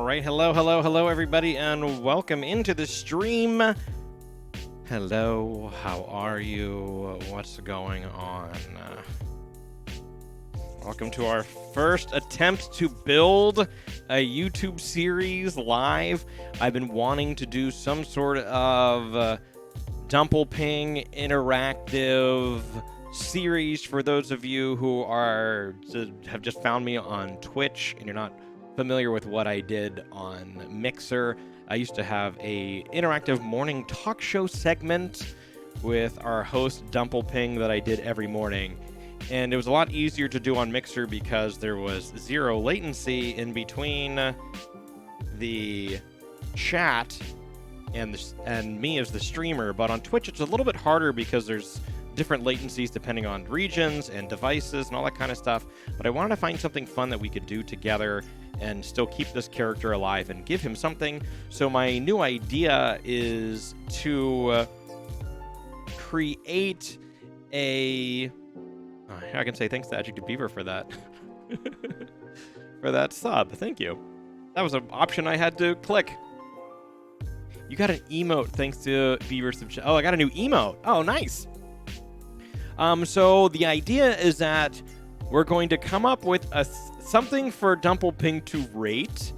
right, hello, everybody, and welcome into the stream. Hello, how are you? What's going on? Welcome to our first attempt to build a YouTube series live. I've been wanting to do some sort of Dumplping interactive series for those of you who have just found me on Twitch and you're not familiar with what I did on Mixer. I used to have a interactive morning talk show segment with our host Dumplping that I did every morning. And it was a lot easier to do on Mixer because there was zero latency in between the chat and me as the streamer. But on Twitch, it's a little bit harder because there's different latencies depending on regions and devices and all that kind of stuff. But I wanted to find something fun that we could do together and still keep this character alive and give him something. So my new idea is to create a... I can say thanks to Adjective Beaver for that. For that sub. Thank you. That was an option I had to click. You got an emote thanks to Beaver Subchat. Oh, I got a new emote. Oh, nice. So the idea is that we're going to come up with something for Dumplping to rate.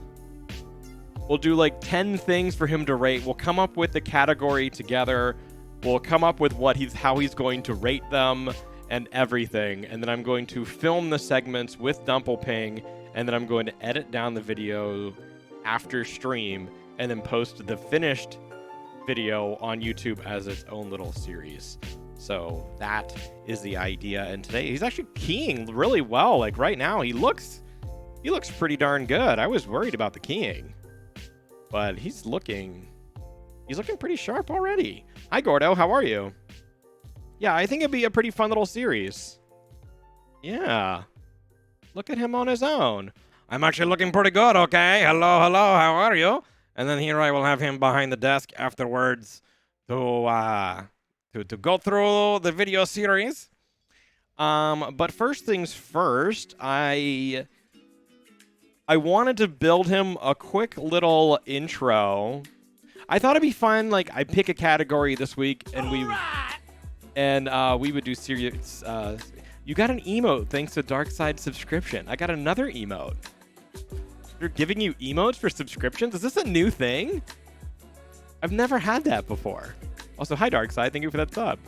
We'll do like 10 things for him to rate. We'll come up with the category together. We'll come up with how he's going to rate them and everything. And then I'm going to film the segments with Dumplping, and then I'm going to edit down the video after stream and then post the finished video on YouTube as its own little series. So that is the idea. And today he's actually keying really well. Like right now, he looks pretty darn good. I was worried about the keying, but he's looking pretty sharp already. Hi, Gordo. How are you? Yeah, I think it'd be a pretty fun little series. Yeah. Look at him on his own. I'm actually looking pretty good, okay? Hello, hello, how are you? And then here I will have him behind the desk afterwards to go through the video series. But first things first, I wanted to build him a quick little intro. I thought it'd be fun, like I pick a category this week and we would do serious. You got an emote thanks to Dark Side subscription. I got another emote. They're giving you emotes for subscriptions? Is this a new thing? I've never had that before. Also, hi Dark Side, thank you for that sub.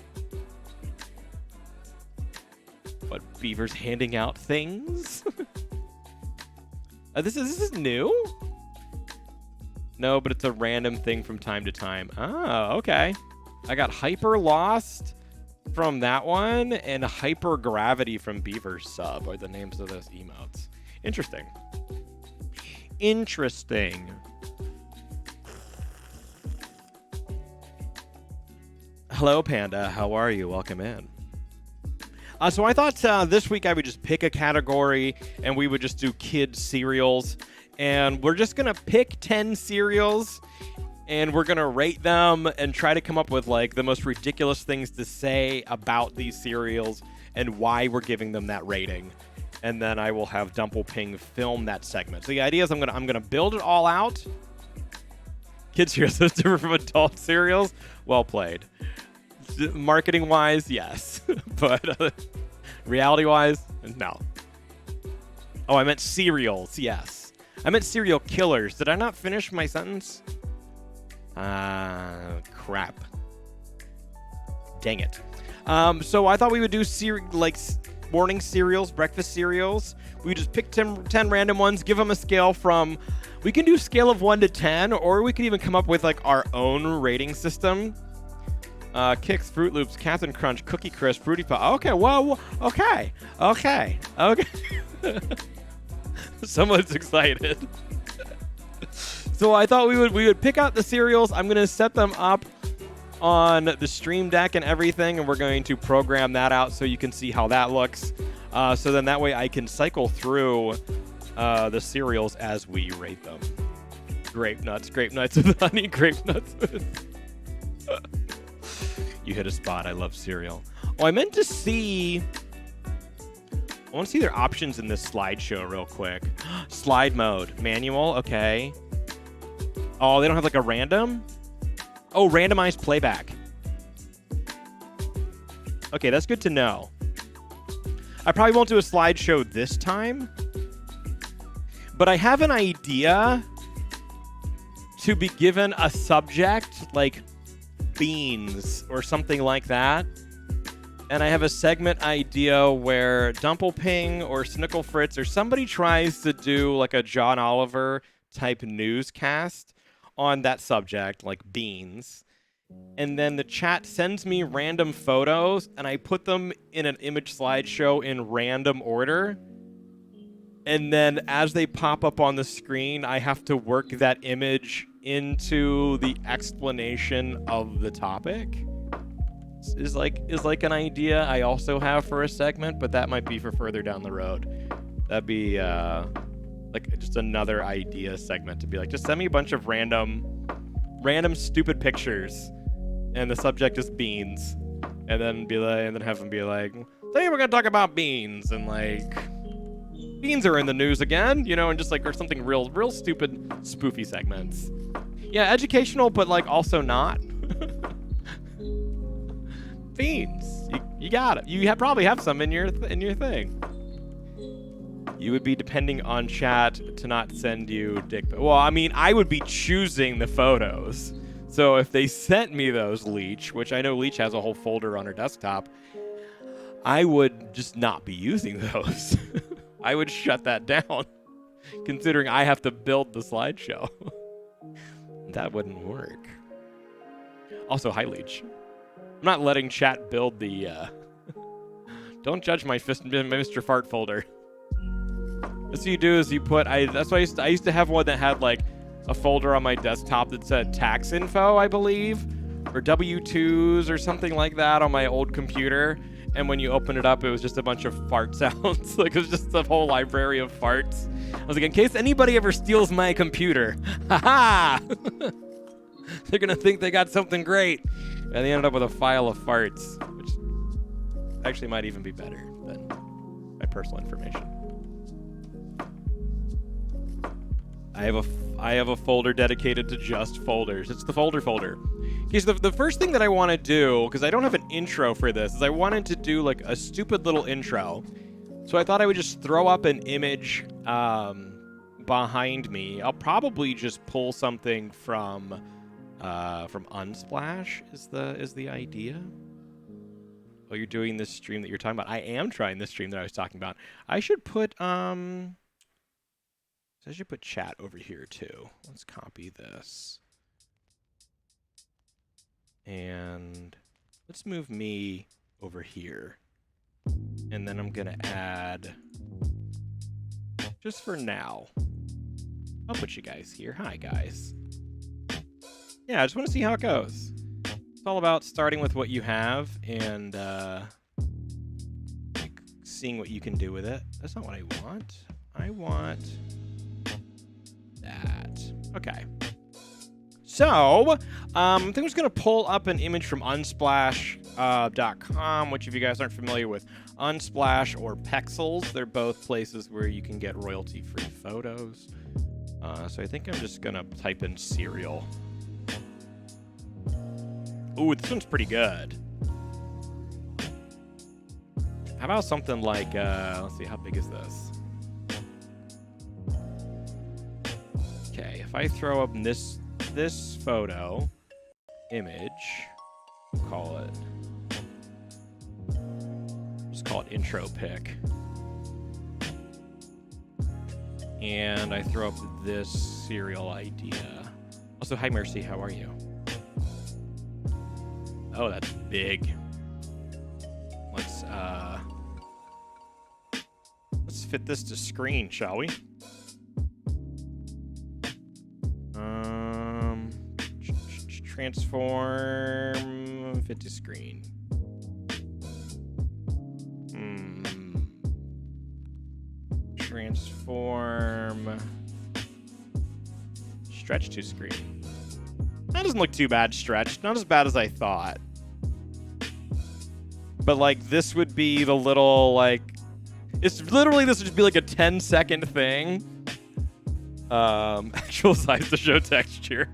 What, Beaver's handing out things? This is new? No, but it's a random thing from time to time. Oh, okay. I got Hyper Lost from that one and Hyper Gravity from Beaver's sub are the names of those emotes. Interesting. Interesting. Hello, Panda. How are you? Welcome in. So I thought this week I would just pick a category and we would just do kid cereals. And we're just going to pick 10 cereals and we're going to rate them and try to come up with like the most ridiculous things to say about these cereals and why we're giving them that rating. And then I will have Dumplping film that segment. So the idea is I'm gonna build it all out. Kids cereals is different from adult cereals. Well played. Marketing wise, yes, but reality wise, no. Oh, I meant cereals. Yes, I meant serial killers. Did I not finish my sentence? Crap. Dang it. So I thought we would do morning cereals, breakfast cereals. We just pick 10 random ones, give them a scale from, we can do scale of 1 to 10, or we can even come up with like our own rating system. Kix, Fruit Loops, Captain Crunch, Cookie Crisp, Fruity Pop. Okay, well, okay. Someone's excited. So I thought we would pick out the cereals. I'm gonna set them up on the Stream Deck and everything, and we're going to program that out so you can see how that looks. So then that way I can cycle through the cereals as we rate them. Grape nuts with honey, grape nuts with... You hit a spot. I love cereal. Oh, I meant to see... I want to see their options in this slideshow real quick. Slide mode. Manual. Okay. Oh, they don't have like a random? Oh, randomized playback. Okay, that's good to know. I probably won't do a slideshow this time, but I have an idea to be given a subject like beans or something like that. And I have a segment idea where Dumplping or Snickle Fritz or somebody tries to do like a John Oliver type newscast on that subject, like beans. And then the chat sends me random photos and I put them in an image slideshow in random order. And then as they pop up on the screen, I have to work that image into the explanation of the topic. Is like an idea I also have for a segment, but that might be for further down the road. That'd be like just another idea segment to be like, just send me a bunch of random stupid pictures, and the subject is beans, and then have them be like, today we're gonna talk about beans, and like beans are in the news again, you know, and just like or something real stupid spoofy segments. Yeah, educational, but like also not. Beans, you got it. You probably have some in your thing. You would be depending on chat to not send you dick. Well, I mean, I would be choosing the photos. So if they sent me those, Leech, which I know Leech has a whole folder on her desktop, I would just not be using those. I would shut that down. considering I have to build the slideshow. That wouldn't work. Also, hi, Leech. I'm not letting chat build the... Don't judge my Mr. Fart folder. What you do is you put... That's why I used to have one that had, like, a folder on my desktop that said tax info, I believe, or W-2s or something like that on my old computer. And when you open it up, it was just a bunch of fart sounds. Like, it was just a whole library of farts. I was like, in case anybody ever steals my computer, haha! They're gonna think they got something great. And they ended up with a file of farts, which actually might even be better than my personal information. I have a folder dedicated to just folders. It's the folder. Okay, so the first thing that I want to do, because I don't have an intro for this, is I wanted to do like a stupid little intro. So I thought I would just throw up an image behind me. I'll probably just pull something from Unsplash is the idea. Oh, you're doing this stream that you're talking about. I am trying this stream that I was talking about. I should put chat over here too. Let's copy this. And let's move me over here. And then I'm gonna add, just for now, I'll put you guys here. Hi, guys. Yeah, I just want to see how it goes. It's all about starting with what you have and seeing what you can do with it. That's not what I want. I want that. Okay. So, I think I'm just going to pull up an image from Unsplash.com, which if you guys aren't familiar with Unsplash or Pexels, they're both places where you can get royalty-free photos. So I think I'm just going to type in cereal. Ooh, this one's pretty good. How about something like, let's see, how big is this? Okay, if I throw up this photo image, we'll call it, just call it intro pic. And I throw up this serial idea. Also, hi Mercy, how are you? Oh, that's big. Let's fit this to screen, shall we? Transform, fit to screen. Transform, stretch to screen. That doesn't look too bad stretched. Not as bad as I thought. But, like, this would be the little, like... It's literally, this would just be, like, a 10-second thing. Actual size to show texture.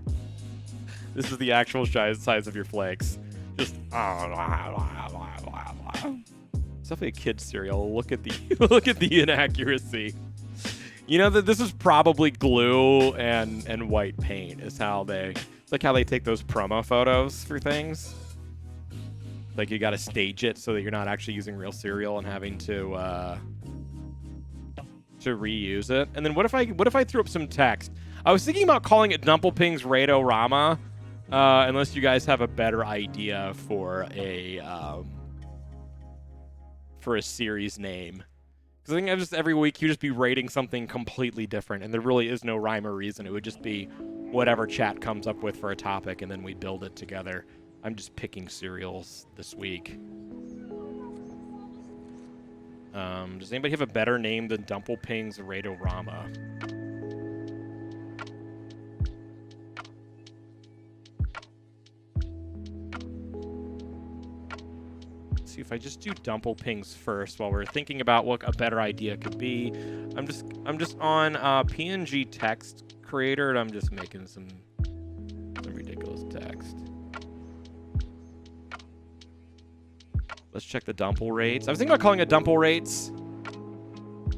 This is the actual size of your flakes. Just... It's definitely a kid's cereal. Look at the look at the inaccuracy. You know that this is probably glue and white paint is how they... Like how they take those promo photos for things. Like you got to stage it so that you're not actually using real cereal and having to reuse it. And then what if I threw up some text? I was thinking about calling it Dumplping's Raid-O-Rama, unless you guys have a better idea for a series name. Because I think every week you just be rating something completely different, and there really is no rhyme or reason. It would just be whatever chat comes up with for a topic, and then we build it together. I'm just picking cereals this week. Does anybody have a better name than Dumplping's Raid-O-Rama? Let's see if I just do Dumplpings first while we're thinking about what a better idea could be. I'm just on PNG text creator, and I'm just making some ridiculous text. Let's check the Dumple rates. I was thinking about calling it Dumple rates.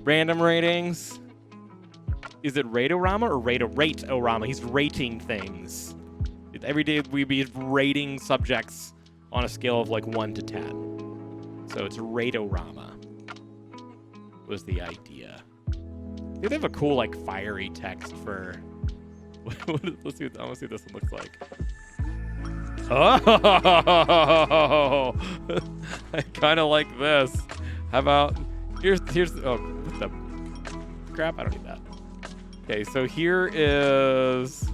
Random ratings. Is it Raid-O-Rama or Rate-O-Rama? He's rating things. Every day we'd be rating subjects on a scale of like 1 to 10. So it's Raid-O-Rama was the idea. They have a cool, like, fiery text for... Let's see what, I want to see what this one looks like. Oh! I kind of like this. How about... Here's... Oh, what the... Crap, I don't need that. Okay, so here is...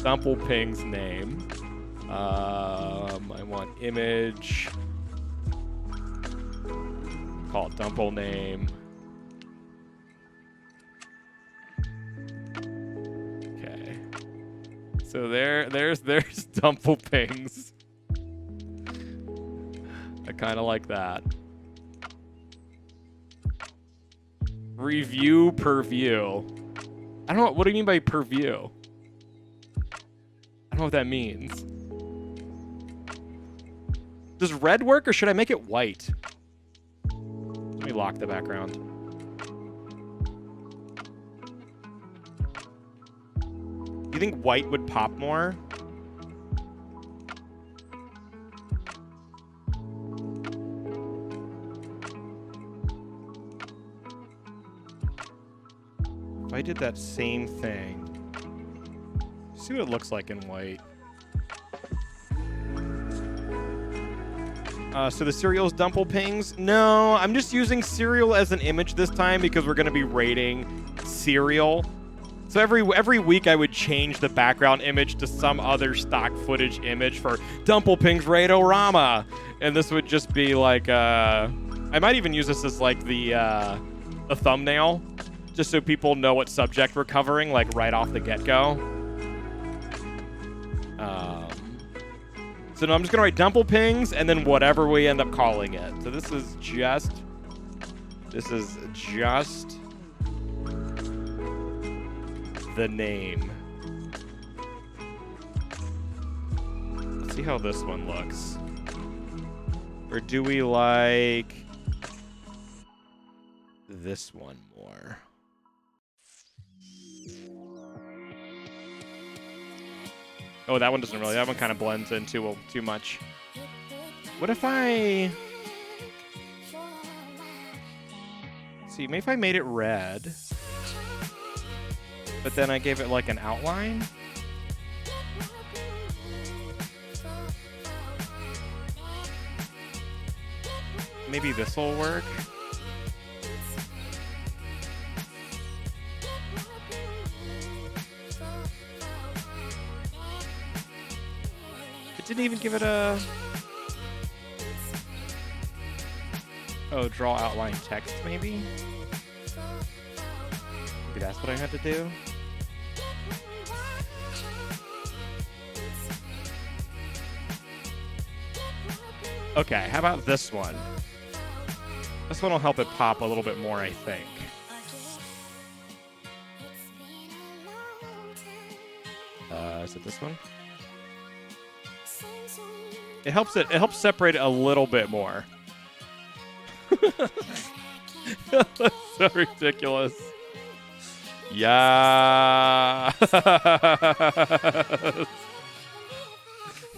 Dumplping's name. I want image. Call it Dumple name. Okay. So there's Dumplpings. I kind of like that. Review per view. I don't know. What do you mean by per view? I don't know what that means. Does red work or should I make it white? Let me lock the background. You think white would pop more? If I did that same thing, see what it looks like in white. So the cereal is Dumplpings? No, I'm just using cereal as an image this time because we're going to be rating cereal. So every week I would change the background image to some other stock footage image for Dumplping's Raid-O-Rama. And this would just be like, I might even use this as like the thumbnail, just so people know what subject we're covering, like right off the get-go. So no, I'm just gonna write Dumplpings and then whatever we end up calling it. So this is just the name. Let's see how this one looks. Or do we like this one more? Oh, that one doesn't really. That one kind of blends in too much. What if I... See, maybe if I made it red, but then I gave it like an outline? Maybe this will work. It didn't even give it a... Oh, draw outline text, maybe? Maybe that's what I had to do? Okay, how about this one? This one will help it pop a little bit more, I think. Is it this one? It helps separate it a little bit more. That's so ridiculous. Yeah.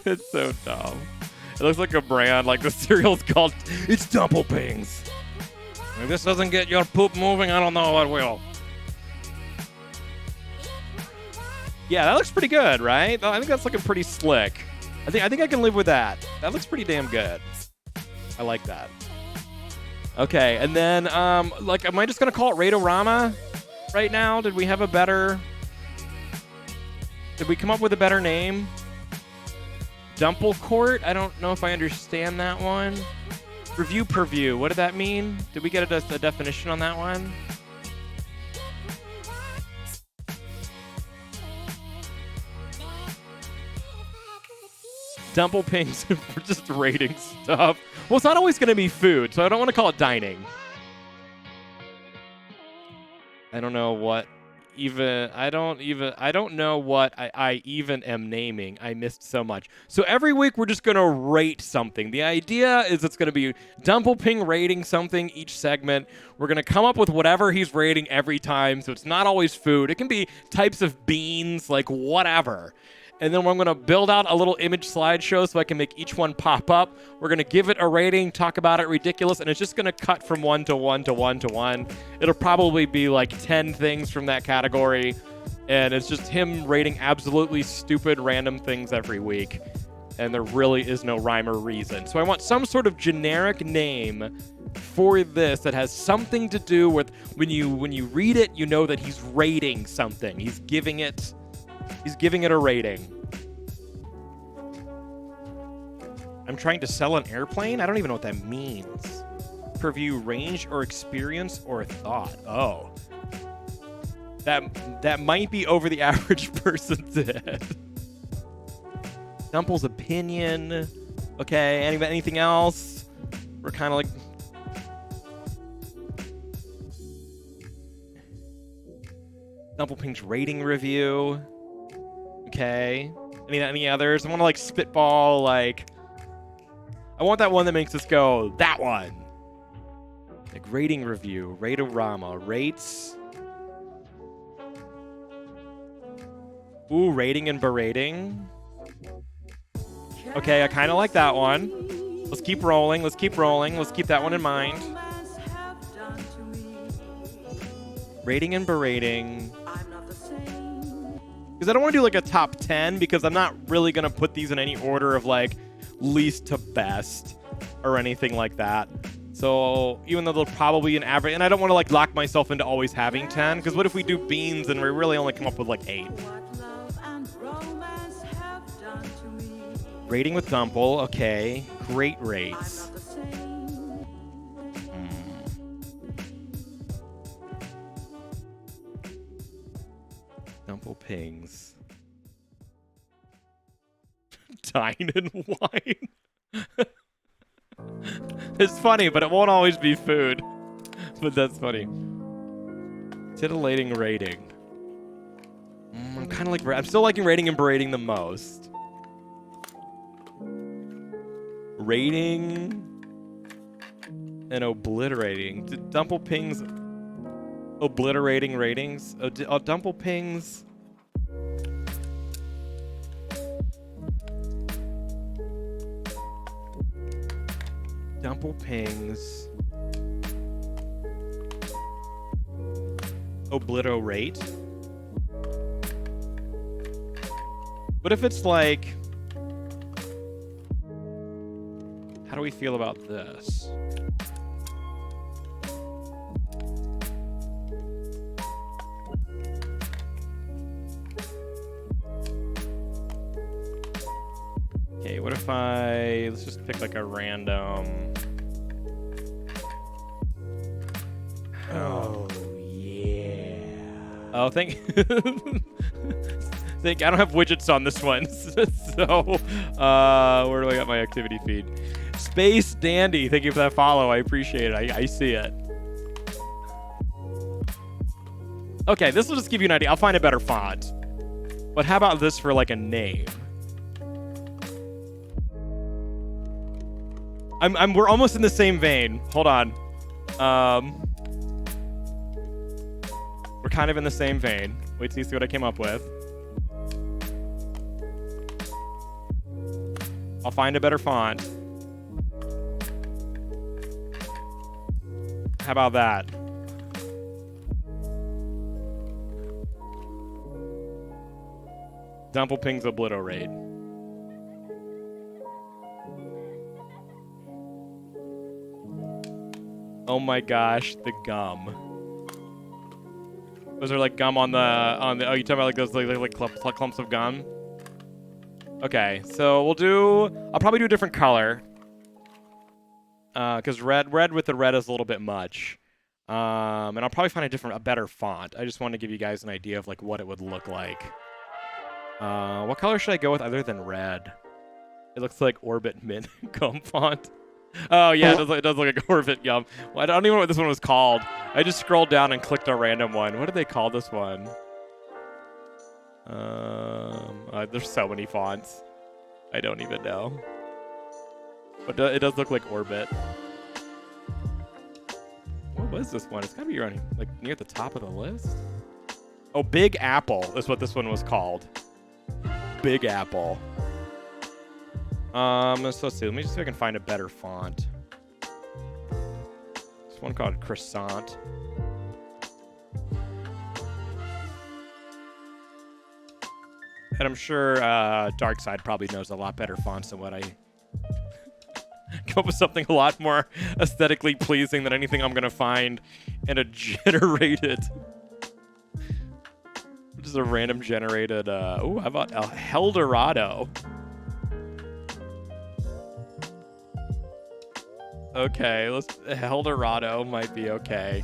It's so dumb. It looks like a brand, like the cereal's called, it's Dumplpings. If this doesn't get your poop moving, I don't know what will. Yeah, that looks pretty good, right? I think that's looking pretty slick. I think I can live with that. That looks pretty damn good. I like that. Okay, and then, like, am I just gonna call it Raid-O-Rama right now? Did we have a better... Did we come up with a better name? Dumple Court? I don't know if I understand that one. Review per view. What did that mean? Did we get a definition on that one? Dumplpings for just rating stuff. Well, it's not always going to be food, so I don't want to call it dining. I don't know what I don't know what I even am naming. I missed so much. So every week we're just going to rate something. The idea is it's going to be Dumplping rating something each segment. We're going to come up with whatever he's rating every time, so it's not always food. It can be types of beans, like whatever. And then I'm going to build out a little image slideshow so I can make each one pop up. We're going to give it a rating, talk about it ridiculous, and it's just going to cut from 1 to 1 to 1 to 1. It'll probably be like 10 things from that category, and it's just him rating absolutely stupid random things every week. And there really is no rhyme or reason. So I want some sort of generic name for this that has something to do with when you read it, you know that he's rating something. He's giving it a rating. I'm trying to sell an airplane? I don't even know what that means. Per view range or experience or thought. Oh. That might be over the average person's head. Dumple's opinion. Okay, anything else? We're kind of like... Dumplping's rating review. Okay. Any others? I want to like spitball, like... I want that one that makes us go, that one. Like rating review, Rate-O-Rama, rates. Ooh, rating and berating. Okay, I kind of like that one. Let's keep rolling. Let's keep rolling. Let's keep that one in mind. Rating and berating. Because I don't want to do like a top 10 because I'm not really going to put these in any order of like least to best or anything like that. So even though they'll probably be an average, and I don't want to like lock myself into always having 10 because what if we do beans and we really only come up with like 8? Rating with Dumple, okay. Great rates. Dumplpings. Dine and wine. It's funny, but it won't always be food. But that's funny. Titillating rating. I'm kind of like... I'm still liking rating and berating the most. Rating and obliterating. Dumplping's obliterating ratings. Dumplping's Dumplping's Oblit-O-Rate. What if it's like... How do we feel about this? Okay, what if let's just pick like a random... Oh, yeah. Oh, thank... I don't have widgets on this one, so where do I got my activity feed? Space Dandy, thank you for that follow. I appreciate it. I see it. Okay, this will just give you an idea. I'll find a better font. But how about this for like a name? We're almost in the same vein. Hold on. We're kind of in the same vein. Wait till you see what I came up with. I'll find a better font. How about that? Dumplping's Oblit-O-Rate. Oh my gosh, the gum. Was there like gum on the oh, you talking about like those like clumps of gum? Okay, so I'll probably do a different color. Because red with the red is a little bit much. And I'll probably find a better font. I just want to give you guys an idea of like what it would look like. What color should I go with other than red? It looks like Orbit Mint gum font. Oh yeah, it does look like Orbit gum. Well, I don't even know what this one was called. I just scrolled down and clicked a random one. What did they call this one? There's so many fonts. I don't even know. But it does look like Orbit. What was this one? It's gotta be running like near the top of the list. Oh, Big Apple is what this one was called. Big Apple. So let's see. Let me see if I can find a better font. There's one called Croissant. And I'm sure Darkside probably knows a lot better fonts than what I... come up with something a lot more aesthetically pleasing than anything I'm going to find in a generated... just a random generated... oh, how about El Eldorado? Okay, let's... Eldorado might be okay.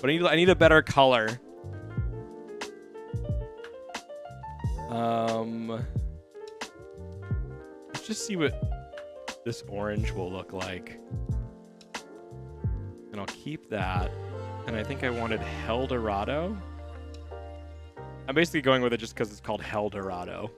But I need a better color. Let's just see what this orange will look like. And I'll keep that. And I think I wanted Eldorado. I'm basically going with it just because it's called Eldorado.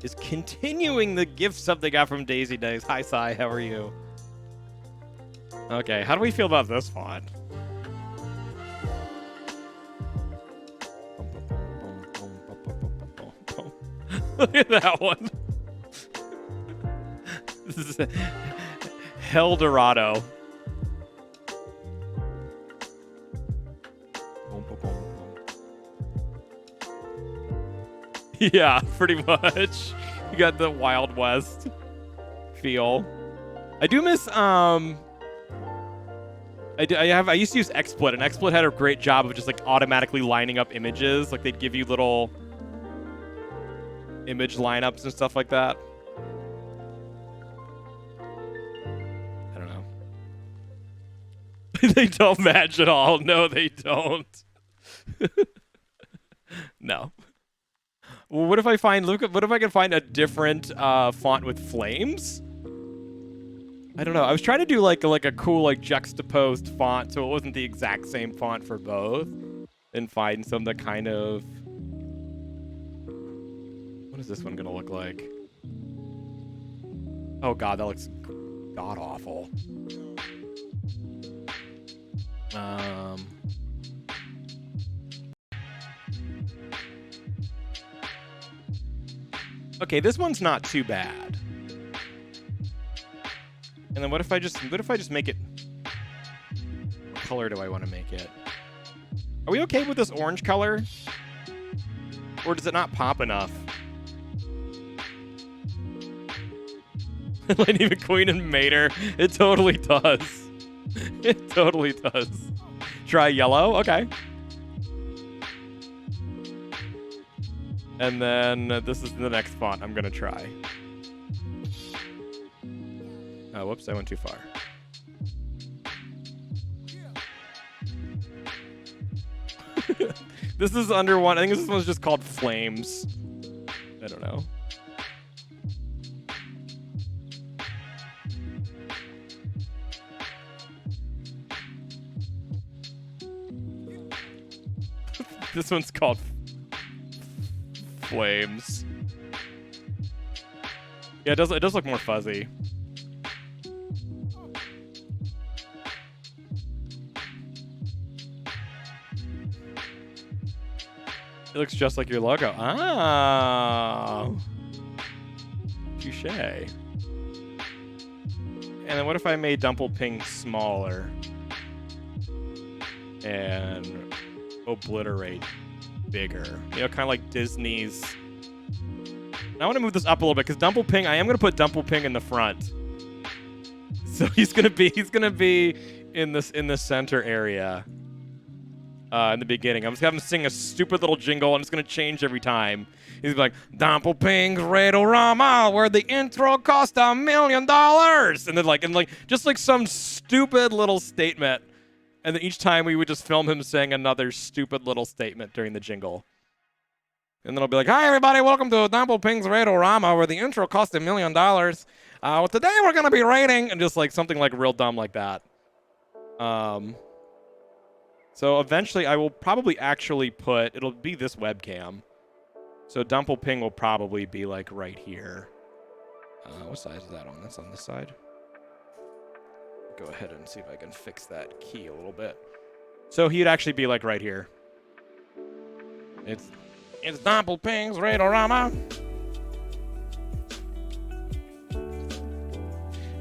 Is continuing the gifts up they got from Daisy Days. Hi, Sai. How are you? Okay, how do we feel about this font? Look at that one. This is Eldorado. Yeah, pretty much. You got the Wild West feel. I do miss I used to use XSplit, and XSplit had a great job of just like automatically lining up images. Like they'd give you little image lineups and stuff like that. I don't know. They don't match at all. No, they don't. No. Well, what if I find? Look, what if I can find a different font with flames? I don't know. I was trying to do like a cool like juxtaposed font, so it wasn't the exact same font for both, and find some that kind of. What is this one gonna look like? Oh god, that looks god awful. Okay, this one's not too bad. And then what if I just make it? What color do I want to make it? Are we okay with this orange color? Or does it not pop enough? Lightning McQueen and Mater. It totally does. It totally does. Try yellow? Okay. And then this is the next font I'm going to try. Oh, whoops, I went too far. This is under one. I think this one's just called Flames. I don't know. This one's called Flames. Yeah, it does look more fuzzy. It looks just like your logo. Oh. Touche. And then what if I made Dumplping smaller? And Oblit-O-Rate bigger. You know, kind of like Disney's. I want to move this up a little bit because Dumplping, I am going to put Dumplping in the front. So he's going to be in the center area. In the beginning. I'm just having him sing a stupid little jingle, and it's going to change every time. He's like, Dumplping's Radorama, where the intro cost $1 million. And then just like some stupid little statement. And then each time we would just film him saying another stupid little statement during the jingle. And then I'll be like, hi, everybody, welcome to Dumplping's Radorama, where the intro cost $1 million. Well, today we're going to be rating, and just like something like real dumb like that. So eventually I will probably actually it'll be this webcam. So Dumplping will probably be like right here. What size is that on? That's on this side. Go ahead and see if I can fix that key a little bit. So he'd actually be like right here. It's Dumplping's Radorama.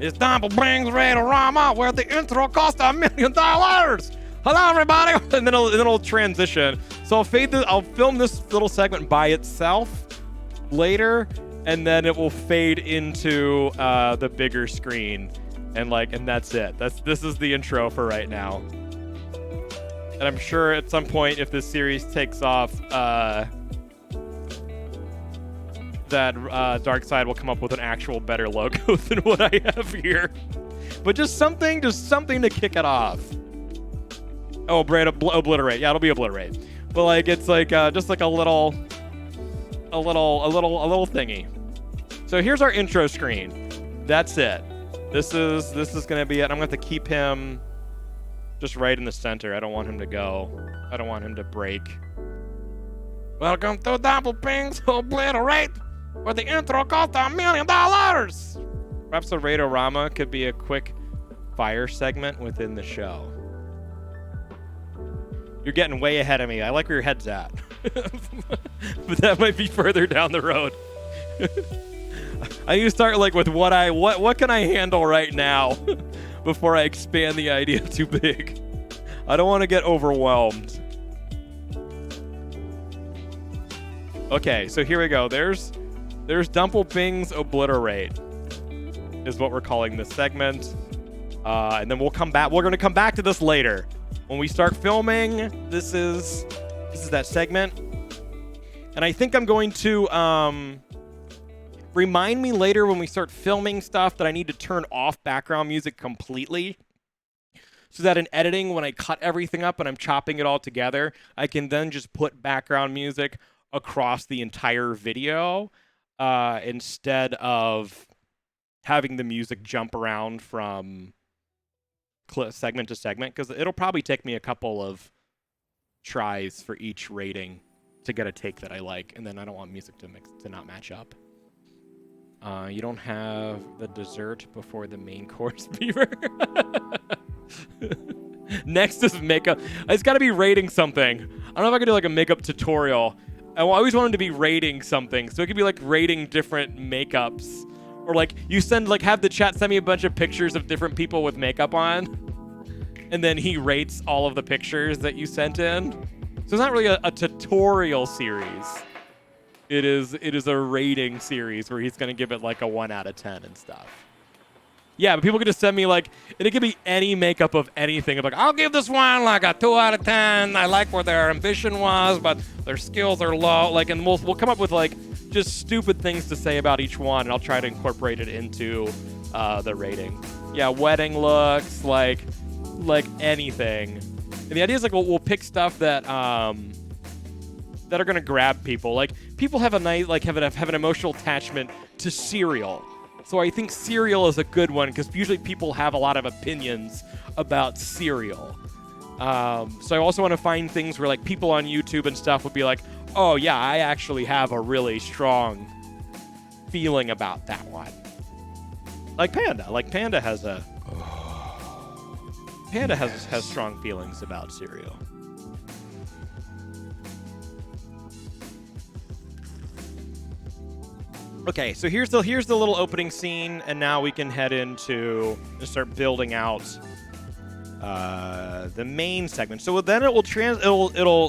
It's Dumplping's Radorama, where the intro cost $1 million. Hello, everybody, and then it'll transition. So I'll film this little segment by itself later, and then it will fade into the bigger screen, and that's it. This is the intro for right now. And I'm sure at some point, if this series takes off, that Darkside will come up with an actual better logo than what I have here. But just something to kick it off. Oh, Oblit-O-Rate. Yeah, it'll be Oblit-O-Rate. But like it's like just like a little thingy. So here's our intro screen. That's it. This is gonna be it. I'm gonna have to keep him just right in the center. I don't want him to go. I don't want him to break. Welcome to Dumplping's Oblit-O-Rate, where the intro cost $1 million. Perhaps a Radorama could be a quick fire segment within the show. You're getting way ahead of me. I like where your head's at. But that might be further down the road. I need to start like with what can I handle right now before I expand the idea too big. I don't want to get overwhelmed. Okay, so here we go. There's Dumplping's Oblit-O-Rate is what we're calling this segment. And then we'll come back. We're going to come back to this later. When we start filming, this is that segment. And I think I'm going to remind me later when we start filming stuff that I need to turn off background music completely. So that in editing, when I cut everything up and I'm chopping it all together, I can then just put background music across the entire video instead of having the music jump around from segment to segment, because it'll probably take me a couple of tries for each rating to get a take that I like, and then I don't want music to not match up. You don't have the dessert before the main course, Beaver. Next is makeup. It's got to be rating something. I don't know if I could do like a makeup tutorial. I always wanted to be rating something, so it could be like rating different makeups. Or like you have the chat send me a bunch of pictures of different people with makeup on, and then he rates all of the pictures that you sent in. So it's not really a tutorial series. It is a rating series where he's gonna give it like a 1 out of 10 and stuff. Yeah, but people could just send me like, and it could be any makeup of anything. I'm like, I'll give this one like a 2 out of 10. I like where their ambition was, but their skills are low. Like, and we'll come up with like just stupid things to say about each one, and I'll try to incorporate it into the rating. Yeah, wedding looks, like anything. And the idea is like we'll pick stuff that are gonna grab people. Like people have have an emotional attachment to cereal. So I think cereal is a good one because usually people have a lot of opinions about cereal. So I also want to find things where like people on YouTube and stuff would be like, oh yeah, I actually have a really strong feeling about that one. Like Panda. Like Panda has strong feelings about cereal. Okay, so here's the little opening scene, and now we can head into and start building out the main segment. So then it'll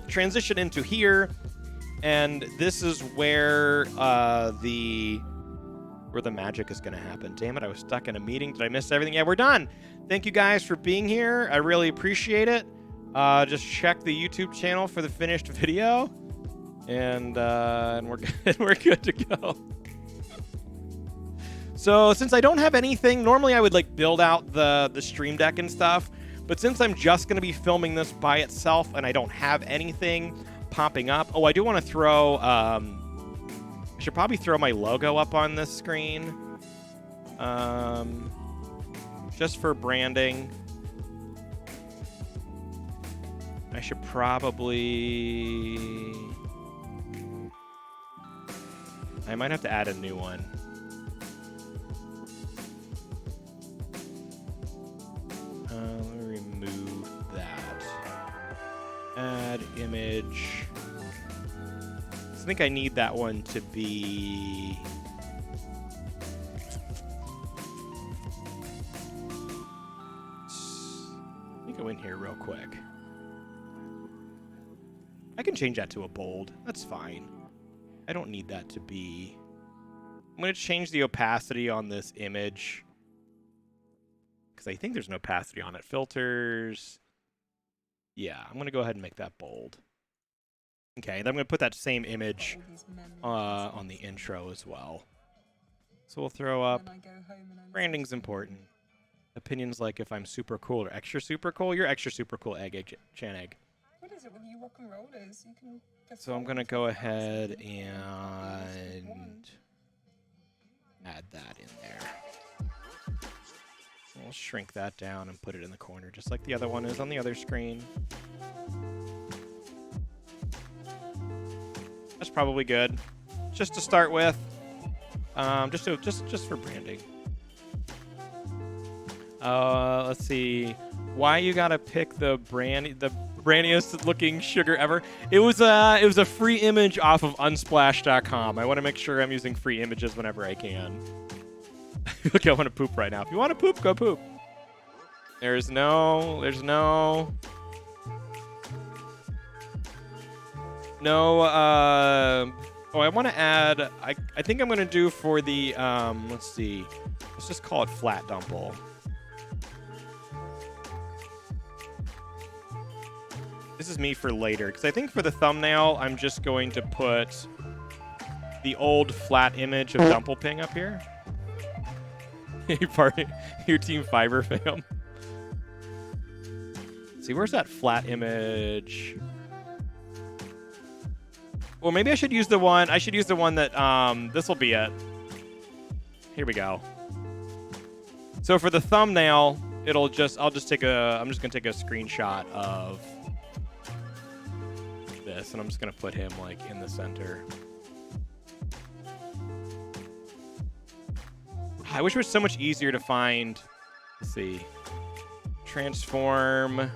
transition into here, and this is where the magic is going to happen. Damn it, I was stuck in a meeting. Did I miss everything? Yeah, we're done. Thank you guys for being here. I really appreciate it. Just check the YouTube channel for the finished video, and we're good to go. So since I don't have anything, normally I would like build out the stream deck and stuff, but since I'm just going to be filming this by itself and I don't have anything popping up. Oh, I do want to throw, I should probably throw my logo up on this screen, just for branding. I should probably, I might have to add a new one. Let me remove that. add image. I think I need that one to be... Let me go in here real quick. I can change that to a bold. That's fine. I don't need that to be... I'm going to change the opacity on this image. Because I think there's no opacity on it. Filters. Yeah, I'm going to go ahead and make that bold. Okay, then I'm going to put that same image on the intro as well. So we'll throw up... Branding's important. Opinions like if I'm super cool or extra super cool. You're extra super cool, Chan Egg. What is it with you rock and rollers? You can so I'm going to go ahead and add that in there. We'll shrink that down and put it in the corner, just like the other one is on the other screen. That's probably good, just to start with. Just for branding. Let's see. Why you gotta pick the brandiest looking sugar ever? It was a free image off of unsplash.com. I want to make sure I'm using free images whenever I can. Look, I want to poop right now. If you want to poop, go poop. There's no. Oh, I want to add. I think I'm gonna do for the. Let's see. Let's just call it flat dumple. This is me for later, because I think for the thumbnail, I'm just going to put the old flat image of Dumplping up here. Your Team Fiber fam. Let's see, where's that flat image? Well, maybe I should use the one. I should use the one that this will be it. Here we go. So for the thumbnail, I'm just gonna take a screenshot of this, and I'm just gonna put him like in the center. I wish it was so much easier to find. Let's see. Transform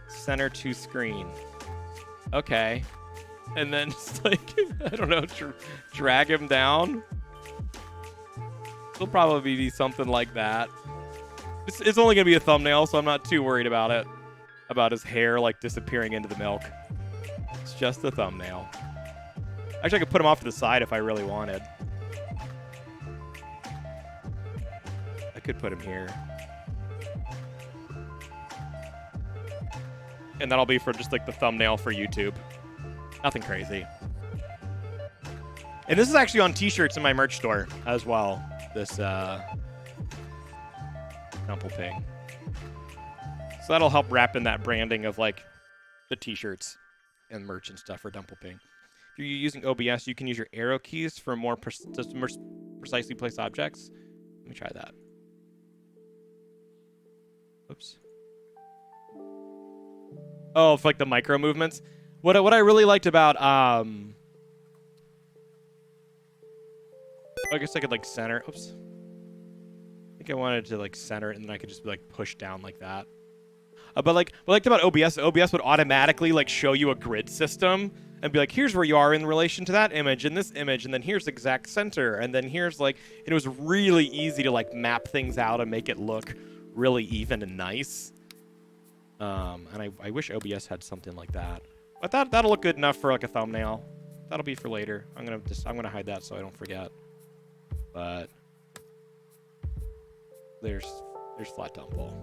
center to screen. Okay. And then just like, I don't know, drag him down. It'll probably be something like that. It's only going to be a thumbnail, so I'm not too worried about it. About his hair like disappearing into the milk. It's just a thumbnail. Actually, I could put him off to the side if I really wanted. I could put him here. And that'll be for just like the thumbnail for YouTube. Nothing crazy. And this is actually on t-shirts in my merch store as well. This Dumplping. So that'll help wrap in that branding of like the t-shirts and merch and stuff for Dumplping. If you're using OBS, you can use your arrow keys for more precisely placed objects. Let me try that. Oops. Oh, for like the micro movements. What I really liked about I guess I could like center. Oops. I think I wanted to like center it, and then I could just be like push down like that. But like what I liked about OBS would automatically like show you a grid system and be like, here's where you are in relation to that image and this image, and then here's exact center, and then here's like, it was really easy to like map things out and make it look really even and nice. And I wish OBS had something like that. But that'll look good enough for like a thumbnail. That'll be for later. I'm gonna hide that so I don't forget. But there's flat dumple.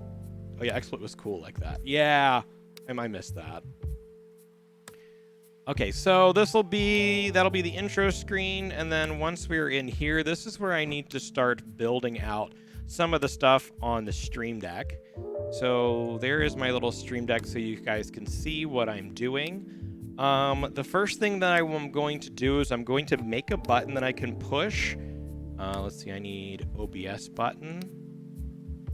Oh yeah, XSplit was cool like that. Yeah, I missed that. Okay, so that'll be the intro screen, and then once we're in here, this is where I need to start building out some of the stuff on the Stream Deck. So there is my little Stream Deck so you guys can see what I'm doing. The first thing that I'm going to do is I'm going to make a button that I can push. Let's see, I need OBS button.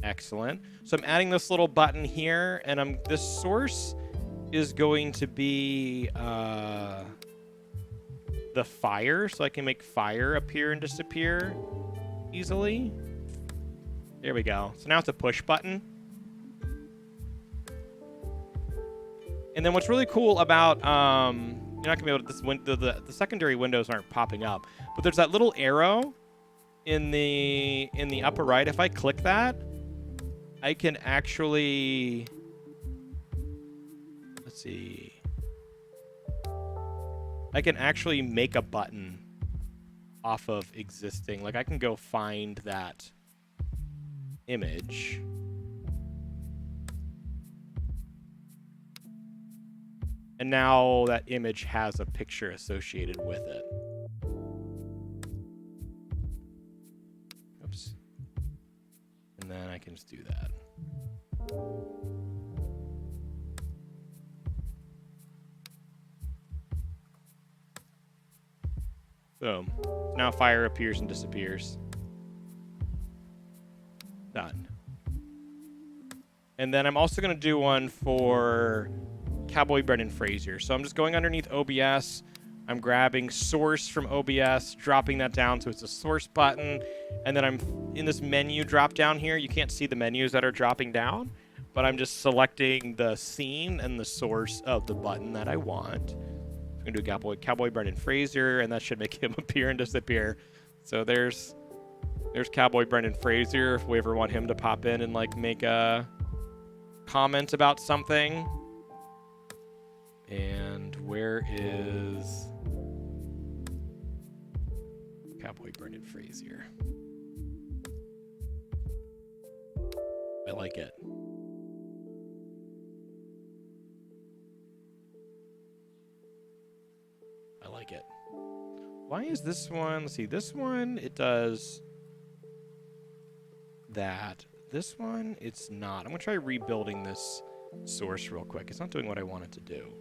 Excellent. So I'm adding this little button here, and this source is going to be the fire, so I can make fire appear and disappear easily. There we go. So now it's a push button. And then what's really cool about you're not gonna be able to the secondary windows aren't popping up, but there's that little arrow in the upper right. If I click that, I can actually, let's see, I can actually make a button off of existing. Like I can go find that image. And now that image has a picture associated with it. Oops. And then I can just do that. Boom. Now fire appears and disappears. Done. And then I'm also going to do one for Cowboy Brendan Fraser. So I'm just going underneath OBS. I'm grabbing source from OBS, dropping that down so it's a source button. And then I'm in this menu drop down here. You can't see the menus that are dropping down, but I'm just selecting the scene and the source of the button that I want. I'm going to do Cowboy Brendan Fraser, and that should make him appear and disappear. So there's Cowboy Brendan Fraser if we ever want him to pop in and like make a comment about something. And where is Cowboy Brendan Fraser? I like it. I like it. Why is this one? Let's see. This one, it does that. This one, it's not. I'm going to try rebuilding this source real quick. It's not doing what I want it to do.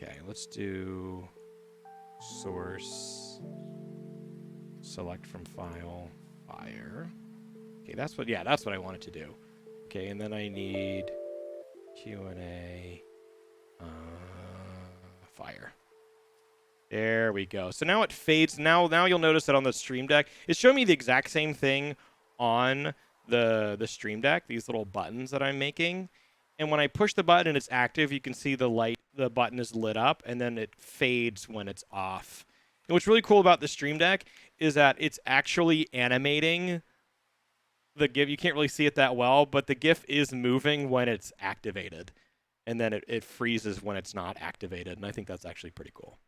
Okay, let's do source, select from file, fire. Okay, that's what I wanted to do. Okay, and then I need Q&A, fire. There we go. So now it fades. Now you'll notice that on the Stream Deck, it's showing me the exact same thing on the Stream Deck, these little buttons that I'm making. And when I push the button and it's active, you can see the button is lit up, and then it fades when it's off. And what's really cool about the Stream Deck is that it's actually animating the GIF. You can't really see it that well, but the GIF is moving when it's activated. And then it freezes when it's not activated. And I think that's actually pretty cool.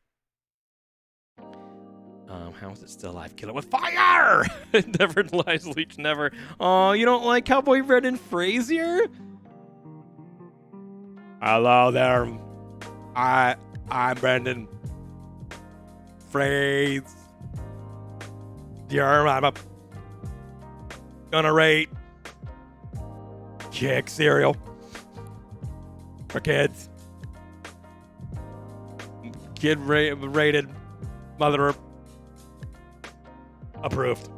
How is it still alive? Kill it with fire! Never lies, leech never. Oh, you don't like Cowboy Brendan Fraser? Hello there. I'm Brendan Fraser. I'm gonna rate kick cereal for kids. Kid rated, mother approved.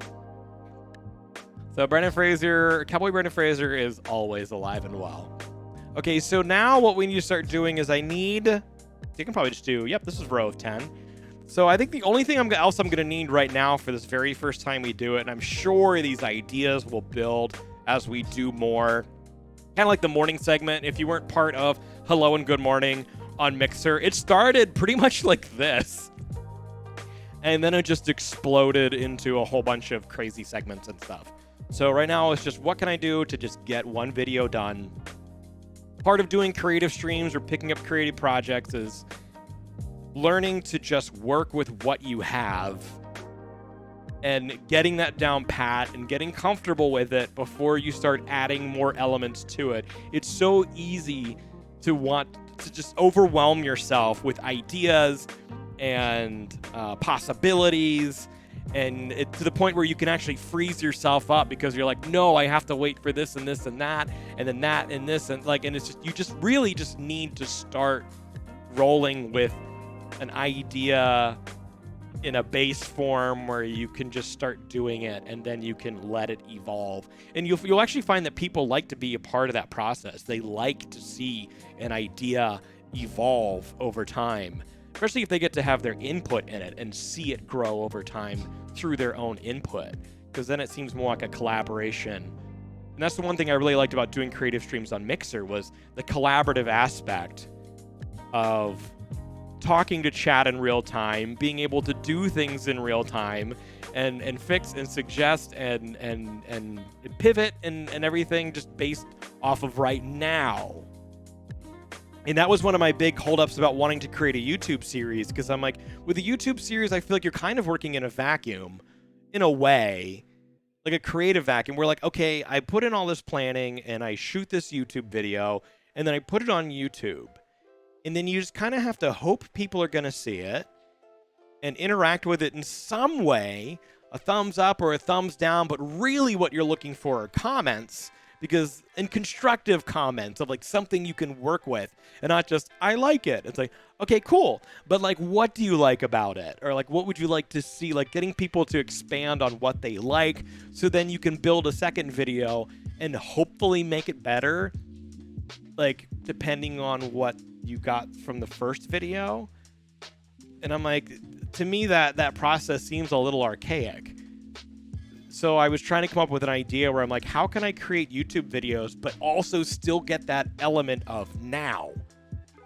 So Cowboy Brendan Fraser is always alive and well. Okay, so now what we need to start doing is you can probably just do, yep, this is row of 10. So I think the only thing else I'm going to need right now for this very first time we do it, and I'm sure these ideas will build as we do more, kind of like the morning segment. If you weren't part of Hello and Good Morning on Mixer, it started pretty much like this. And then it just exploded into a whole bunch of crazy segments and stuff. So right now it's just, what can I do to just get one video done? Part of doing creative streams or picking up creative projects is learning to just work with what you have and getting that down pat and getting comfortable with it before you start adding more elements to it. It's so easy to want to just overwhelm yourself with ideas and possibilities, and to the point where you can actually freeze yourself up because you're like, no, I have to wait for this and this and that, and then that and this, and like, and it's just, you just really just need to start rolling with an idea in a base form where you can just start doing it, and then you can let it evolve. And you'll actually find that people like to be a part of that process. They like to see an idea evolve over time, especially if they get to have their input in it and see it grow over time through their own input, because then it seems more like a collaboration And that's the one thing I really liked about doing creative streams on Mixer was the collaborative aspect of talking to chat in real time, being able to do things in real time, and fix and suggest and pivot and everything just based off of right now. And that was one of my big holdups about wanting to create a YouTube series, because I'm like, with a YouTube series, I feel like you're kind of working in a vacuum, in a way, like a creative vacuum. We're like, okay, I put in all this planning and I shoot this YouTube video and then I put it on YouTube. And then you just kind of have to hope people are going to see it and interact with it in some way, a thumbs up or a thumbs down. But really what you're looking for are comments, and constructive comments of like something you can work with, and not just, I like it. It's like, okay, cool. But like, what do you like about it? Or like, what would you like to see? Like getting people to expand on what they like, so then you can build a second video and hopefully make it better, like depending on what you got from the first video. And I'm like, to me, that process seems a little archaic. So I was trying to come up with an idea where I'm like, how can I create YouTube videos but also still get that element of now?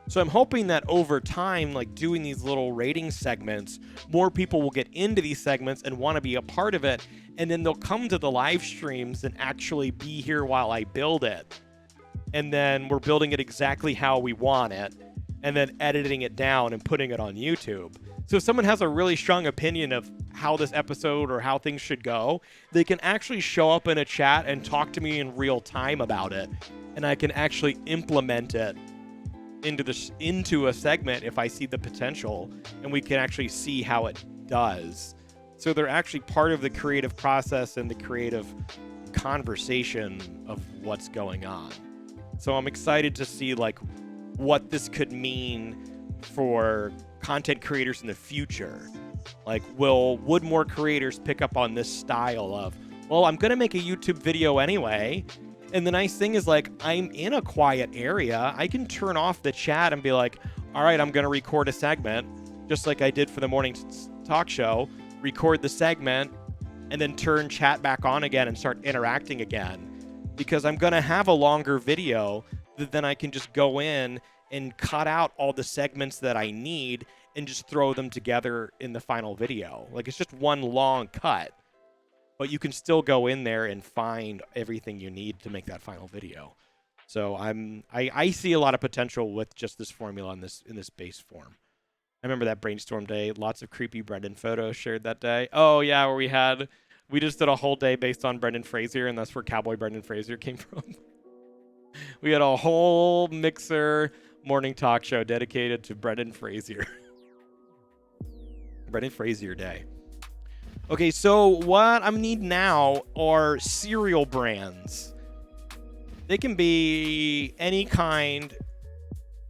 So I'm hoping that over time, like doing these little rating segments, more people will get into these segments and want to be a part of it, and then they'll come to the live streams and actually be here while I build it. And then we're building it exactly how we want it, and then editing it down and putting it on YouTube. So if someone has a really strong opinion of how this episode or how things should go, they can actually show up in a chat and talk to me in real time about it. And I can actually implement it into a segment if I see the potential, and we can actually see how it does. So they're actually part of the creative process and the creative conversation of what's going on. So I'm excited to see like what this could mean for content creators in the future. Like, would more creators pick up on this style of, well, I'm going to make a YouTube video anyway. And the nice thing is, like, I'm in a quiet area. I can turn off the chat and be like, all right, I'm going to record a segment, just like I did for the morning talk show, record the segment, and then turn chat back on again and start interacting again. Because I'm going to have a longer video that then I can just go in and cut out all the segments that I need and just throw them together in the final video. Like, it's just one long cut, but you can still go in there and find everything you need to make that final video. So I see a lot of potential with just this formula in this base form. I remember that brainstorm day, lots of creepy Brendan photos shared that day. Oh yeah, where we just did a whole day based on Brendan Fraser, and that's where Cowboy Brendan Fraser came from. We had a whole Mixer morning talk show dedicated to Brendan Fraser. Brendan Fraser Day. Okay, so what I need now are cereal brands. They can be any kind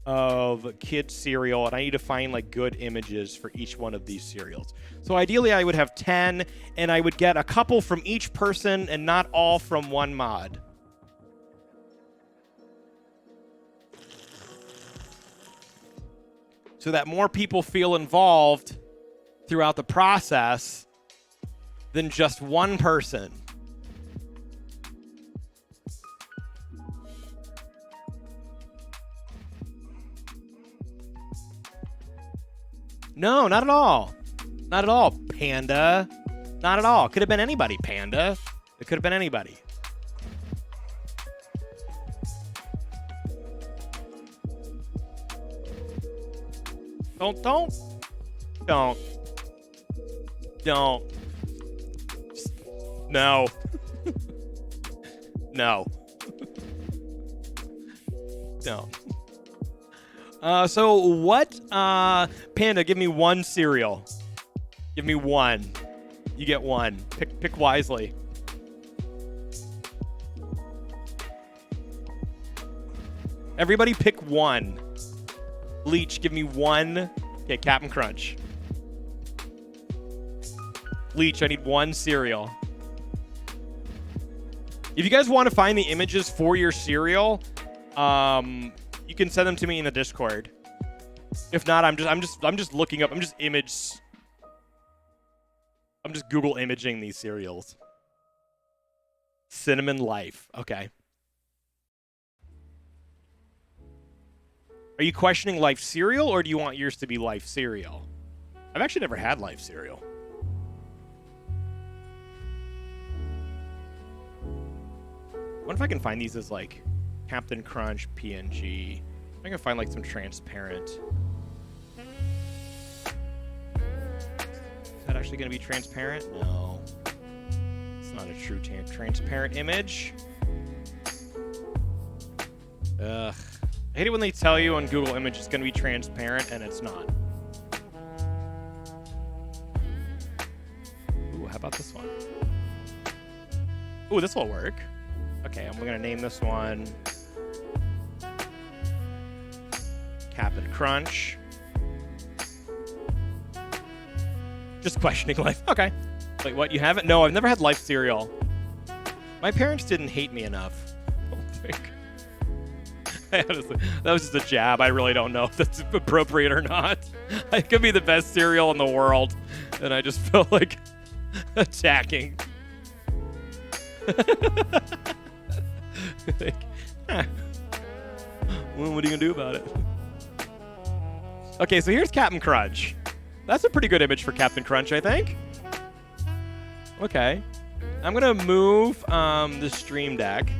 of kid cereal, and I need to find like good images for each one of these cereals. So ideally I would have 10, and I would get a couple from each person and not all from one mod. So that more people feel involved throughout the process than just one person. No, not at all. Not at all, Panda. Not at all. Could have been anybody, Panda. It could have been anybody. Don't. Just, no. No. No. So what, Panda, give me one cereal. Give me one. You get one. Pick wisely. Everybody pick one. Leech, give me one. Okay, Captain Crunch. Leech, I need one cereal. If you guys want to find the images for your cereal, you can send them to me in the Discord. If not, I'm just looking up. I'm just Google imaging these cereals. Cinnamon Life. Okay. Are you questioning Life cereal, or do you want yours to be Life cereal? I've actually never had Life cereal. What if I can find these as like Captain Crunch, PNG? I can find like some transparent. Is that actually going to be transparent? No. It's not a true transparent image. Ugh. I hate it when they tell you on Google Image it's going to be transparent and it's not. Ooh, how about this one? Ooh, this will work. Okay, I'm going to name this one Captain Crunch. Just questioning Life. Okay. Wait, what? You haven't? No, I've never had Life cereal. My parents didn't hate me enough. I don't think. Honestly, that was just a jab. I really don't know if that's appropriate or not. It could be the best cereal in the world, and I just felt like attacking. Like, well, what are you gonna do about it? Okay, so here's Captain Crunch. That's a pretty good image for Captain Crunch, I think. Okay, I'm gonna move the Stream Deck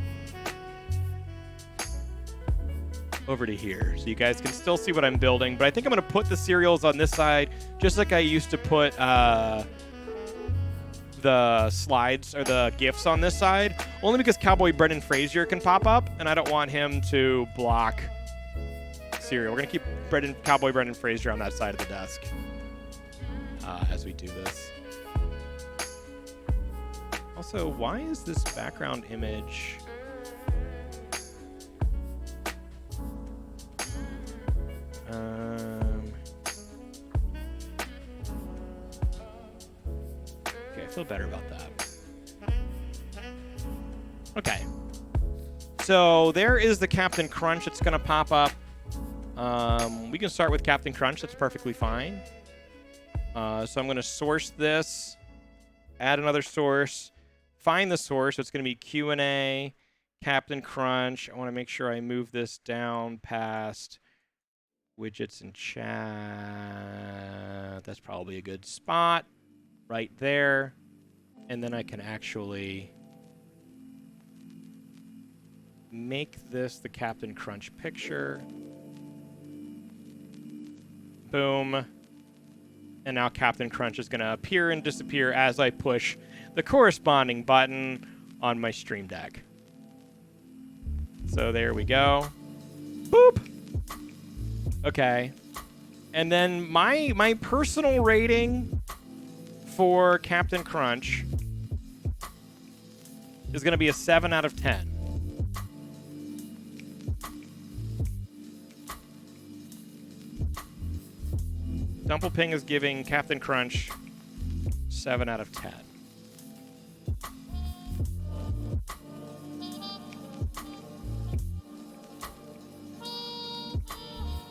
over to here so you guys can still see what I'm building, but I think I'm gonna put the cereals on this side just like I used to put the slides or the GIFs on this side, only because Cowboy Brendan Frazier can pop up and I don't want him to block cereal. We're gonna keep Cowboy Brendan Frazier on that side of the desk as we do this. Also, why is this background image okay, I feel better about that. Okay. So there is the Captain Crunch. It's going to pop up. We can start with Captain Crunch. That's perfectly fine. So I'm going to source this, add another source, find the source. So it's going to be Q&A, Captain Crunch. I want to make sure I move this down past widgets and chat. That's probably a good spot right there. And then I can actually make this the Captain Crunch picture. Boom. And now Captain Crunch is going to appear and disappear as I push the corresponding button on my Stream Deck. So there we go. Boop. Okay. And then my personal rating for Captain Crunch is going to be a 7 out of 10. Dumplping is giving Captain Crunch 7 out of 10.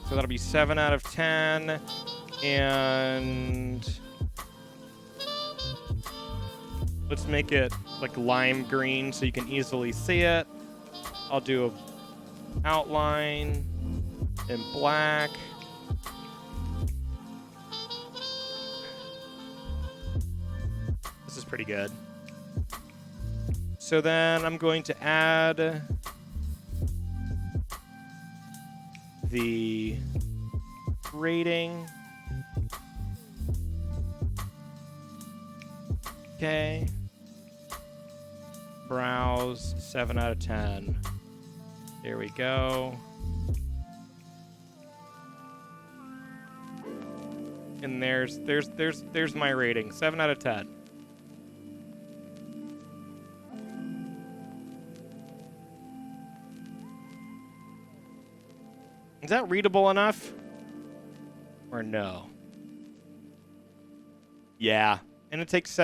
So that'll be 7 out of 10. And let's make it like lime green so you can easily see it. I'll do an outline in black. This is pretty good. So then I'm going to add the rating. Okay. Browse 7 out of 10. There we go. And there's my rating, 7 out of 10. Is that readable enough? Or no? Yeah. And it takes...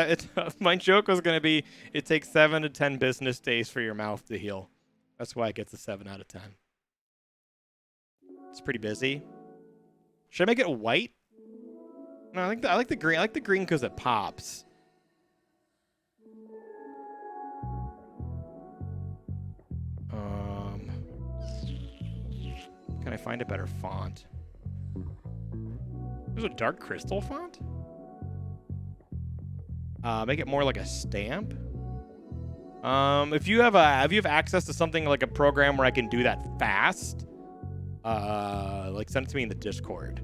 my joke was going to be, it takes 7 to 10 business days for your mouth to heal. That's why it gets a 7 out of 10. It's pretty busy. Should I make it white? No, I like the green. I like the green because it pops. Can I find a better font? There's a dark crystal font? Make it more like a stamp. If you have access to something like a program where I can do that fast, like send it to me in the Discord.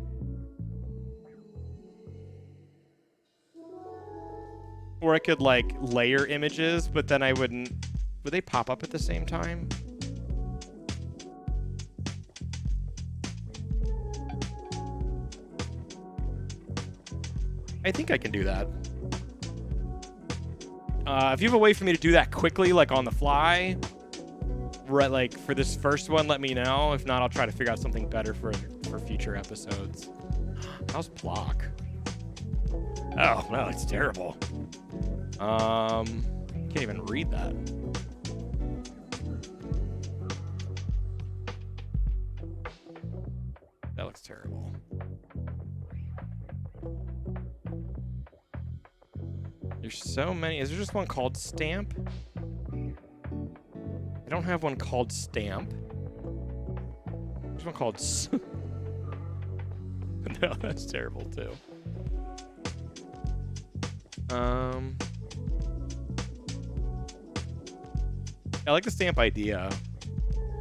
Or I could like layer images, but then I wouldn't. Would they pop up at the same time? I think I can do that. If you have a way for me to do that quickly, like on the fly, right, like for this first one, let me know. If not, I'll try to figure out something better for future episodes. How's block? Oh, no, it's terrible. Can't even read that. That looks terrible. There's so many. Is there just one called Stamp? I don't have one called Stamp. There's one called... No, that's terrible, too. I like the stamp idea.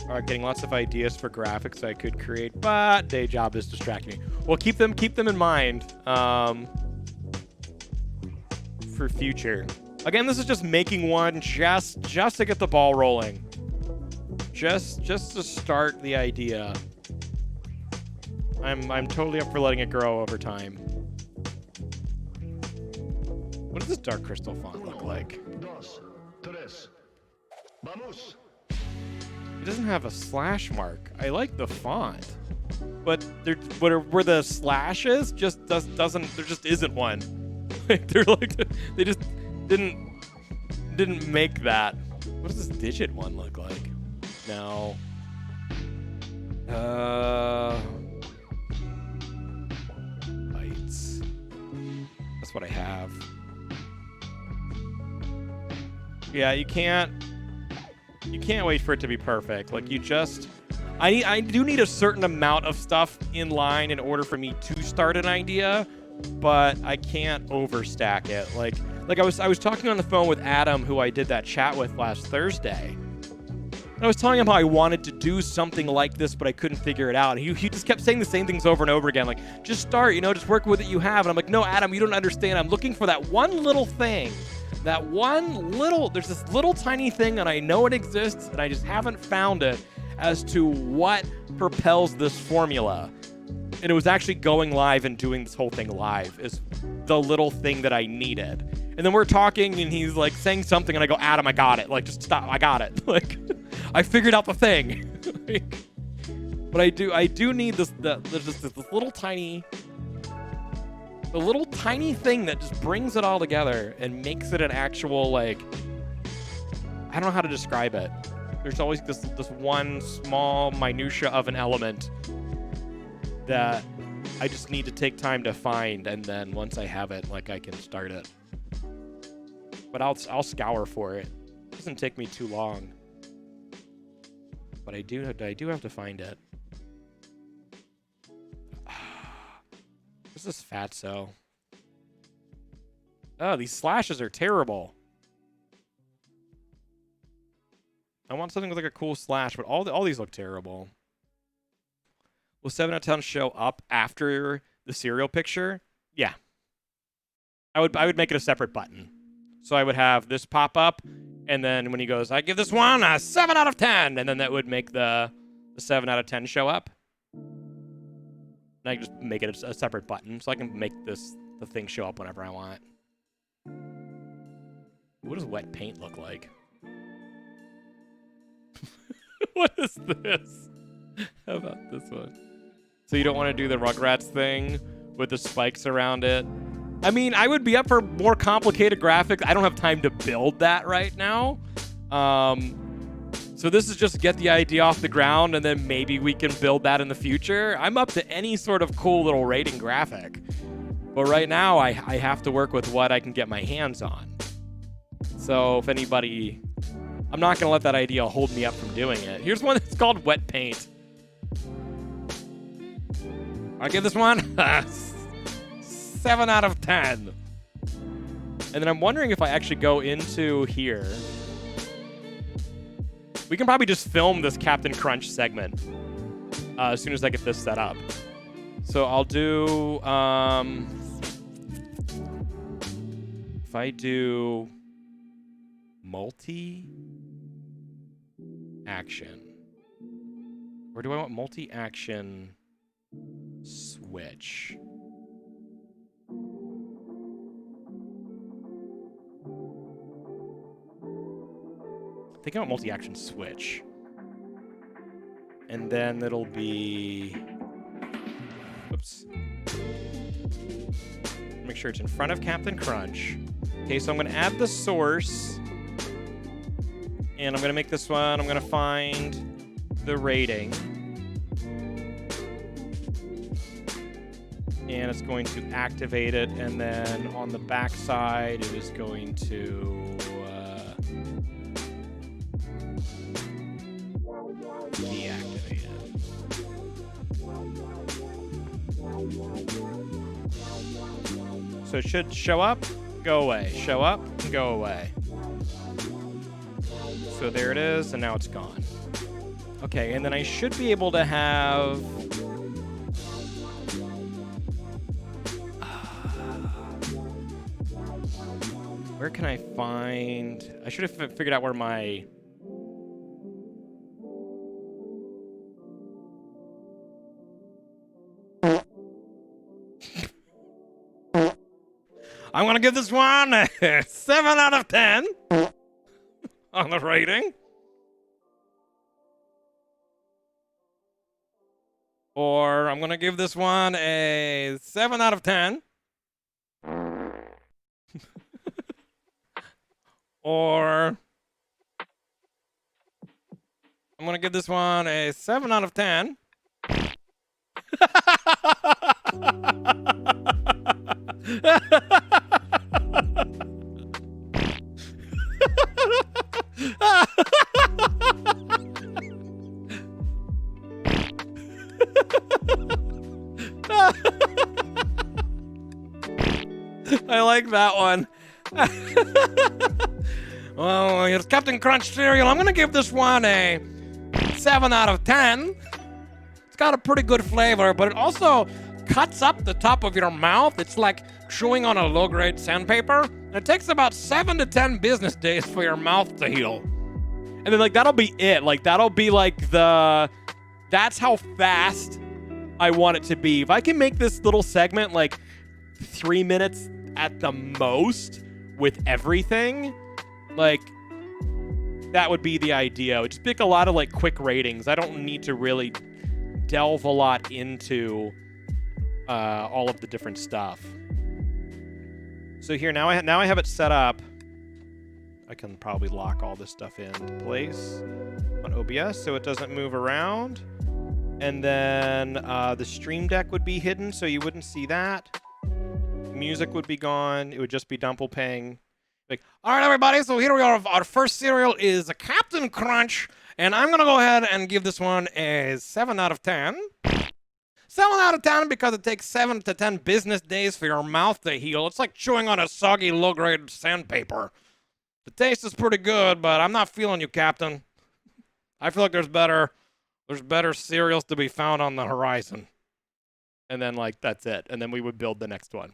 Alright, getting lots of ideas for graphics I could create, but day job is distracting me. Well, keep them in mind. For future. Again, this is just making one just to get the ball rolling. Just to start the idea. I'm totally up for letting it grow over time. What does this dark crystal font look like? It doesn't have a slash mark. I like the font, but where the slash is just doesn't. There just isn't one. Like they just didn't make that. What does this digit one look like? No. Bytes. That's what I have. Yeah, you can't wait for it to be perfect. Like I do need a certain amount of stuff in line in order for me to start an idea, but I can't overstack it. Like I was talking on the phone with Adam, who I did that chat with last Thursday. And I was telling him how I wanted to do something like this, but I couldn't figure it out. And he just kept saying the same things over and over again, like, just start, just work with what you have. And I'm like, no, Adam, you don't understand. I'm looking for that one little thing. There's this little tiny thing, and I know it exists, and I just haven't found it as to what propels this formula. And it was actually going live and doing this whole thing live is the little thing that I needed. And then we're talking, and he's like saying something, and I go, Adam, I got it. Like, just stop. I got it. Like, I figured out the thing. But I do need this little tiny thing that just brings it all together and makes it an actual, like, I don't know how to describe it. There's always this one small minutia of an element that I just need to take time to find, and then once I have it, like, I can start it. But I'll scour for it. It doesn't take me too long. But I do have to find it. What's this fatso? Oh, these slashes are terrible. I want something with like a cool slash, but all these look terrible. Will 7 out of 10 show up after the serial picture? Yeah. I would make it a separate button. So I would have this pop up, and then when he goes, I give this one a 7 out of 10, and then that would make the 7 out of 10 show up. And I can just make it a separate button, so I can make the thing show up whenever I want. What does wet paint look like? What is this? How about this one? So you don't want to do the Rugrats thing with the spikes around it? I mean, I would be up for more complicated graphics. I don't have time to build that right now. So this is just to get the idea off the ground, and then maybe we can build that in the future. I'm up to any sort of cool little rating graphic. But right now, I have to work with what I can get my hands on. So if anybody... I'm not going to let that idea hold me up from doing it. Here's one that's called Wet Paint. I give this one 7 out of 10. And then I'm wondering if I actually go into here. We can probably just film this Captain Crunch segment as soon as I get this set up. So I'll do, if I do multi-action, or do I want multi-action switch? I think I want multi-action switch. And then it'll be... Oops. Make sure it's in front of Captain Crunch. Okay, so I'm going to add the source. And I'm going to make this one, I'm going to find the rating. And it's going to activate it. And then on the back side, it is going to... deactivate it. So it should show up, go away, show up, go away. So there it is, and now it's gone. Okay, and then I should be able to have... where can I find... I should have figured out where my... I'm going to give this one a 7 out of 10 on the rating. Or I'm going to give this one a 7 out of 10. Or I'm going to give this one a 7 out of 10. I like that one. Well, it's Captain Crunch cereal. I'm going to give this one a 7 out of 10. It's got a pretty good flavor, but it also cuts up the top of your mouth. It's like chewing on a low-grade sandpaper. It takes about 7 to 10 business days for your mouth to heal. And then, like, that'll be it. Like, that'll be, like, that's how fast I want it to be. If I can make this little segment, like, 3 minutes at the most with everything, like, that would be the idea. It would just pick a lot of, like, quick ratings. I don't need to really delve a lot into all of the different stuff. So here, now I have it set up. I can probably lock all this stuff into place on OBS so it doesn't move around. And then the Stream Deck would be hidden, so you wouldn't see that. Music would be gone. It would just be Dumplping. Like, all right, everybody, so here we are. Our first cereal is a Captain Crunch, and I'm going to go ahead and give this one a 7 out of 10. 7 out of 10 because it takes 7 to 10 business days for your mouth to heal. It's like chewing on a soggy, low-grade sandpaper. The taste is pretty good, but I'm not feeling you, Captain. I feel like there's better cereals to be found on the horizon. And then, like, that's it. And then we would build the next one.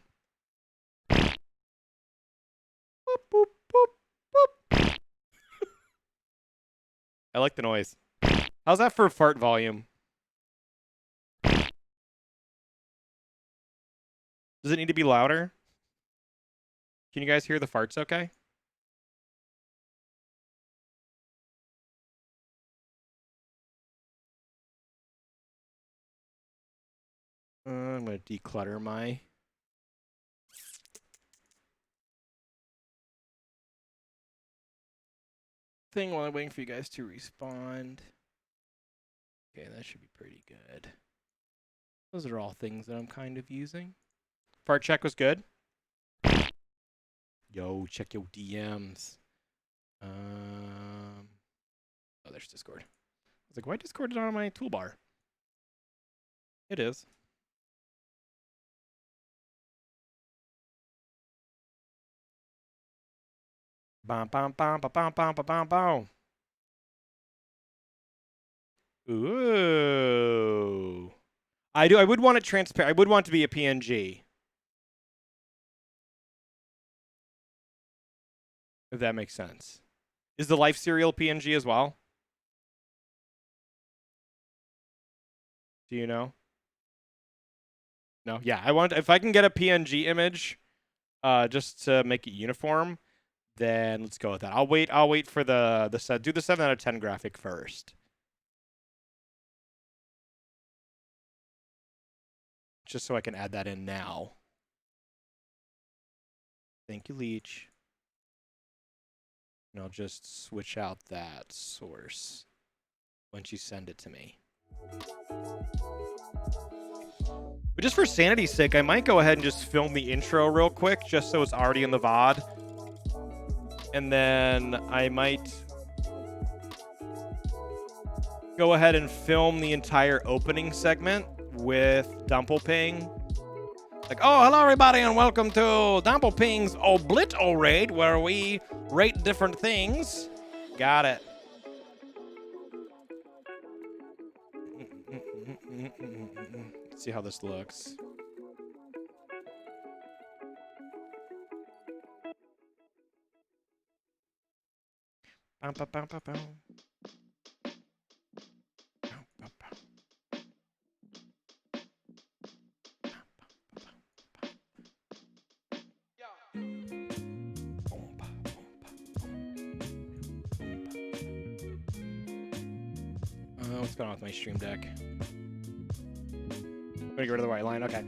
Boop, boop, boop, boop. I like the noise. How's that for fart volume? Does it need to be louder? Can you guys hear the farts okay? I'm going to declutter my... thing while I'm waiting for you guys to respond. Okay, that should be pretty good. Those are all things that I'm kind of using. Fart check was good. Yo, check your DMs. Oh, there's Discord. I was like, why Discord is not on my toolbar? It is. Bum, bum, bum, bum, bum, bum, bum, bum. Ooh. I would want it transparent. I would want it to be a PNG. If that makes sense. Is the life cereal PNG as well? Do you know? No? Yeah, if I can get a PNG image, just to make it uniform, then let's go with that. I'll wait for the set. Do the 7 out of 10 graphic first. Just so I can add that in now. Thank you, Leech. And I'll just switch out that source once you send it to me. But just for sanity's sake, I might go ahead and just film the intro real quick, just so it's already in the VOD. And then I might go ahead and film the entire opening segment with Dumplping. Like, oh, hello everybody, and welcome to Dumplping's Oblit-O-Rate, where we rate different things. Got it. Let's see how this looks. Bum, bum, bum, bum, bum. What's going on with my stream deck? I'm gonna get rid of the white line. Okay.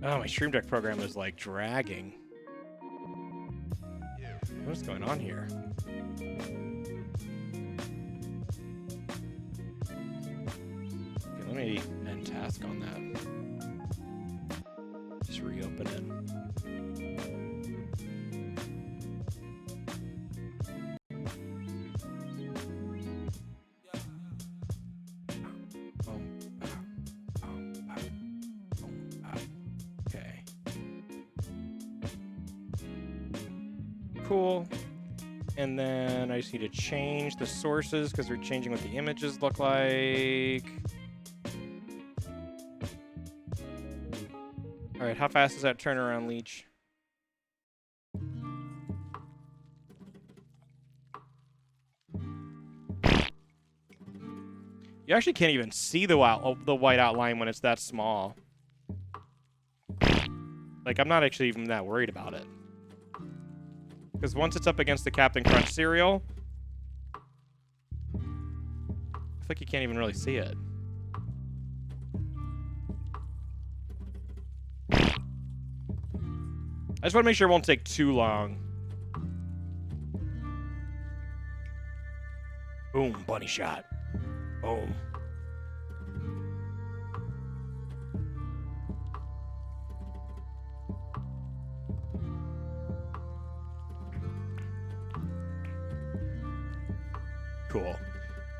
Oh, my stream deck program is like dragging. What's going on here? Okay, let me end task on that. Just reopen it. Okay. Cool. And then I just need to change the sources because we're changing what the images look like. All right, how fast is that turnaround, Leech? You actually can't even see the white outline when it's that small. Like, I'm not actually even that worried about it. Because once it's up against the Captain Crunch cereal, I feel like you can't even really see it. I just want to make sure it won't take too long. Boom, bunny shot. Boom. Cool. All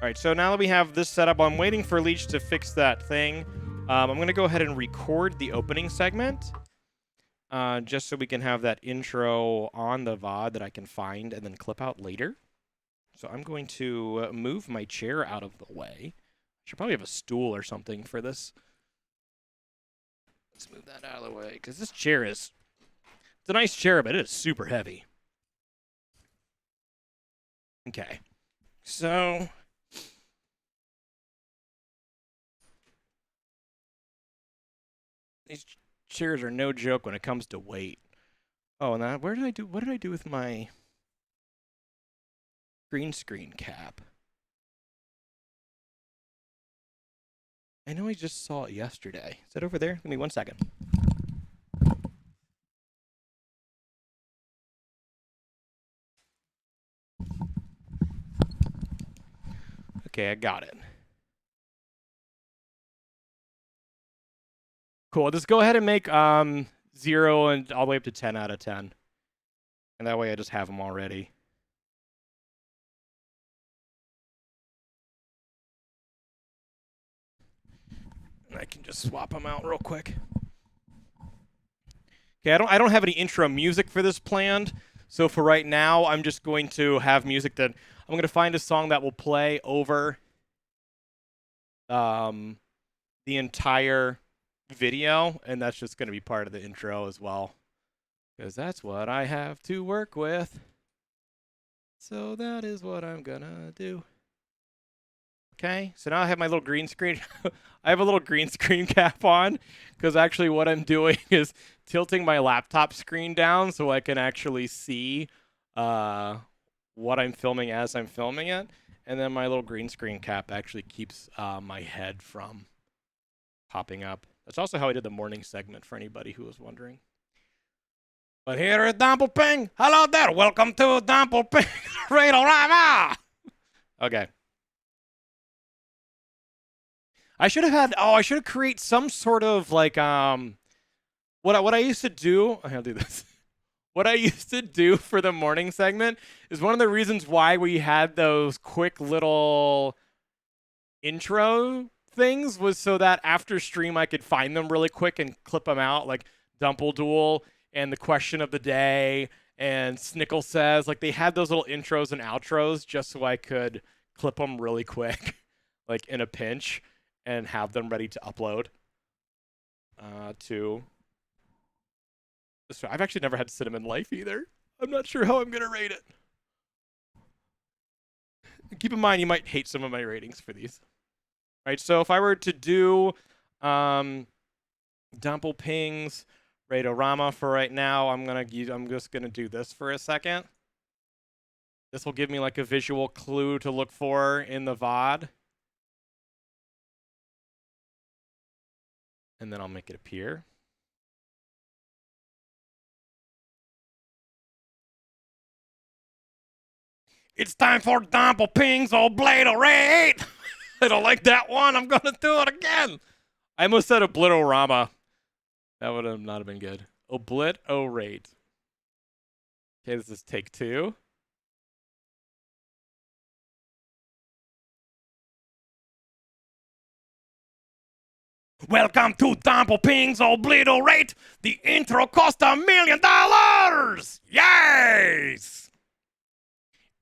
right, so now that we have this set up, I'm waiting for Leech to fix that thing. I'm going to go ahead and record the opening segment, just so we can have that intro on the VOD that I can find and then clip out later. So I'm going to move my chair out of the way. I should probably have a stool or something for this. Let's move that out of the way, because this chair is... It's a nice chair, but it is super heavy. Okay. So... These chairs are no joke when it comes to weight. Oh, and that, what did I do with my green screen cap? I know I just saw it yesterday. Is that over there? Give me 1 second. Okay, I got it. Cool. Just go ahead and make 0 and all the way up to 10 out of 10. And that way I just have them already. I can just swap them out real quick. Okay, I don't have any intro music for this planned, so for right now, I'm just going to have music that I'm going to find a song that will play over the entire video, and that's just going to be part of the intro as well, because that's what I have to work with. So that is what I'm gonna do. Okay, so now I have my little green screen. I have a little green screen cap on, because actually what I'm doing is tilting my laptop screen down so I can actually see what I'm filming as I'm filming it. And then my little green screen cap actually keeps my head from popping up. That's also how I did the morning segment for anybody who was wondering. But here is Dumplping. Hello there. Welcome to Dumplping Rate-O-Rate. Okay. I should have had. Oh, I should have created some sort of like What I used to do. I'll do this. What I used to do for the morning segment is one of the reasons why we had those quick little intro things was so that after stream I could find them really quick and clip them out, like Dumpleduel and the question of the day and Snickle Says. Like they had those little intros and outros just so I could clip them really quick, like in a pinch, and have them ready to upload to. So I've actually never had Cinnamon Life either. I'm not sure how I'm gonna rate it. Keep in mind you might hate some of my ratings for these. Right, so if I were to do Dumplping's Rate-O-Rama for right now, I'm just gonna do this for a second. This will give me like a visual clue to look for in the VOD. And then I'll make it appear. It's time for Dumplping's Oblit-O-Rate! I don't like that one. I'm gonna do it again. I almost said Oblit-O-Rama. That would have not have been good. Oblit-O-Rate. Okay, this is take 2. Welcome to Dumplping's Oblit-O-Rate. The intro cost $1 million. Yes.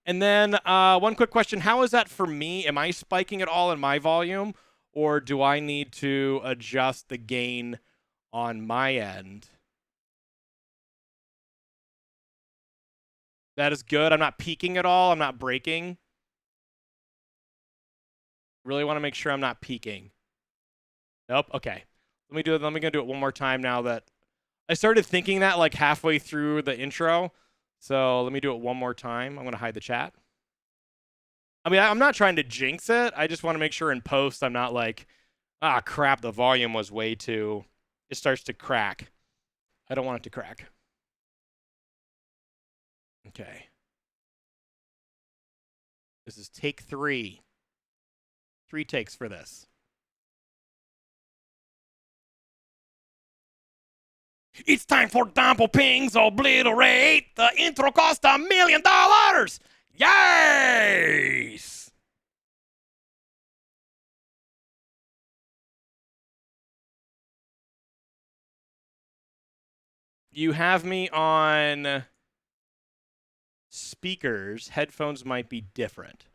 And then one quick question. How is that for me? Am I spiking it all in my volume, or do I need to adjust the gain on my end? That is good. I'm not peaking at all. I'm not breaking. Really want to make sure I'm not peaking. Nope. Okay. Let me do it. Let me do it one more time now that I started thinking that like halfway through the intro. So let me do it one more time. I'm going to hide the chat. I mean, I'm not trying to jinx it. I just want to make sure in post I'm not like, ah, crap, the volume was way too... It starts to crack. I don't want it to crack. Okay. This is take 3. 3 takes for this. It's time for Dumplping's Oblit-O-Rate. The intro cost $1 million. Yes! You have me on speakers. Headphones might be different.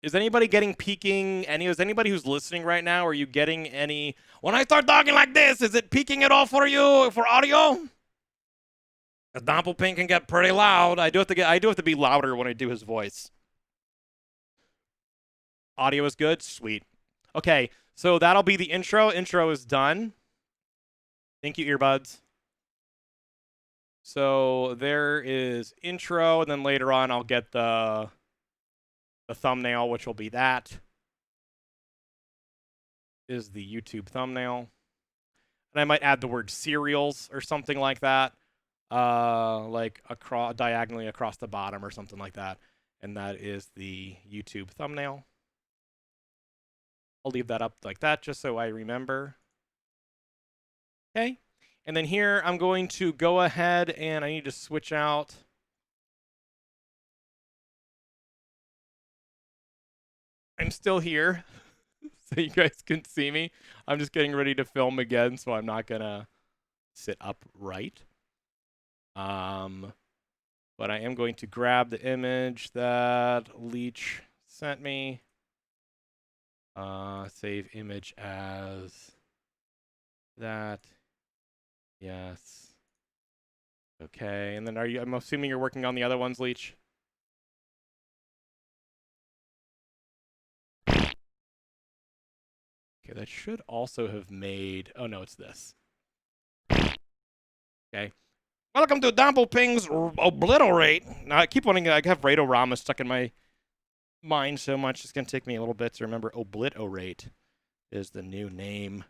Is anybody getting peaking? Is anybody who's listening right now, are you getting any... When I start talking like this, is it peaking at all for you, for audio? Because Dumplping can get pretty loud. I do have to be louder when I do his voice. Audio is good? Sweet. Okay, so that'll be the intro. Intro is done. Thank you, earbuds. So there is intro, and then later on I'll get the thumbnail, which will be that. Is the YouTube thumbnail. And I might add the word cereals or something like that. Like diagonally across the bottom or something like that. And that is the YouTube thumbnail. I'll leave that up like that just so I remember. Okay. And then here I'm going to go ahead and I need to switch out. I'm still here. so you guys can see me. I'm just getting ready to film again, so I'm not gonna sit upright. But I am going to grab the image that Leech sent me. Save image as that. Yes. Okay, and then I'm assuming you're working on the other ones, Leech? Okay, that should also have made... Oh, no, it's this. Okay. Welcome to Dumplping's Oblit-O-Rate. Now, I keep wanting... I have Radorama stuck in my mind so much, it's going to take me a little bit to remember Oblit-O-Rate is the new name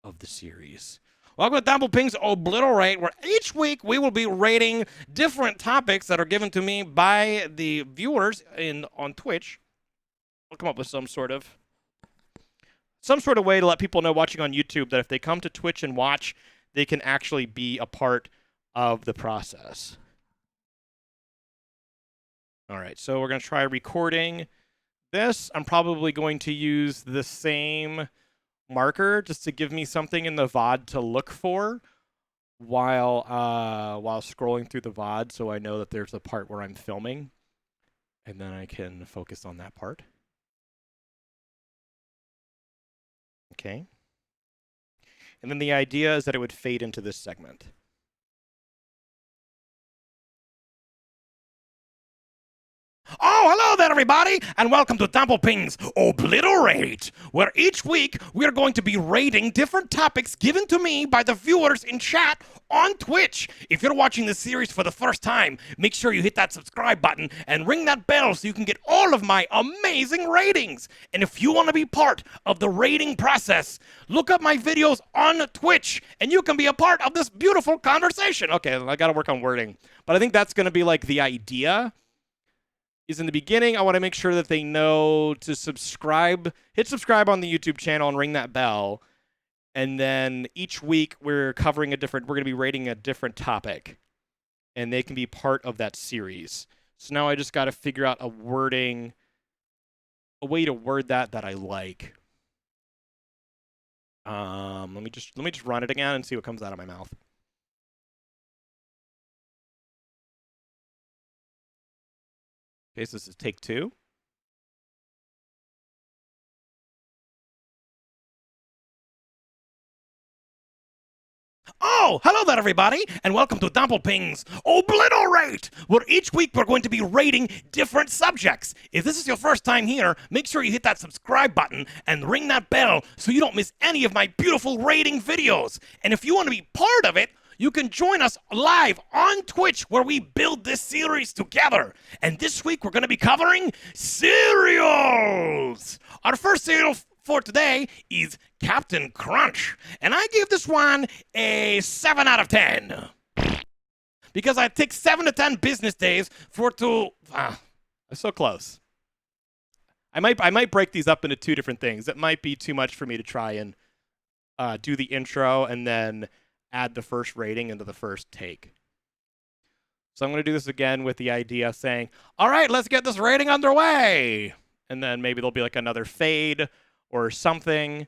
of the series. Welcome to Dumplping's Oblit-O-Rate, where each week we will be rating different topics that are given to me by the viewers on Twitch. I'll come up with some sort of way to let people know watching on YouTube that if they come to Twitch and watch, they can actually be a part of the process. All right, so we're going to try recording this. I'm probably going to use the same marker just to give me something in the VOD to look for while scrolling through the VOD, so I know that there's a part where I'm filming, and then I can focus on that part. Okay. And then the idea is that it would fade into this segment. Oh, hello there, everybody, and welcome to Dumplping's Oblit-O-Rate, where each week we're going to be rating different topics given to me by the viewers in chat on Twitch. If you're watching this series for the first time, make sure you hit that subscribe button and ring that bell so you can get all of my amazing ratings. And if you want to be part of the rating process, look up my videos on Twitch, and you can be a part of this beautiful conversation. Okay, I got to work on wording, but I think that's going to be like the idea. Is in the beginning, I want to make sure that they know to subscribe, hit subscribe on the YouTube channel and ring that bell. And then each week we're going to be rating a different topic, and they can be part of that series. So now I just got to figure out a way to word that I like. Let me just run it again and see what comes out of my mouth. Okay, so this is take 2. Oh, hello there, everybody, and welcome to Dumplping's Oblit-O-Rate, where each week we're going to be rating different subjects. If this is your first time here, make sure you hit that subscribe button and ring that bell so you don't miss any of my beautiful rating videos. And if you want to be part of it, you can join us live on Twitch where we build this series together. And this week we're going to be covering cereals. Our first cereal for today is Captain Crunch, and I gave this one a 7 out of 10 because I take 7 to 10 business days for it to. So close. I might break these up into 2 different things. It might be too much for me to try and do the intro and then add the first rating into the first take. So I'm going to do this again with the idea of saying, all right, let's get this rating underway. And then maybe there'll be like another fade or something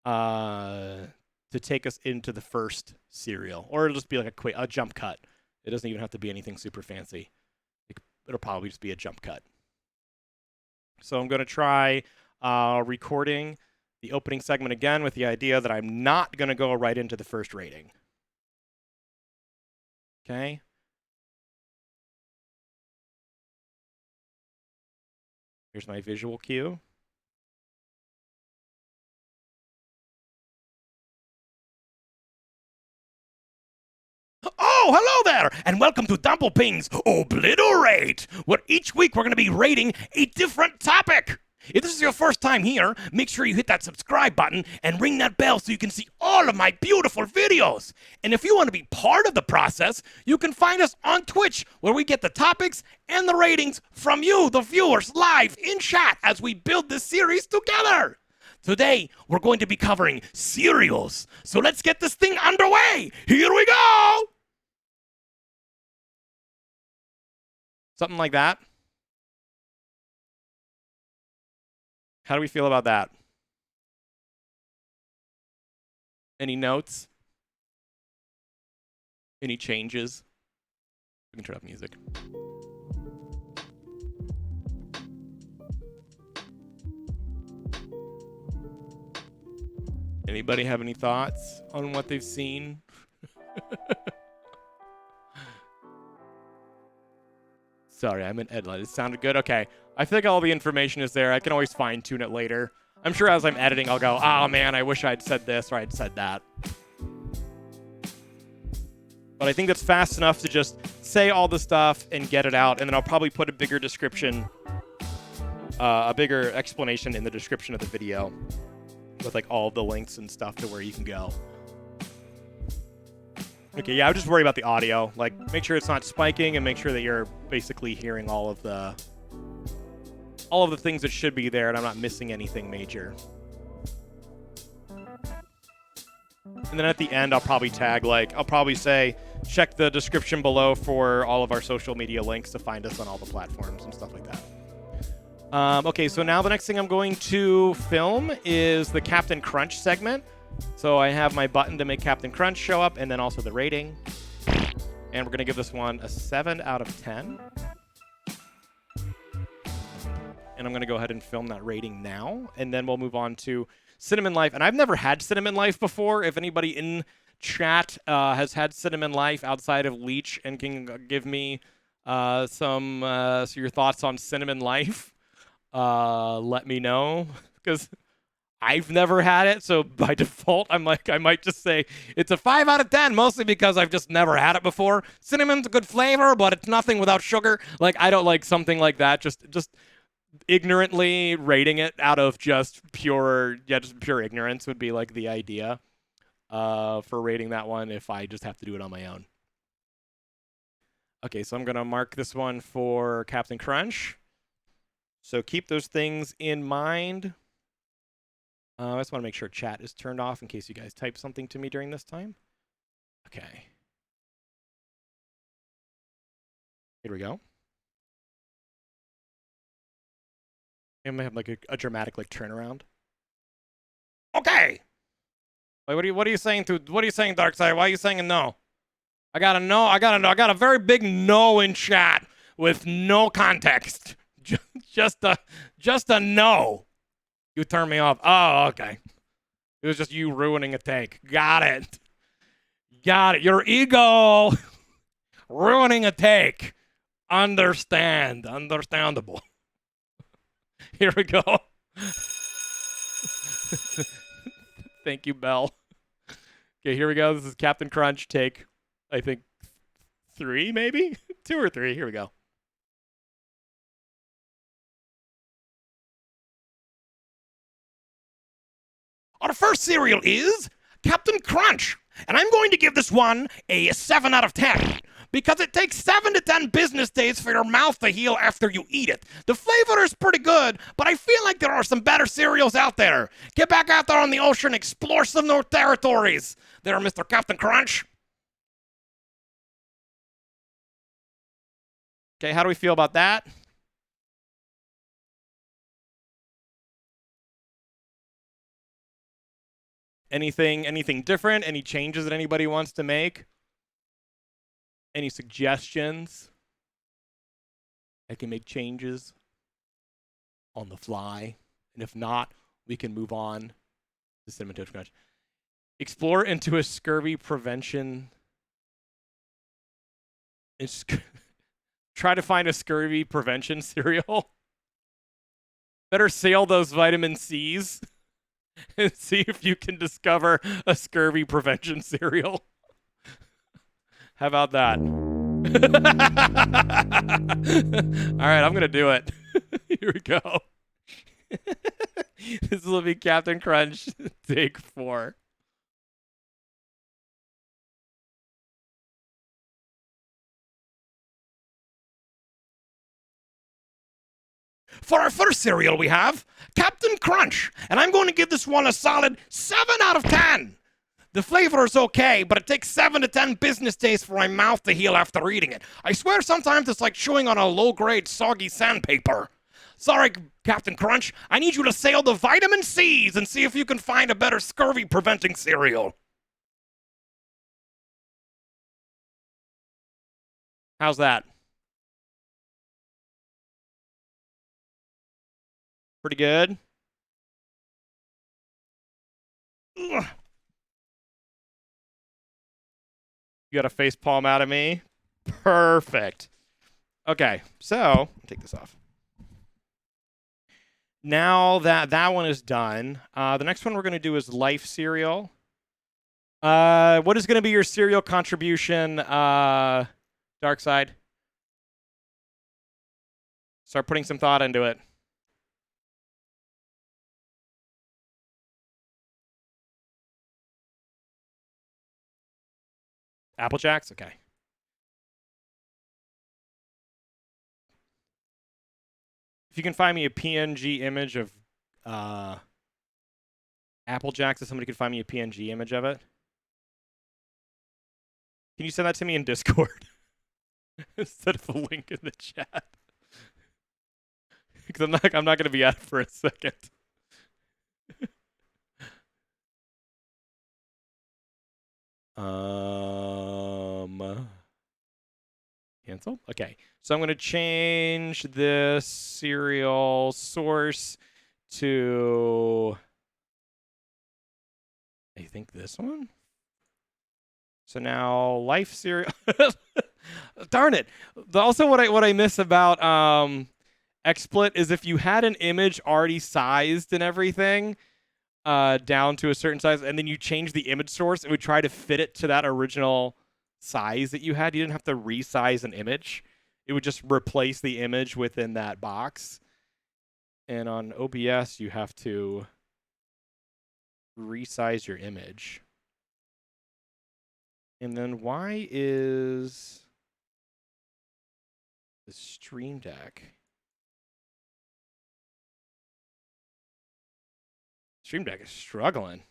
to take us into the first cereal. Or it'll just be like a jump cut. It doesn't even have to be anything super fancy. It'll probably just be a jump cut. So I'm going to try recording the opening segment again with the idea that I'm not going to go right into the first rating. Okay. Here's my visual cue. Oh, hello there, and welcome to Dumplping's Oblit-O-Rate, where each week we're going to be rating a different topic. If this is your first time here, make sure you hit that subscribe button and ring that bell so you can see all of my beautiful videos. And if you want to be part of the process, you can find us on Twitch, where we get the topics and the ratings from you, the viewers, live in chat as we build this series together. Today, we're going to be covering cereals. So let's get this thing underway. Here we go. Something like that. How do we feel about that? Any notes? Any changes? We can turn up music. Anybody have any thoughts on what they've seen? Sorry, I'm in edit. It sounded good? Okay. I think all the information is there. I can always fine-tune it later. I'm sure as I'm editing, I'll go, oh man, I wish I'd said this or I'd said that. But I think that's fast enough to just say all the stuff and get it out, and then I'll probably put a bigger description, a bigger explanation in the description of the video with like all the links and stuff to where you can go. Okay, yeah, I would just worry about the audio. Like, make sure it's not spiking and make sure that you're basically hearing all of the things that should be there and I'm not missing anything major. And then at the end, I'll probably tag, like, I'll probably say, check the description below for all of our social media links to find us on all the platforms and stuff like that. Okay, so now the next thing I'm going to film is the Captain Crunch segment. So I have my button to make Captain Crunch show up, and then also the rating. And we're going to give this one a 7 out of 10. And I'm going to go ahead and film that rating now, and then we'll move on to Cinnamon Life. And I've never had Cinnamon Life before. If anybody in chat has had Cinnamon Life outside of Leech and can give me so your thoughts on Cinnamon Life, let me know, because I've never had it, so by default, I'm like, I might just say it's a 5 out of 10, mostly because I've just never had it before. Cinnamon's a good flavor, but it's nothing without sugar. Like, I don't like something like that. Just ignorantly rating it out of just pure ignorance would be like the idea for rating that one if I just have to do it on my own. Okay, so I'm gonna mark this one for Captain Crunch. So keep those things in mind. I just want to make sure chat is turned off in case you guys type something to me during this time. Okay. Here we go. I might have like a dramatic like turnaround. Okay. Wait, what are you saying Darkseid? Why are you saying a no? I got a no. I got a very big no in chat with no context. Just a no. You turned me off. Oh, okay. It was just you ruining a take. Got it. Your ego ruining a take. Understandable. Here we go. Thank you, Belle. Okay, here we go. This is Captain Crunch take, I think, 3, maybe? 2 or 3. Here we go. Our first cereal is Captain Crunch, and I'm going to give this one a 7 out of 10 because it takes 7 to 10 business days for your mouth to heal after you eat it. The flavor is pretty good, but I feel like there are some better cereals out there. Get back out there on the ocean, explore some new territories. There, Mr. Captain Crunch. Okay, how do we feel about that? Anything different? Any changes that anybody wants to make? Any suggestions? I can make changes on the fly. And if not, we can move on to Cinnamon Toast Crunch. Explore into a scurvy prevention. Try to find a scurvy prevention cereal. Better sail those vitamin C's. And see if you can discover a scurvy prevention cereal. How about that? All right, I'm going to do it. Here we go. This will be Captain Crunch, take 4. For our first cereal, we have Captain Crunch, and I'm going to give this one a solid 7 out of 10. The flavor is okay, but it takes 7 to 10 business days for my mouth to heal after eating it. I swear sometimes it's like chewing on a low-grade soggy sandpaper. Sorry, Captain Crunch, I need you to sail the vitamin C's and see if you can find a better scurvy-preventing cereal. How's that? Pretty good? Ugh. You got a face palm out of me? Perfect. Okay, so I'll take this off. Now that that one is done, the next one we're going to do is life cereal. What is going to be your cereal contribution, Dark Side? Start putting some thought into it. Apple Jacks? Okay. If you can find me a PNG image of Apple Jacks, if somebody could find me a PNG image of it. Can you send that to me in Discord instead of a link in the chat? Because I'm not gonna be at it for a second. Cancel. Okay, so I'm gonna change this serial source to, I think, this one. So now life cereal. Darn it. Also, what I miss about XSplit is if you had an image already sized and everything down to a certain size, and then you change the image source, it would try to fit it to that original size that you had. You didn't have to resize an image. It would just replace the image within that box. And on OBS, you have to resize your image. And then why is the Stream Deck? Stream Deck is struggling.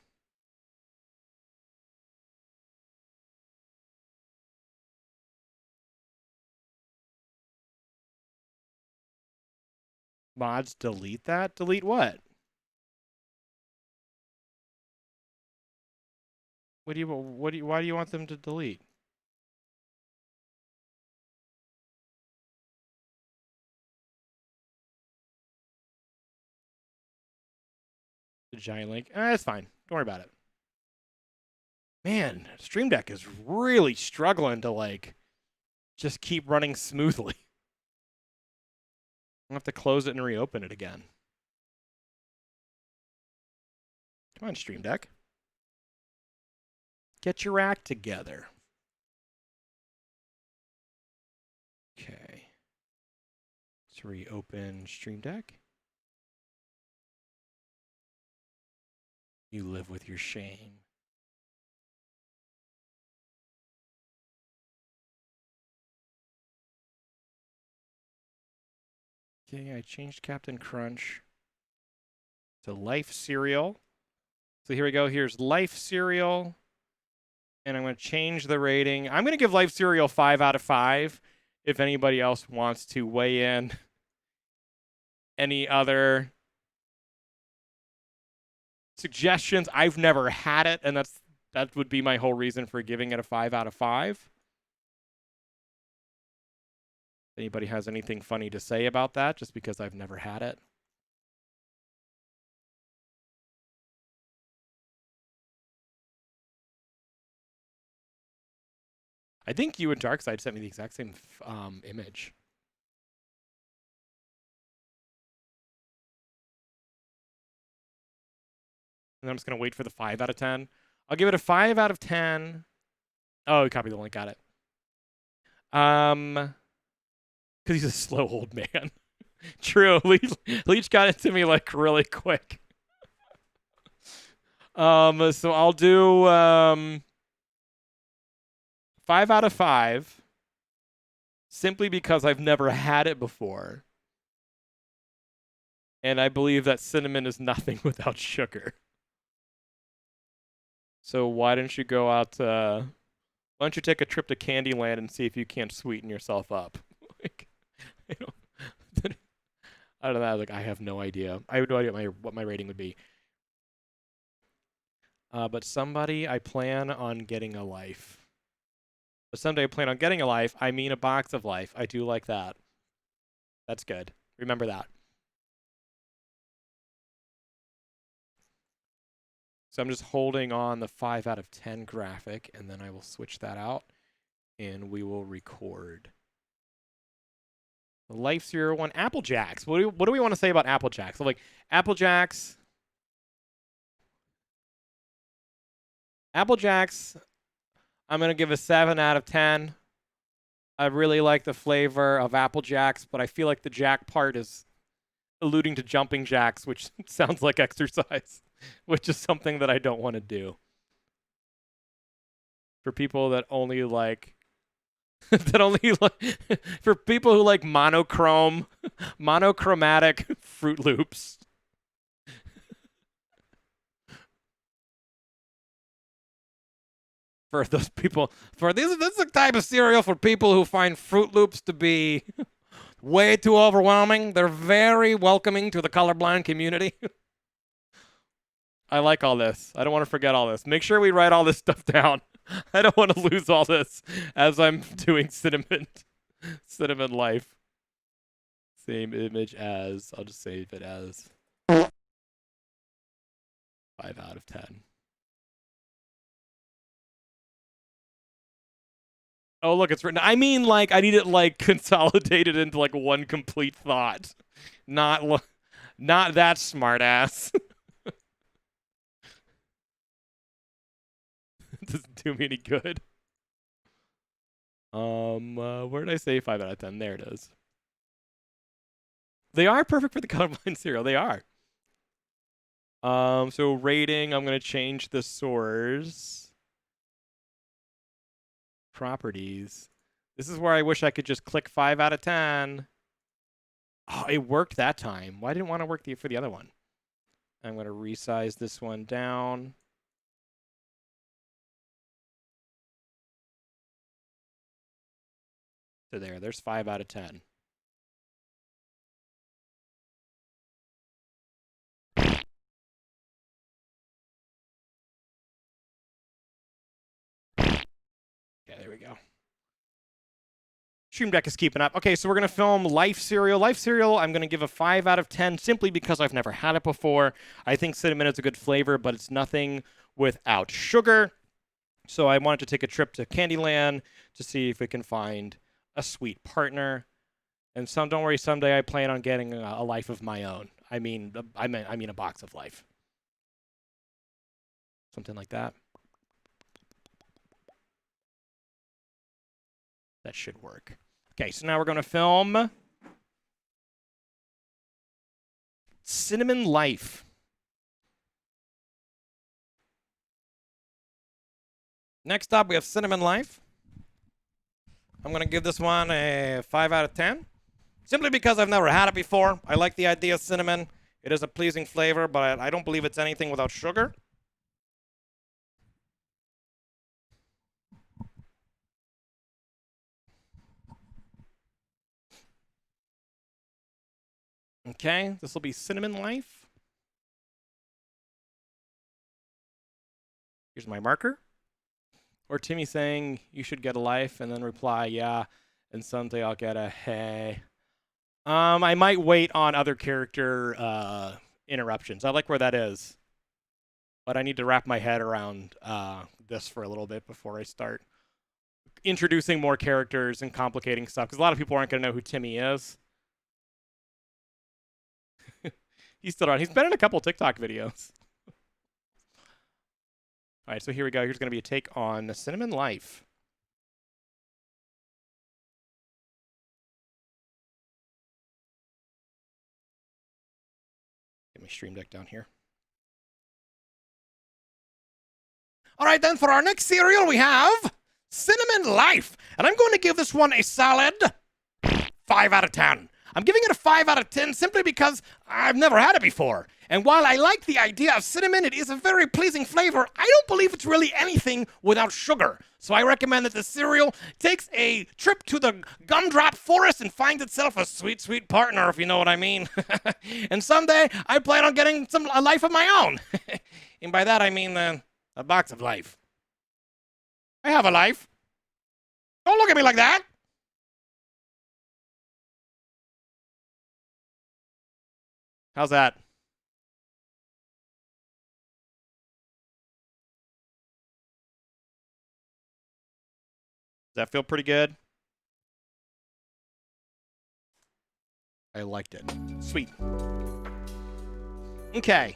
Mods delete that? Delete what? Why do you want them to delete? The giant link? It's fine. Don't worry about it. Man, Stream Deck is really struggling to like just keep running smoothly. I'll have to close it and reopen it again. Come on, Stream Deck. Get your act together. Okay. Let's reopen Stream Deck. You live with your shame. Okay, I changed Captain Crunch to Life Cereal. So here we go. Here's Life Cereal. And I'm going to change the rating. I'm going to give Life Cereal 5 out of 5. If anybody else wants to weigh in. Any other suggestions? I've never had it, and that would be my whole reason for giving it a 5 out of 5. Anybody has anything funny to say about that, just because I've never had it? I think you and Darkside sent me the exact same image. And I'm just going to wait for the 5 out of 10. I'll give it a 5 out of 10. Oh, copy the link. Got it. Because he's a slow old man. True. Leech got it to me like really quick. So I'll do 5 out of 5. Simply because I've never had it before. And I believe that cinnamon is nothing without sugar. So why don't you go out why don't you take a trip to Candyland and see if you can't sweeten yourself up? Like, I don't know. Like, I have no idea. I have no idea what my rating would be. But somebody, I plan on getting a life. But someday I plan on getting a life. I mean a box of life. I do like that. That's good. Remember that. So I'm just holding on the 5 out of 10 graphic, and then I will switch that out, and we will record. The Life 01 Apple Jacks. What do we want to say about Apple Jacks? So like Apple Jacks. Apple Jacks, I'm going to give a 7 out of 10. I really like the flavor of Apple Jacks, but I feel like the jack part is alluding to jumping jacks, which sounds like exercise, which is something that I don't want to do. For people that only like for people who like monochromatic Fruit Loops. For those people, this is the type of cereal for people who find Fruit Loops to be way too overwhelming. They're very welcoming to the colorblind community. I like all this. I don't want to forget all this. Make sure we write all this stuff down. I don't want to lose all this as I'm doing Cinnamon Life. Same image as, I'll just save it as 5 out of 10. Oh, look, it's written. I mean, like, I need it, like, consolidated into, like, one complete thought. Not that smartass. Doesn't do me any good. Where did I say 5 out of 10? There it is. They are perfect for the colorblind cereal. They are. So rating, I'm going to change the source. Properties. This is where I wish I could just click 5 out of 10. Oh, it worked that time. Why didn't it want to work for the other one? I'm going to resize this one down. So there's 5 out of 10. Yeah, there we go. Stream Deck is keeping up. Okay, so we're going to film Life Cereal. Life Cereal, I'm going to give a 5 out of 10 simply because I've never had it before. I think cinnamon is a good flavor, but it's nothing without sugar. So I wanted to take a trip to Candyland to see if we can find a sweet partner. And don't worry, someday I plan on getting a life of my own. I mean a box of life. Something like that. That should work. Okay, so now we're going to film Cinnamon Life. Next up, we have Cinnamon Life. I'm going to give this one a 5 out of 10. Simply because I've never had it before. I like the idea of cinnamon. It is a pleasing flavor, but I don't believe it's anything without sugar. Okay, this will be Cinnamon Life. Here's my marker. Or Timmy saying, you should get a life, and then reply, yeah, and someday I'll get a hey. I might wait on other character interruptions. I like where that is. But I need to wrap my head around this for a little bit before I start introducing more characters and complicating stuff, because a lot of people aren't going to know who Timmy is. He's still around. He's been in a couple TikTok videos. All right, so here we go. Here's going to be a take on Cinnamon Life. Get my Stream Deck down here. All right, then, for our next cereal, we have Cinnamon Life. And I'm going to give this one a solid 5 out of 10. I'm giving it a 5 out of 10 simply because I've never had it before. And while I like the idea of cinnamon, it is a very pleasing flavor. I don't believe it's really anything without sugar. So I recommend that the cereal takes a trip to the gumdrop forest and finds itself a sweet, sweet partner, if you know what I mean. And someday I plan on getting a life of my own. And by that I mean a box of life. I have a life. Don't look at me like that. How's that? Does that feel pretty good? I liked it. Sweet. Okay.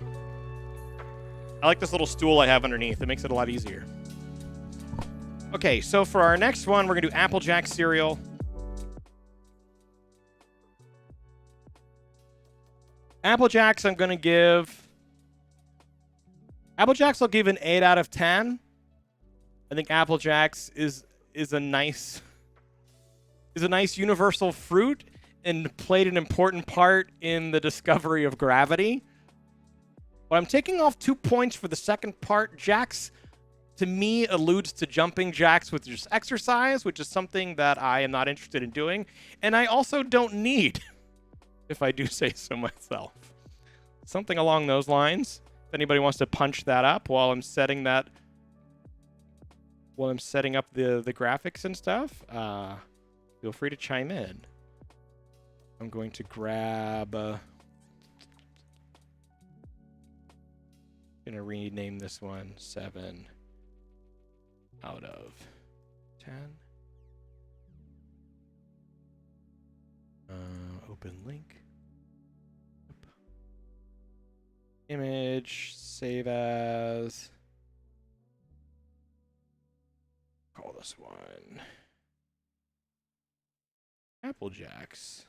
I like this little stool I have underneath. It makes it a lot easier. Okay, so for our next one, we're going to do Applejack cereal. Applejacks, I'm going to give... Applejacks, I'll give an 8 out of 10. I think Applejacks is a nice universal fruit and played an important part in the discovery of gravity. But I'm taking off 2 points for the second part. Jacks, to me, alludes to jumping jacks with just exercise, which is something that I am not interested in doing. And I also don't need, if I do say so myself. Something along those lines. If anybody wants to punch that up while I'm setting that, while I'm setting up the graphics and stuff, feel free to chime in. I'm going to grab... gonna rename this one 7 out of 10. Open link. Image, save as. Call this one Applejacks.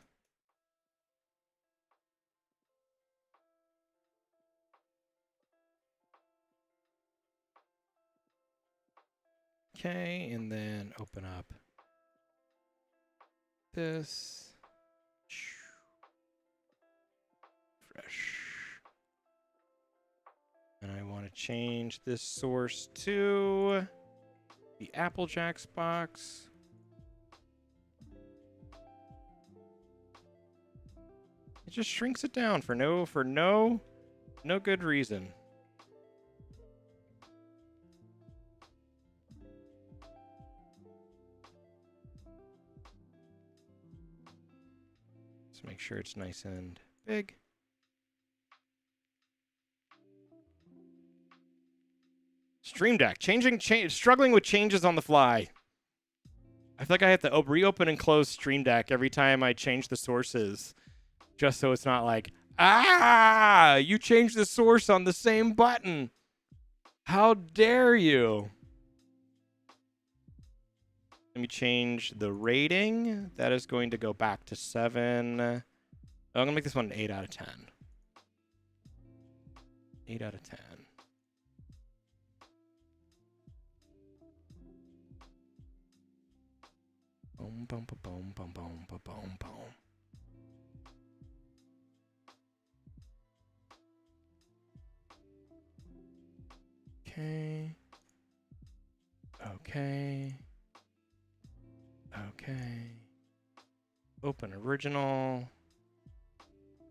Okay, and then open up this. Fresh. And I want to change this source to the Applejacks box. It just shrinks it down for no good reason. Just make sure it's nice and big. Stream Deck. Struggling with changes on the fly. I feel like I have to reopen and close Stream Deck every time I change the sources. Just so it's not like, you changed the source on the same button. How dare you? Let me change the rating. That is going to go back to 7. I'm going to make this one an 8 out of 10. 8 out of 10. Boom, boom, boom, boom, boom, boom, boom, boom. Okay. Okay. Okay. Open original.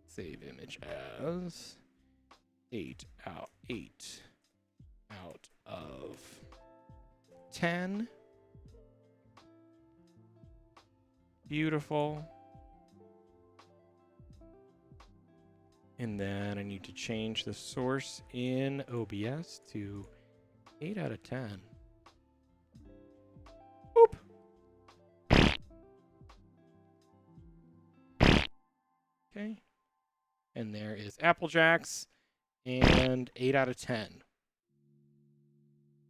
Save image as 8 out of 10. Beautiful. And then I need to change the source in OBS to 8 out of 10. Boop. Okay. And there is Applejacks and 8 out of 10.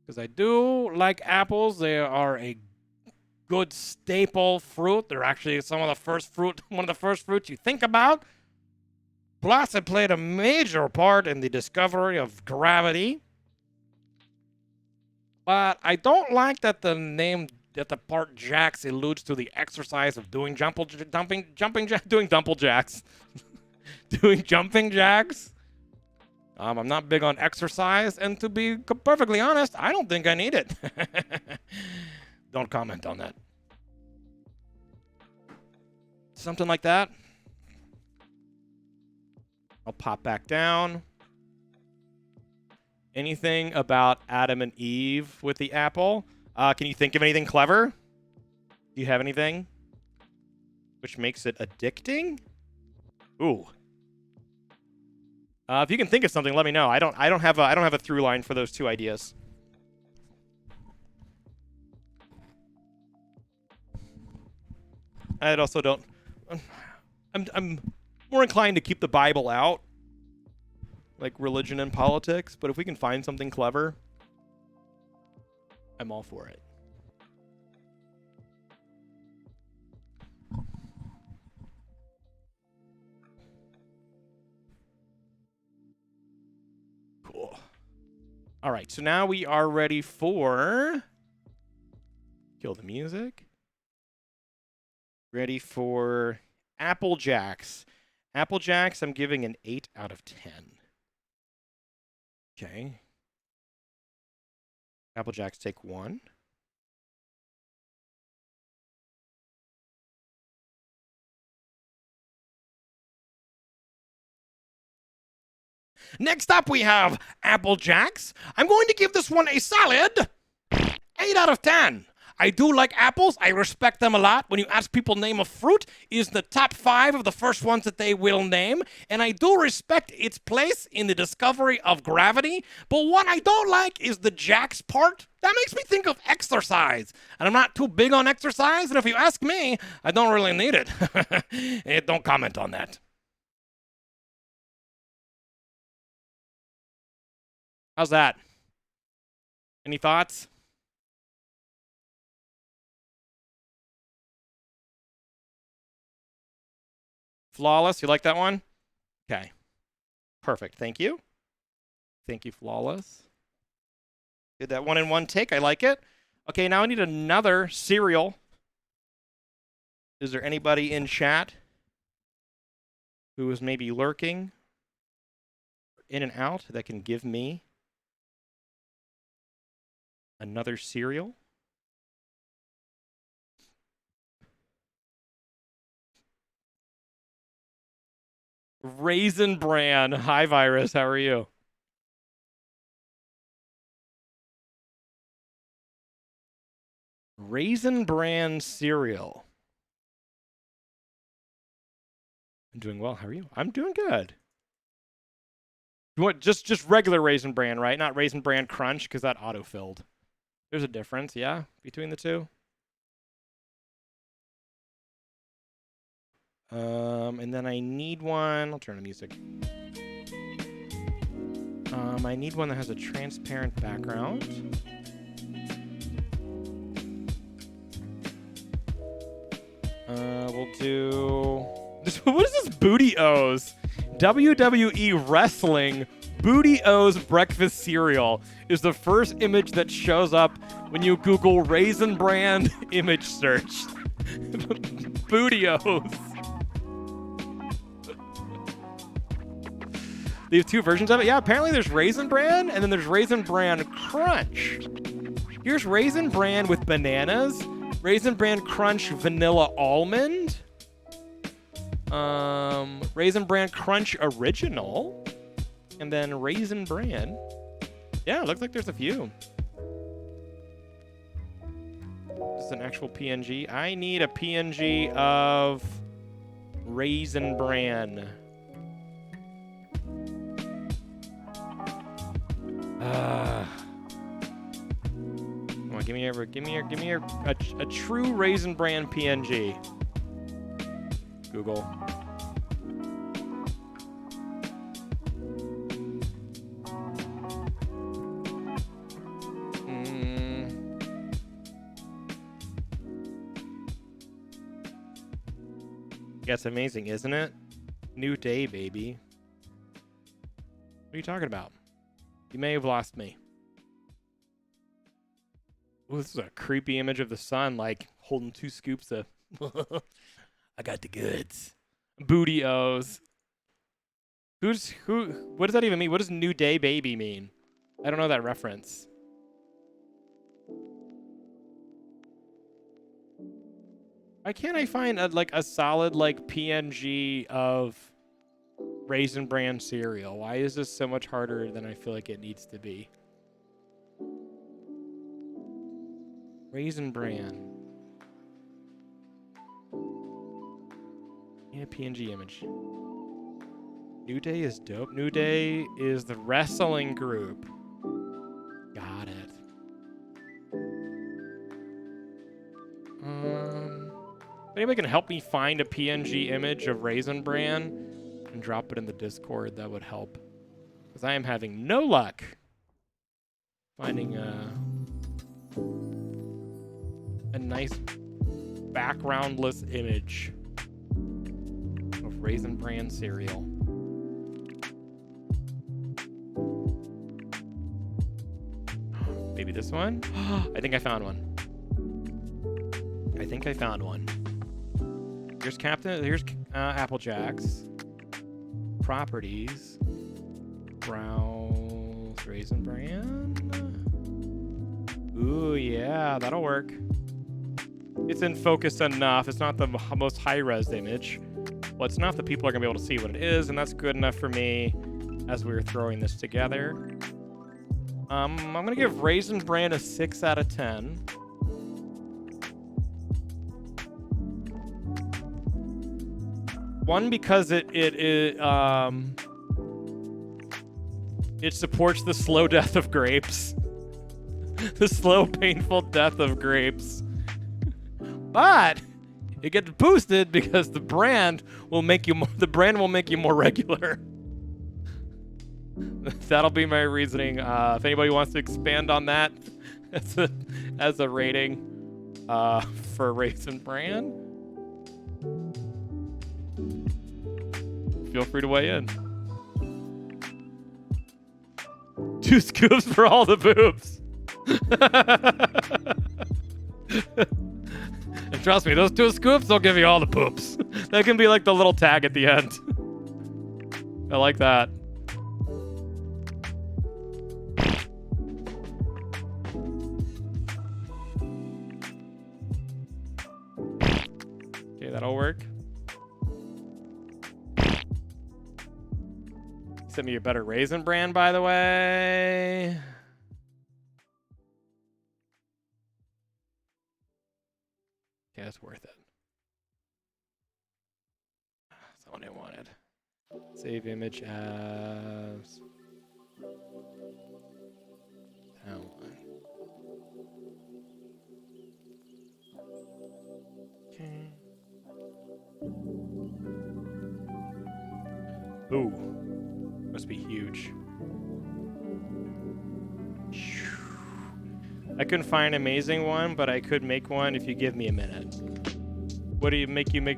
Because I do like apples. They are a good staple fruit. They're actually one of the first fruits you think about. Plus, it played a major part in the discovery of gravity. But I don't like that the name, that the part jacks alludes to the exercise of doing jumping jacks. Doing jumping jacks. I'm not big on exercise, and to be perfectly honest, I don't think I need it. Don't comment on that. Something like that. I'll pop back down. Anything about Adam and Eve with the apple? Can you think of anything clever? Do you have anything which makes it addicting? Ooh. If you can think of something, let me know. I don't have a through line for those two ideas. I also don't. I'm more inclined to keep the Bible out, like religion and politics. But if we can find something clever, I'm all for it. Cool. All right, so now we are ready for kill the music. Ready for Apple Jacks. Apple Jacks, I'm giving an 8 out of 10. Okay. Apple Jacks take 1. Next up, we have Apple Jacks. I'm going to give this one a solid 8 out of 10. I do like apples. I respect them a lot. When you ask people name a fruit, it is the top 5 of the first ones that they will name. And I do respect its place in the discovery of gravity. But what I don't like is the Jacks part. That makes me think of exercise. And I'm not too big on exercise. And if you ask me, I don't really need it. Don't comment on that. How's that? Any thoughts? Flawless, you like that one? Okay. Perfect, thank you. Thank you, Flawless. Did that one in one take, I like it. Okay, now I need another cereal. Is there anybody in chat who is maybe lurking in and out that can give me another cereal? Raisin Bran. Hi, Virus. How are you? Raisin Bran cereal. I'm doing well. How are you? I'm doing good. You want just regular Raisin Bran, right? Not Raisin Bran Crunch, because that auto-filled. There's a difference, yeah, between the two. And then I need one. I'll turn the music. I need one that has a transparent background. We'll do. What is this Booty O's? WWE Wrestling Booty O's breakfast cereal is the first image that shows up when you Google Raisin Bran image search. Booty O's. They have 2 versions of it. Yeah, apparently there's Raisin Bran, and then there's Raisin Bran Crunch. Here's Raisin Bran with bananas, Raisin Bran Crunch Vanilla Almond, Raisin Bran Crunch Original, and then Raisin Bran. Yeah, it looks like there's a few. This is an actual PNG. I need a PNG of Raisin Bran. Come on, give me a true Raisin Bran PNG. Google. That's amazing, isn't it? New day, baby. What are you talking about? You may have lost me. Ooh, this is a creepy image of the sun, like holding 2 scoops of. I got the goods. Booty O's. Who? What does that even mean? What does New Day Baby mean? I don't know that reference. Why can't I find a solid PNG of Raisin Bran cereal? Why is this so much harder than I feel like it needs to be? Raisin Bran. Yeah, PNG image. New Day is dope. New Day is the wrestling group. Got it. If anybody can help me find a PNG image of Raisin Bran and drop it in the Discord, that would help. Because I am having no luck finding a nice backgroundless image of Raisin Bran cereal. Maybe this one? I think I found one. Here's Applejacks. Properties. Browse Raisin Bran. Ooh, yeah, that'll work. It's in focus enough. It's not the most high-res image. Well, it's enough that people are going to be able to see what it is, and that's good enough for me as we were throwing this together. I'm going to give Raisin Bran a 6 out of 10. One, because it supports the slow death of grapes. The slow, painful death of grapes. But it gets boosted because the brand will make you more regular. That'll be my reasoning. If anybody wants to expand on that as a rating for Raisin Bran, feel free to weigh in. 2 scoops for all the boobs. And trust me, those 2 scoops, they'll give you all the poops. That can be like the little tag at the end. I like that. Okay, that'll work. Send me a better Raisin Bran, by the way. Okay, that's worth it. That's not what I wanted. Save image as... that one. Okay. Ooh. Must be huge. I couldn't find an amazing one, but I could make one if you give me a minute. What do you make you a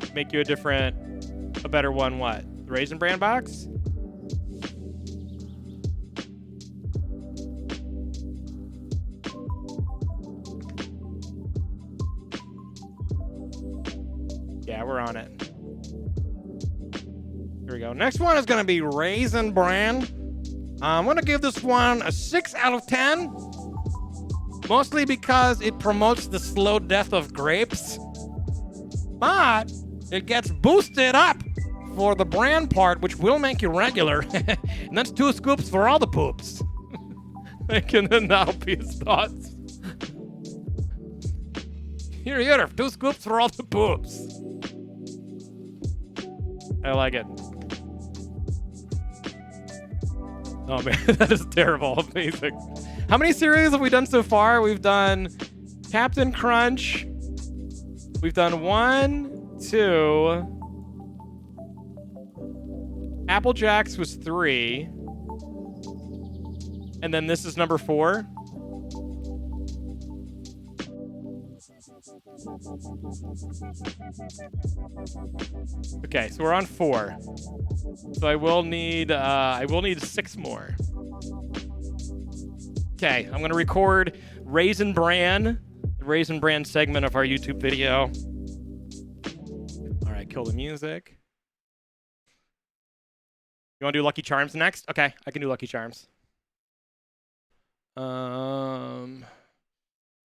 better one? What? The Raisin Bran box? Yeah, we're on it. Here we go. Next one is gonna be Raisin Bran. I'm gonna give this one a 6 out of 10. Mostly because it promotes the slow death of grapes. But it gets boosted up for the brand part, which will make you regular. And that's 2 scoops for all the poops. And then that'll be his thoughts. Here, 2 scoops for all the poops. I like it. Oh man, that is terrible. Amazing. How many series have we done so far? We've done Captain Crunch. We've done 1, 2. Applejacks was 3. And then this is number 4. Okay, so we're on 4. So I will need 6 more. Okay, I'm gonna record Raisin Bran, the Raisin Bran segment of our YouTube video. All right, kill the music. You wanna do Lucky Charms next? Okay, I can do Lucky Charms.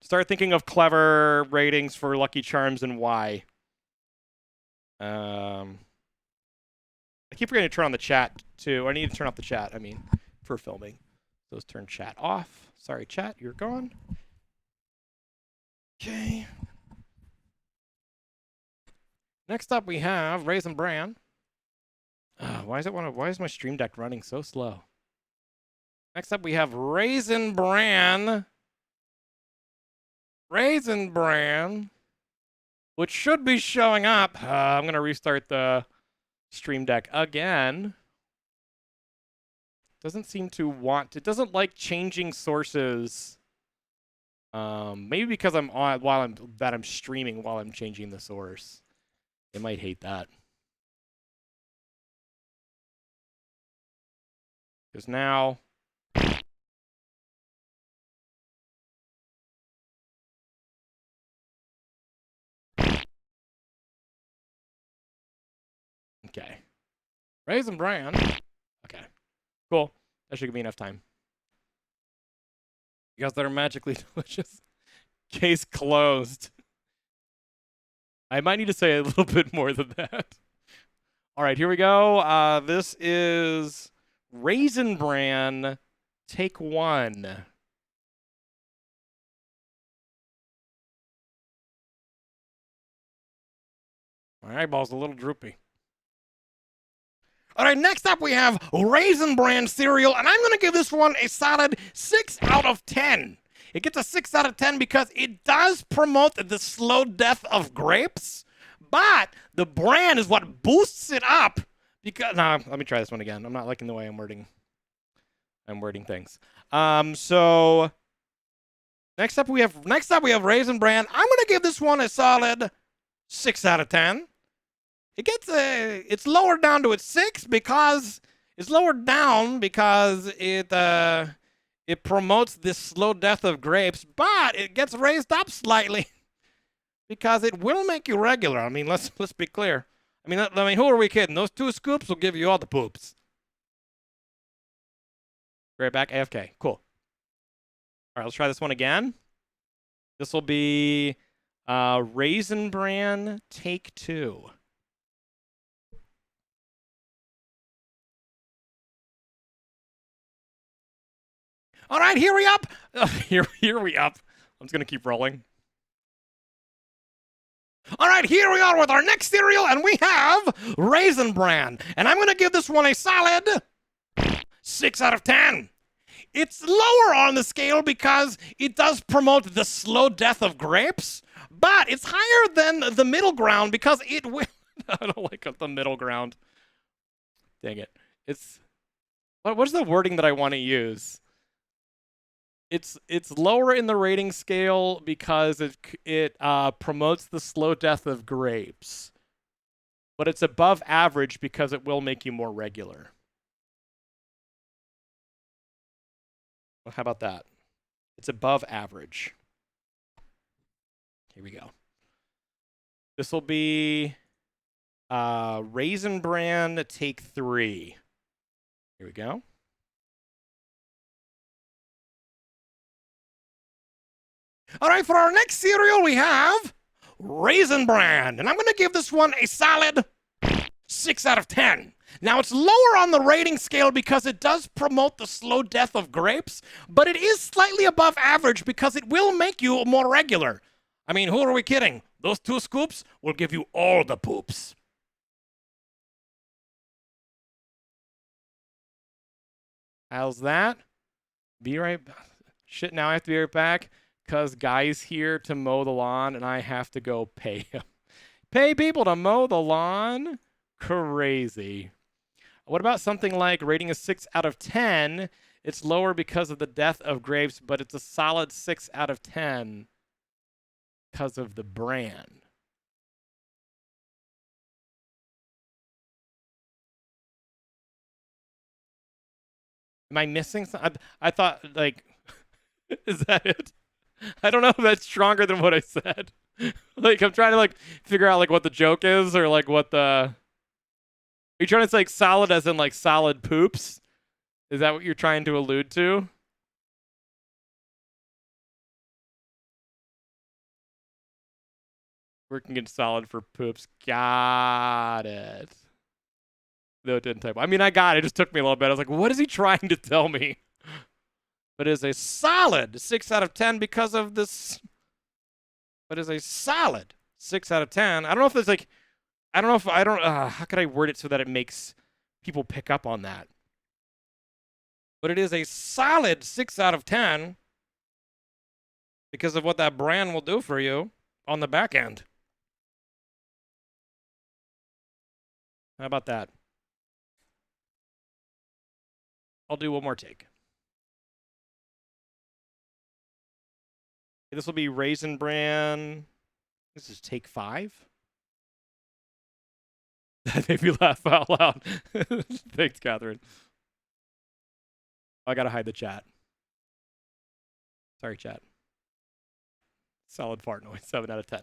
Start thinking of clever ratings for Lucky Charms and why. I keep forgetting to turn on the chat too. I need to turn off the chat, for filming. So let's turn chat off. Sorry, chat, you're gone. Okay. Next up, we have Raisin Bran. Why is my Stream Deck running so slow? Next up, we have Raisin Bran. Raisin Bran, which should be showing up. I'm going to restart the Stream Deck again. Doesn't seem to want. It doesn't like changing sources. Maybe because I'm streaming while I'm changing the source. It might hate that. Because now. Okay. Raisin Bran. Okay. Cool. That should give me enough time. Because they're magically delicious. Case closed. I might need to say a little bit more than that. All right, here we go. This is Raisin Bran, take 1. My eyeball's a little droopy. All right, next up we have Raisin Bran cereal, and I'm going to give this one a solid 6 out of 10. It gets a 6 out of 10 because it does promote the slow death of grapes, but the bran is what boosts it up. Because let me try this one again. I'm not liking the way I'm wording things. So next up we have Raisin Bran. I'm going to give this one a solid 6 out of 10. It gets it's lowered down to a 6 because it promotes this slow death of grapes, but it gets raised up slightly because it will make you regular. I mean, let's be clear. I mean, who are we kidding? Those 2 scoops will give you all the poops. Right back, AFK. Cool. All right, let's try this one again. This will be Raisin Bran, take 2. All right, here we up. Here we up. I'm just gonna keep rolling. All right, here we are with our next cereal, and we have Raisin Bran, and I'm gonna give this one a solid 6 out of 10. It's lower on the scale because it does promote the slow death of grapes, but it's higher than the middle ground because it will. I don't like the middle ground. Dang it! What's the wording that I want to use? It's lower in the rating scale because it promotes the slow death of grapes, but it's above average because it will make you more regular. Well, how about that? It's above average. Here we go. This will be Raisin Bran, take 3. Here we go. All right, for our next cereal, we have Raisin Bran, and I'm going to give this one a solid 6 out of 10. Now, it's lower on the rating scale because it does promote the slow death of grapes, but it is slightly above average because it will make you more regular. I mean, who are we kidding? Those 2 scoops will give you all the poops. How's that? Be right back. Shit, now I have to be right back. Because Guy's here to mow the lawn, and I have to go pay him. Pay people to mow the lawn? Crazy. What about something like rating a 6 out of 10? It's lower because of the death of grapes, but it's a solid 6 out of 10 because of the bran. Am I missing something? I thought, like, is that it? I don't know if that's stronger than what I said. Like, I'm trying to, like, figure out, like, what the joke is or, like, what the... Are you trying to say, like, solid as in, like, solid poops? Is that what you're trying to allude to? Working in solid for poops. Got it. No, it didn't type. I mean, I got it. It just took me a little bit. I was like, what is he trying to tell me? But it is a solid 6 out of 10 because of this. But it's a solid 6 out of 10. I don't know if it's like I don't know if I don't. How could I word it so that it makes people pick up on that? But it is a solid 6 out of 10 because of what that brand will do for you on the back end. How about that? I'll do one more take. This will be Raisin Bran. This is take 5. That made me laugh out loud. Thanks, Catherine. I gotta hide the chat. Sorry, chat. Solid fart noise. 7 out of 10.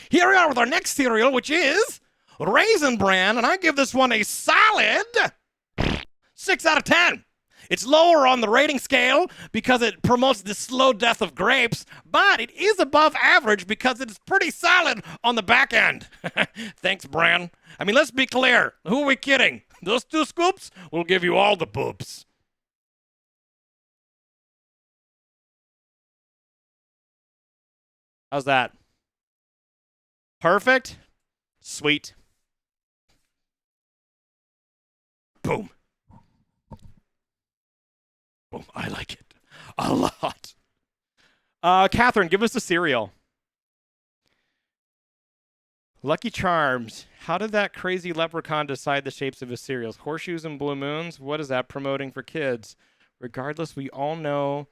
Here we are with our next cereal, which is Raisin Bran, and I give this one a solid 6 out of 10. It's lower on the rating scale because it promotes the slow death of grapes, but it is above average because it's pretty solid on the back end. Thanks, Bran. I mean, let's be clear. Who are we kidding? Those 2 scoops will give you all the poops. How's that? Perfect? Sweet. Boom. Boom. I like it a lot. Catherine, give us a cereal. Lucky Charms. How did that crazy leprechaun decide the shapes of his cereals? Horseshoes and blue moons? What is that promoting for kids? Regardless, we all know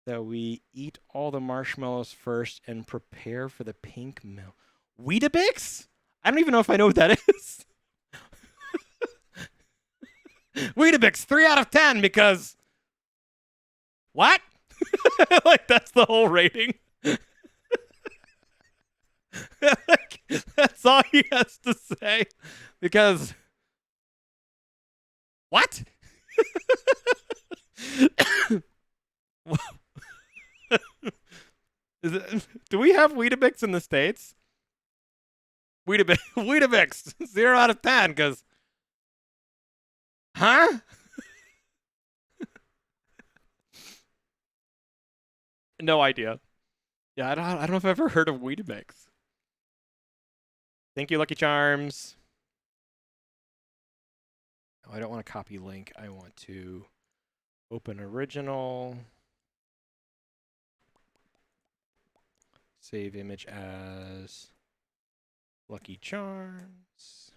that we eat all the marshmallows first and prepare for the pink milk. Weetabix? I don't even know if I know what that is. Weetabix, 3 out of 10 because... What? Like, that's the whole rating. That's all he has to say. Because... What? Do we have Weetabix in the States? Weetabix, 0 out of 10, because... Huh? No idea. Yeah, I don't know if I've ever heard of Weetabix. Thank you, Lucky Charms. Oh, I don't want to copy link. I want to open original. Save image as Lucky Charms.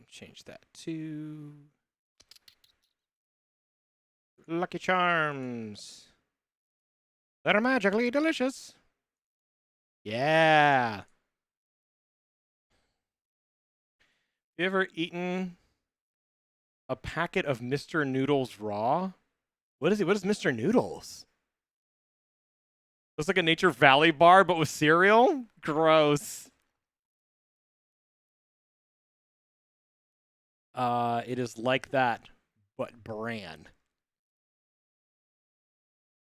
Change that to Lucky Charms. That are magically delicious. Yeah. You ever eaten a packet of Mr. Noodles raw? What is it? What is Mr. Noodles? Looks like a Nature Valley bar, but with cereal? Gross. It is like that, but bran.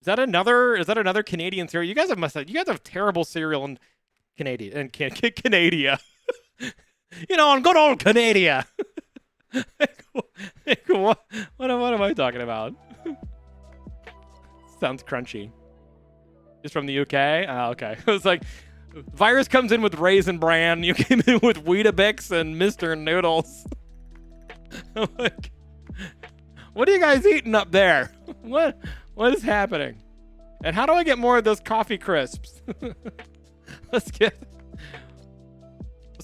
Is that another Canadian cereal? You guys have terrible cereal in Canadian and Canada. You know, on good old Canada. What am I talking about? Sounds crunchy. Just from the UK? Oh, okay. It was like, Virus comes in with Raisin Bran. You came in with Weetabix and Mr. Noodles. I'm like, what are you guys eating up there? What is happening? And how do I get more of those coffee crisps? Let's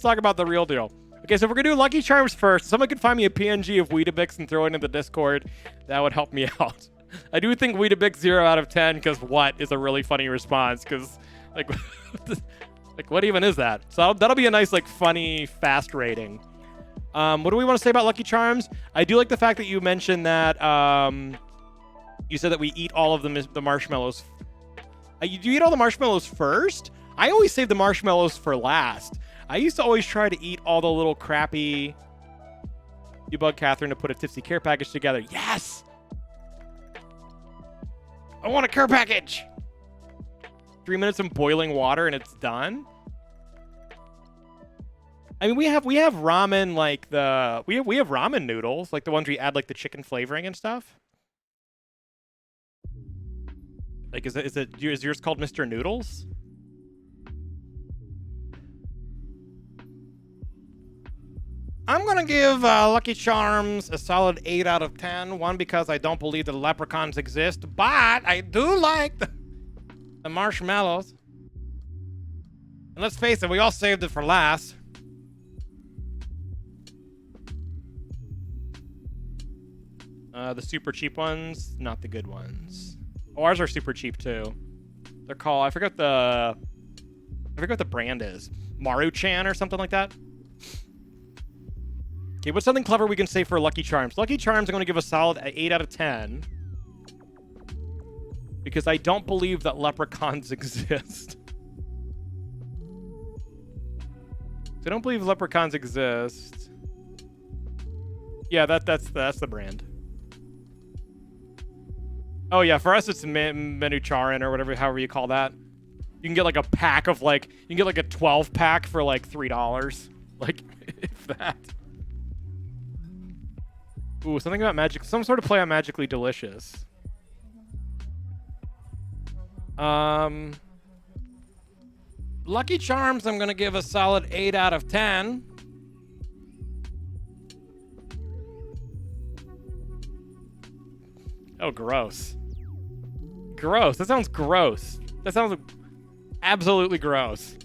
talk about the real deal. Okay, so if we're gonna do Lucky Charms first, if someone could find me a PNG of Weetabix and throw it into the Discord, that would help me out. I do think Weetabix 0 out of 10 because what is a really funny response because like like what even is that? So that'll be a nice like funny fast rating. What do we want to say about Lucky Charms? I do like the fact that you mentioned that you said that we eat all of the marshmallows. Do you eat all the marshmallows first? I always save the marshmallows for last. I used to always try to eat all the little crappy... You bug Catherine to put a Tipsy care package together. Yes! I want a care package! 3 minutes in boiling water and it's done? I mean, we have ramen like we have ramen noodles, like the ones we add like the chicken flavoring and stuff. Like, is yours called Mr. Noodles? I'm gonna give Lucky Charms a solid 8 out of 10. One, because I don't believe that leprechauns exist, but I do like the marshmallows. And let's face it, we all saved it for last. The super cheap ones, not the good ones. Oh, ours are super cheap too. They're called, I forget what the brand is. Maru-chan or something like that. Okay, what's something clever we can say for Lucky Charms? Lucky Charms, I'm going to give a solid 8 out of 10. Because I don't believe that leprechauns exist. I don't believe leprechauns exist. Yeah, that's the brand. Oh yeah, for us it's Menucharin or whatever, however you call that. You can get like a pack of like, you can get like a 12 pack for like $3. Like, if that. Ooh, something about magic, some sort of play on Magically Delicious. Lucky Charms, I'm gonna give a solid 8 out of 10. Oh, gross. Gross. That sounds gross. That sounds absolutely gross.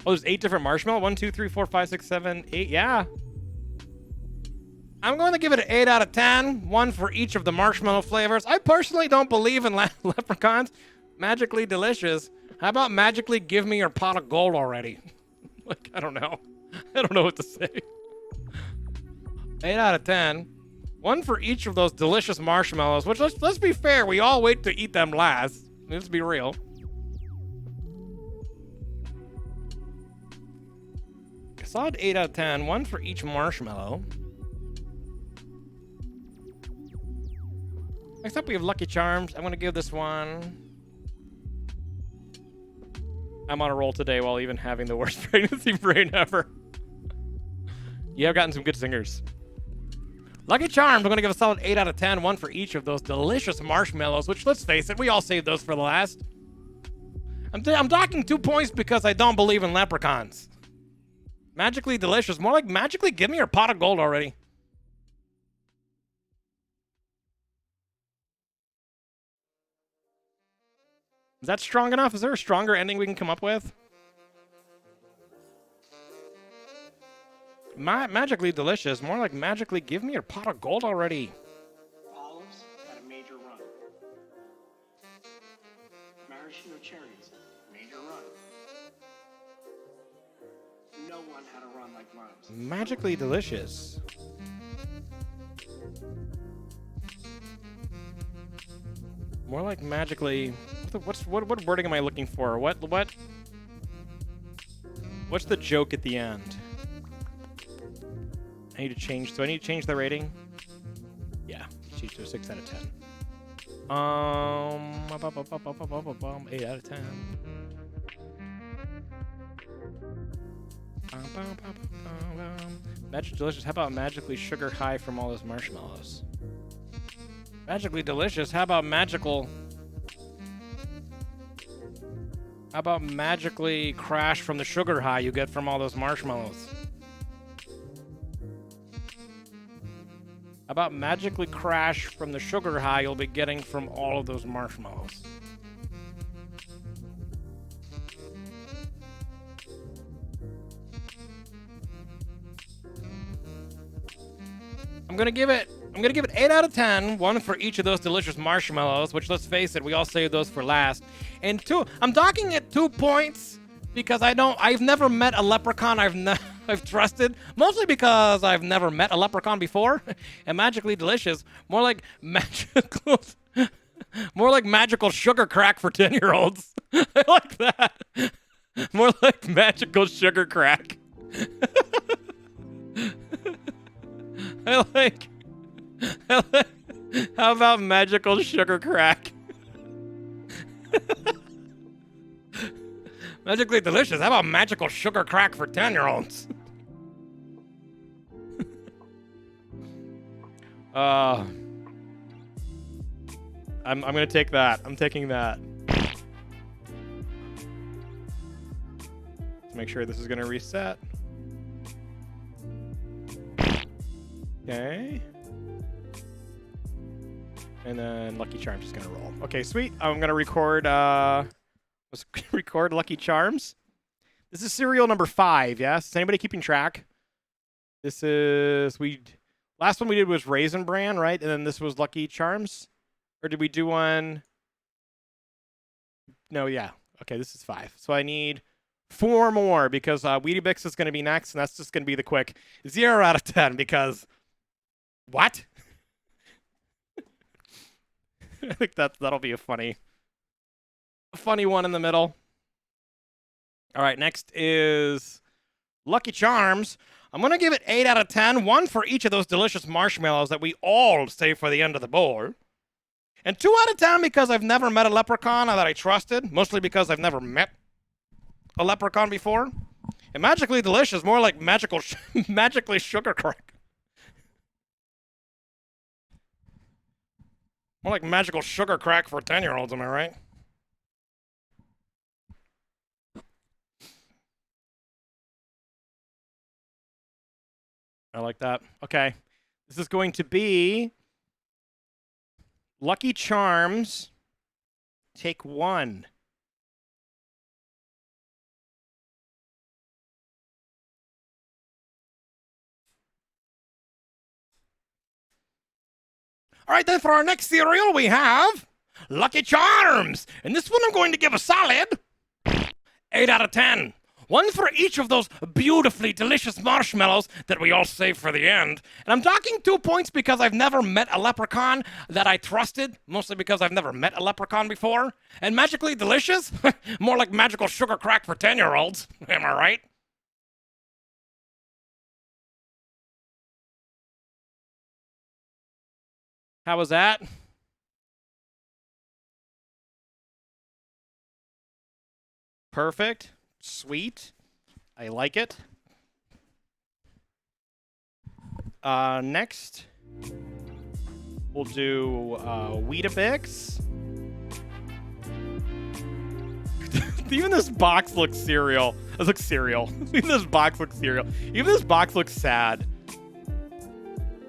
Oh, there's 8 different marshmallow? 1, 2, 3, 4, 5, 6, 7, 8. Yeah. I'm going to give it an 8 out of 10. One for each of the marshmallow flavors. I personally don't believe in leprechauns. Magically Delicious. How about magically give me your pot of gold already? Like, I don't know. I don't know what to say. 8 out of 10. One for each of those delicious marshmallows, which, let's be fair, we all wait to eat them last. Let's be real. Solid 8 out of 10. One for each marshmallow. Next up, we have Lucky Charms. I'm going to give this one... I'm on a roll today while even having the worst pregnancy brain ever. Yeah, I've gotten some good singers. Lucky Charms, I'm going to give a solid 8 out of 10. One for each of those delicious marshmallows, which, let's face it, we all saved those for the last. I'm docking 2 points because I don't believe in leprechauns. Magically Delicious. More like magically give me your pot of gold already. Is that strong enough? Is there a stronger ending we can come up with? Magically Delicious. More like magically give me your pot of gold already. Olives had a major run. Maraschino cherries, major run. No one had a run like limes. Magically Delicious. More like magically... What wording am I looking for? What's the joke at the end? I need to change... Do I need to change the rating? Yeah. Change to a 6 out of 10. 8 out of 10. Magic Delicious. How about magically sugar high from all those marshmallows? Magically Delicious. How about magical... How about magically crash from the sugar high you get from all those marshmallows? How about magically crash from the sugar high you'll be getting from all of those marshmallows? I'm gonna give it 8 out of 10. One for each of those delicious marshmallows, which, let's face it, we all saved those for last. And 2, I'm docking at 2 points because I've never met a leprechaun I've trusted, mostly because I've never met a leprechaun before. And Magically Delicious, more like magical sugar crack for 10-year-olds. I like that. More like magical sugar crack. I like, how about magical sugar crack? Magically delicious. How about magical sugar crack for 10-year-olds? I'm gonna take that. I'm taking that. Let's make sure this is gonna reset. Okay. And then Lucky Charms is gonna roll. Okay, sweet. I'm gonna record let's record Lucky Charms. This is serial number 5, yes? Is anybody keeping track? This is last one we did was Raisin Bran, right? And then this was Lucky Charms? Or did we do one? No, yeah. Okay, this is 5. So I need 4 more because Weetabix is going to be next, and that's just going to be the quick 0 out of 10 because what? I think that'll be a funny one in the middle. All right, next is Lucky Charms. I'm going to give it 8 out of 10, 1 for each of those delicious marshmallows that we all save for the end of the bowl. And 2 out of 10 because I've never met a leprechaun that I trusted, mostly because I've never met a leprechaun before. And magically delicious, more like magically sugar crack. More like magical sugar crack for 10-year-olds, am I right? I like that. Okay. This is going to be Lucky Charms. Take 1. All right, then for our next cereal, we have Lucky Charms. And this one I'm going to give a solid 8 out of 10. 1 for each of those beautifully delicious marshmallows that we all save for the end. And I'm talking 2 points because I've never met a leprechaun that I trusted, mostly because I've never met a leprechaun before. And magically delicious? More like magical sugar crack for 10-year-olds. Am I right? How was that? Perfect. Sweet. I like it. Next, we'll do Weetabix. Even this box looks cereal. It looks cereal. Even this box looks cereal. Even this box looks sad.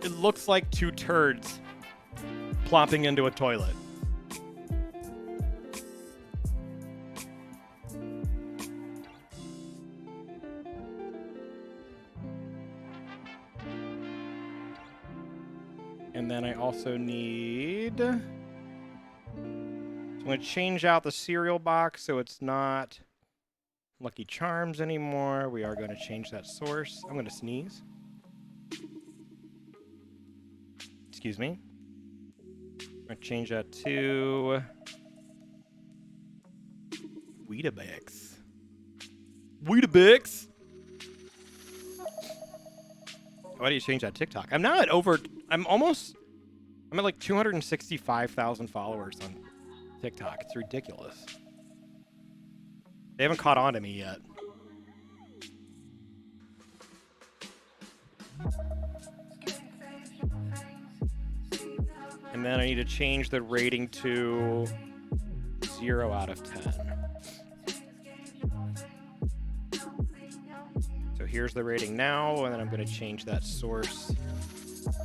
It looks like 2 turds plopping into a toilet. And then I also need... So I'm going to change out the cereal box so it's not Lucky Charms anymore. We are going to change that source. I'm going to sneeze. Excuse me. I'm going to change that to Weetabix. Weetabix! Why do you change that TikTok? I'm now at I'm at like 265,000 followers on TikTok. It's ridiculous. They haven't caught on to me yet. And then I need to change the rating to 0 out of 10. So here's the rating now, and then I'm going to change that source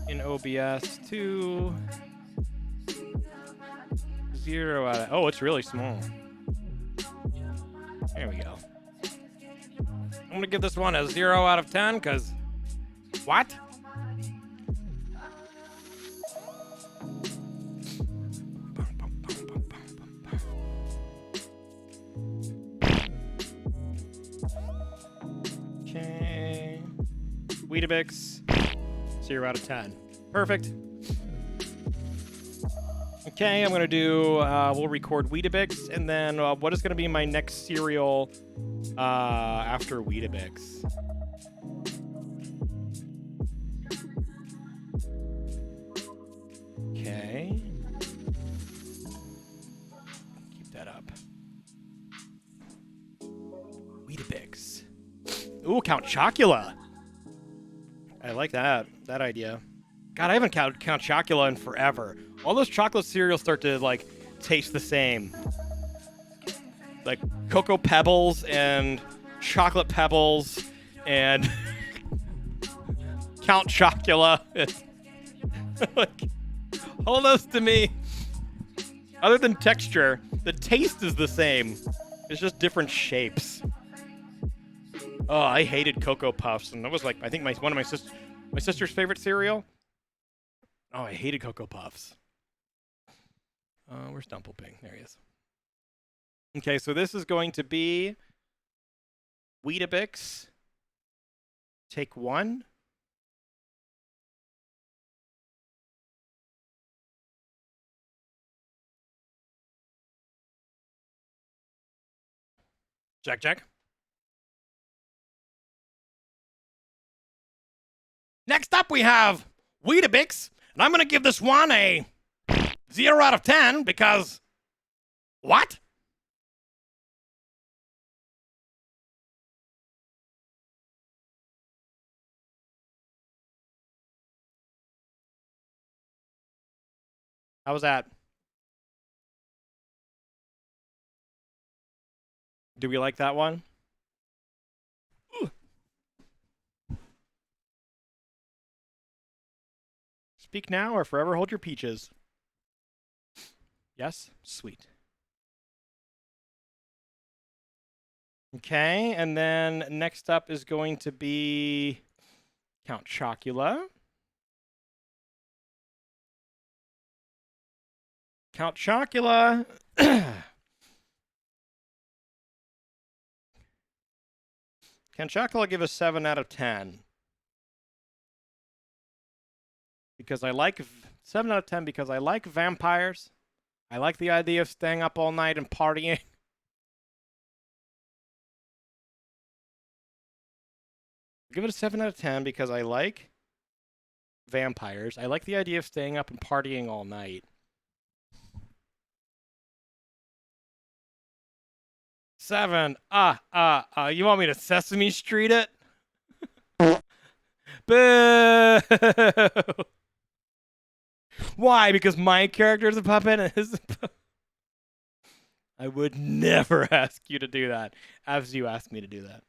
in OBS to 0 out of... Oh, it's really small. There we go. I'm going to give this one a 0 out of 10, because... What? Okay. Weetabix, 0 out of 10. Perfect. Okay, I'm going to do, we'll record Weetabix, and then what is going to be my next cereal after Weetabix? Okay. Keep that up. Ooh, Count Chocula. I like that idea. God, I haven't Count Chocula in forever. All those chocolate cereals start to, like, taste the same. Like, Cocoa Pebbles and Chocolate Pebbles and Count Chocula. Like, all those to me, other than texture, the taste is the same. It's just different shapes. Oh, I hated Cocoa Puffs, and that was like, I think one of my sister's favorite cereal. Oh, I hated Cocoa Puffs. Where's Dumplping? There he is. Okay, so this is going to be Weetabix. Take 1. Check. Next up, we have Weetabix, and I'm going to give this one a 0 out of 10 because... What? How was that? Do we like that one? Ooh. Speak now or forever hold your peaches. Yes? Sweet. Okay, and then next up is going to be Count Chocula. Count Chocula. Count Chocula give a 7 out of 10. Because I like 7 out of 10 because I like vampires. I like the idea of staying up all night and partying. Give it a 7 out of 10 because I like vampires. I like the idea of staying up and partying all night. 7. You want me to Sesame Street it? Boo! Why? Because my character is a puppet and his I would never ask you to do that, as you asked me to do that.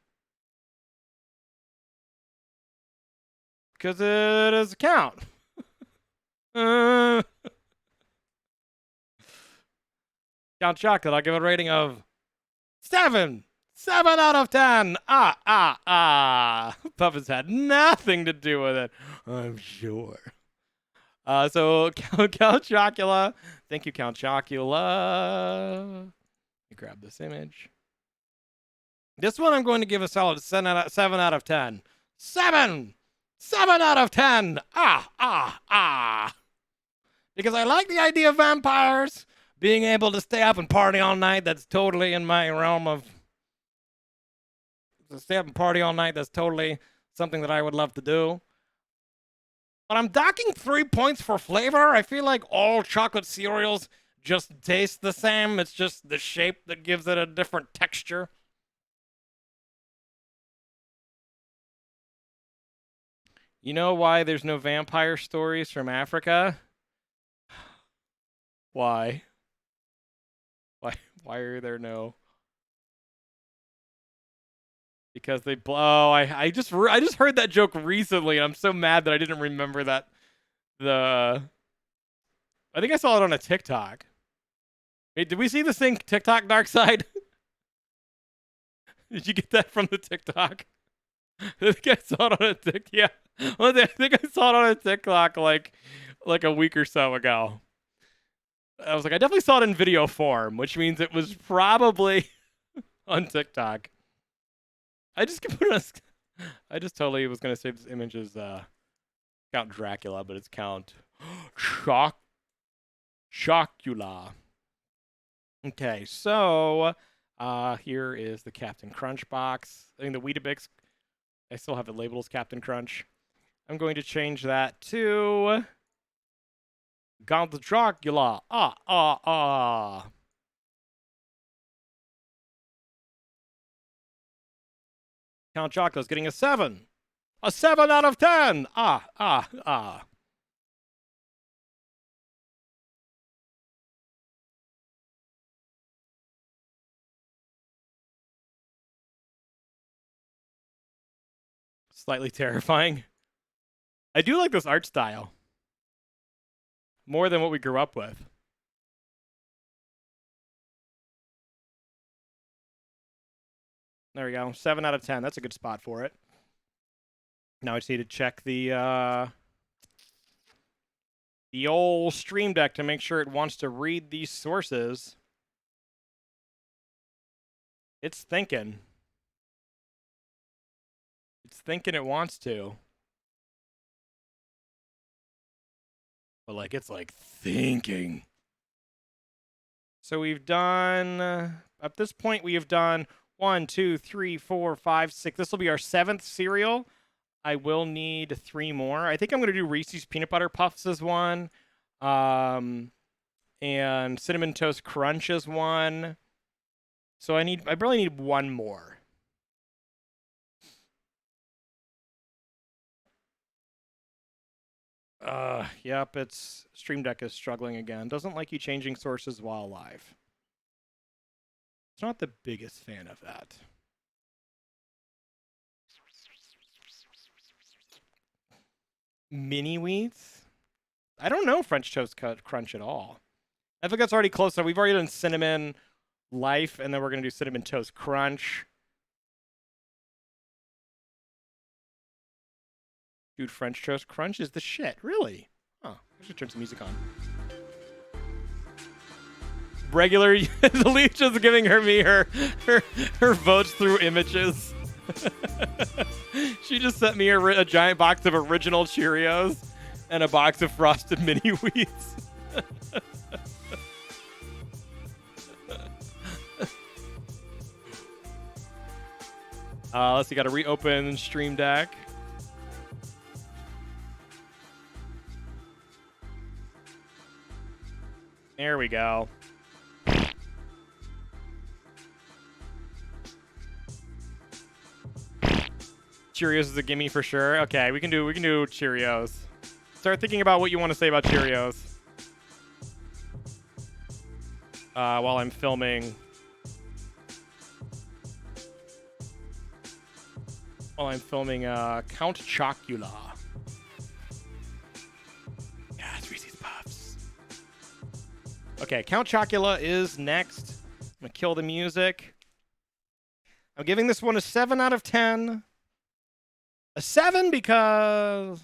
Because it is a count. Count Chocolate, I'll give it a rating of 7. 7 out of 10. Puppets had nothing to do with it, I'm sure. So Count Chocula. Thank you, Count Chocula. Let me grab this image. This one I'm going to give a solid 7 out of 10. 7 out of 10. Because I like the idea of vampires being able to stay up and party all night. That's totally in my realm of... To stay up and party all night, that's totally something that I would love to do. But I'm docking 3 points for flavor. I feel like all chocolate cereals just taste the same. It's just the shape that gives it a different texture. You know why there's no vampire stories from Africa? Why? Why are there no? Because they blow. I just heard that joke recently, and I'm so mad that I didn't remember that. I think I saw it on a TikTok. Hey, did we see this thing TikTok Dark Side? Did you get that from the TikTok? I think I saw it on a TikTok. Yeah, I think I saw it on a TikTok like a week or so ago. I was like, I definitely saw it in video form, which means it was probably on TikTok. I just totally was gonna say this image is Count Dracula, but it's Count Chocula. Okay, so here is the Captain Crunch box. I think the Weetabix, I still have it labeled as Captain Crunch. I'm going to change that to Count Dracula. Count Chocolate's getting a 7. A 7 out of 10. Ah. Slightly terrifying. I do like this art style. More than what we grew up with. There we go. 7 out of 10. That's a good spot for it. Now I just need to check the old Stream Deck to make sure it wants to read these sources. It's thinking. It's thinking it wants to. But, like, it's, like, thinking. So we've done... at this point, we have done 1, 2, 3, 4, 5, 6. This will be our 7th cereal. I will need 3 more. I think I'm going to do Reese's Peanut Butter Puffs as one. And Cinnamon Toast Crunch as one. So I really need 1 more. Yep, Stream Deck is struggling again. Doesn't like you changing sources while live. It's not the biggest fan of that. Mini wheats? I don't know French Toast Crunch at all. I think that's already close. So we've already done Cinnamon Life, and then we're going to do Cinnamon Toast Crunch. Dude, French Toast Crunch is the shit. Really? Oh, I should turn some music on. Regular, Alicia's giving her votes through images. She just sent me a giant box of original Cheerios and a box of Frosted Mini Wheats. Let's see, got to reopen Stream Deck. There we go. Cheerios is a gimme for sure. Okay, we can do Cheerios. Start thinking about what you want to say about Cheerios. While I'm filming. Count Chocula. Yeah, it's Reese's Puffs. Okay, Count Chocula is next. I'm gonna kill the music. I'm giving this one a 7 out of 10. A 7 because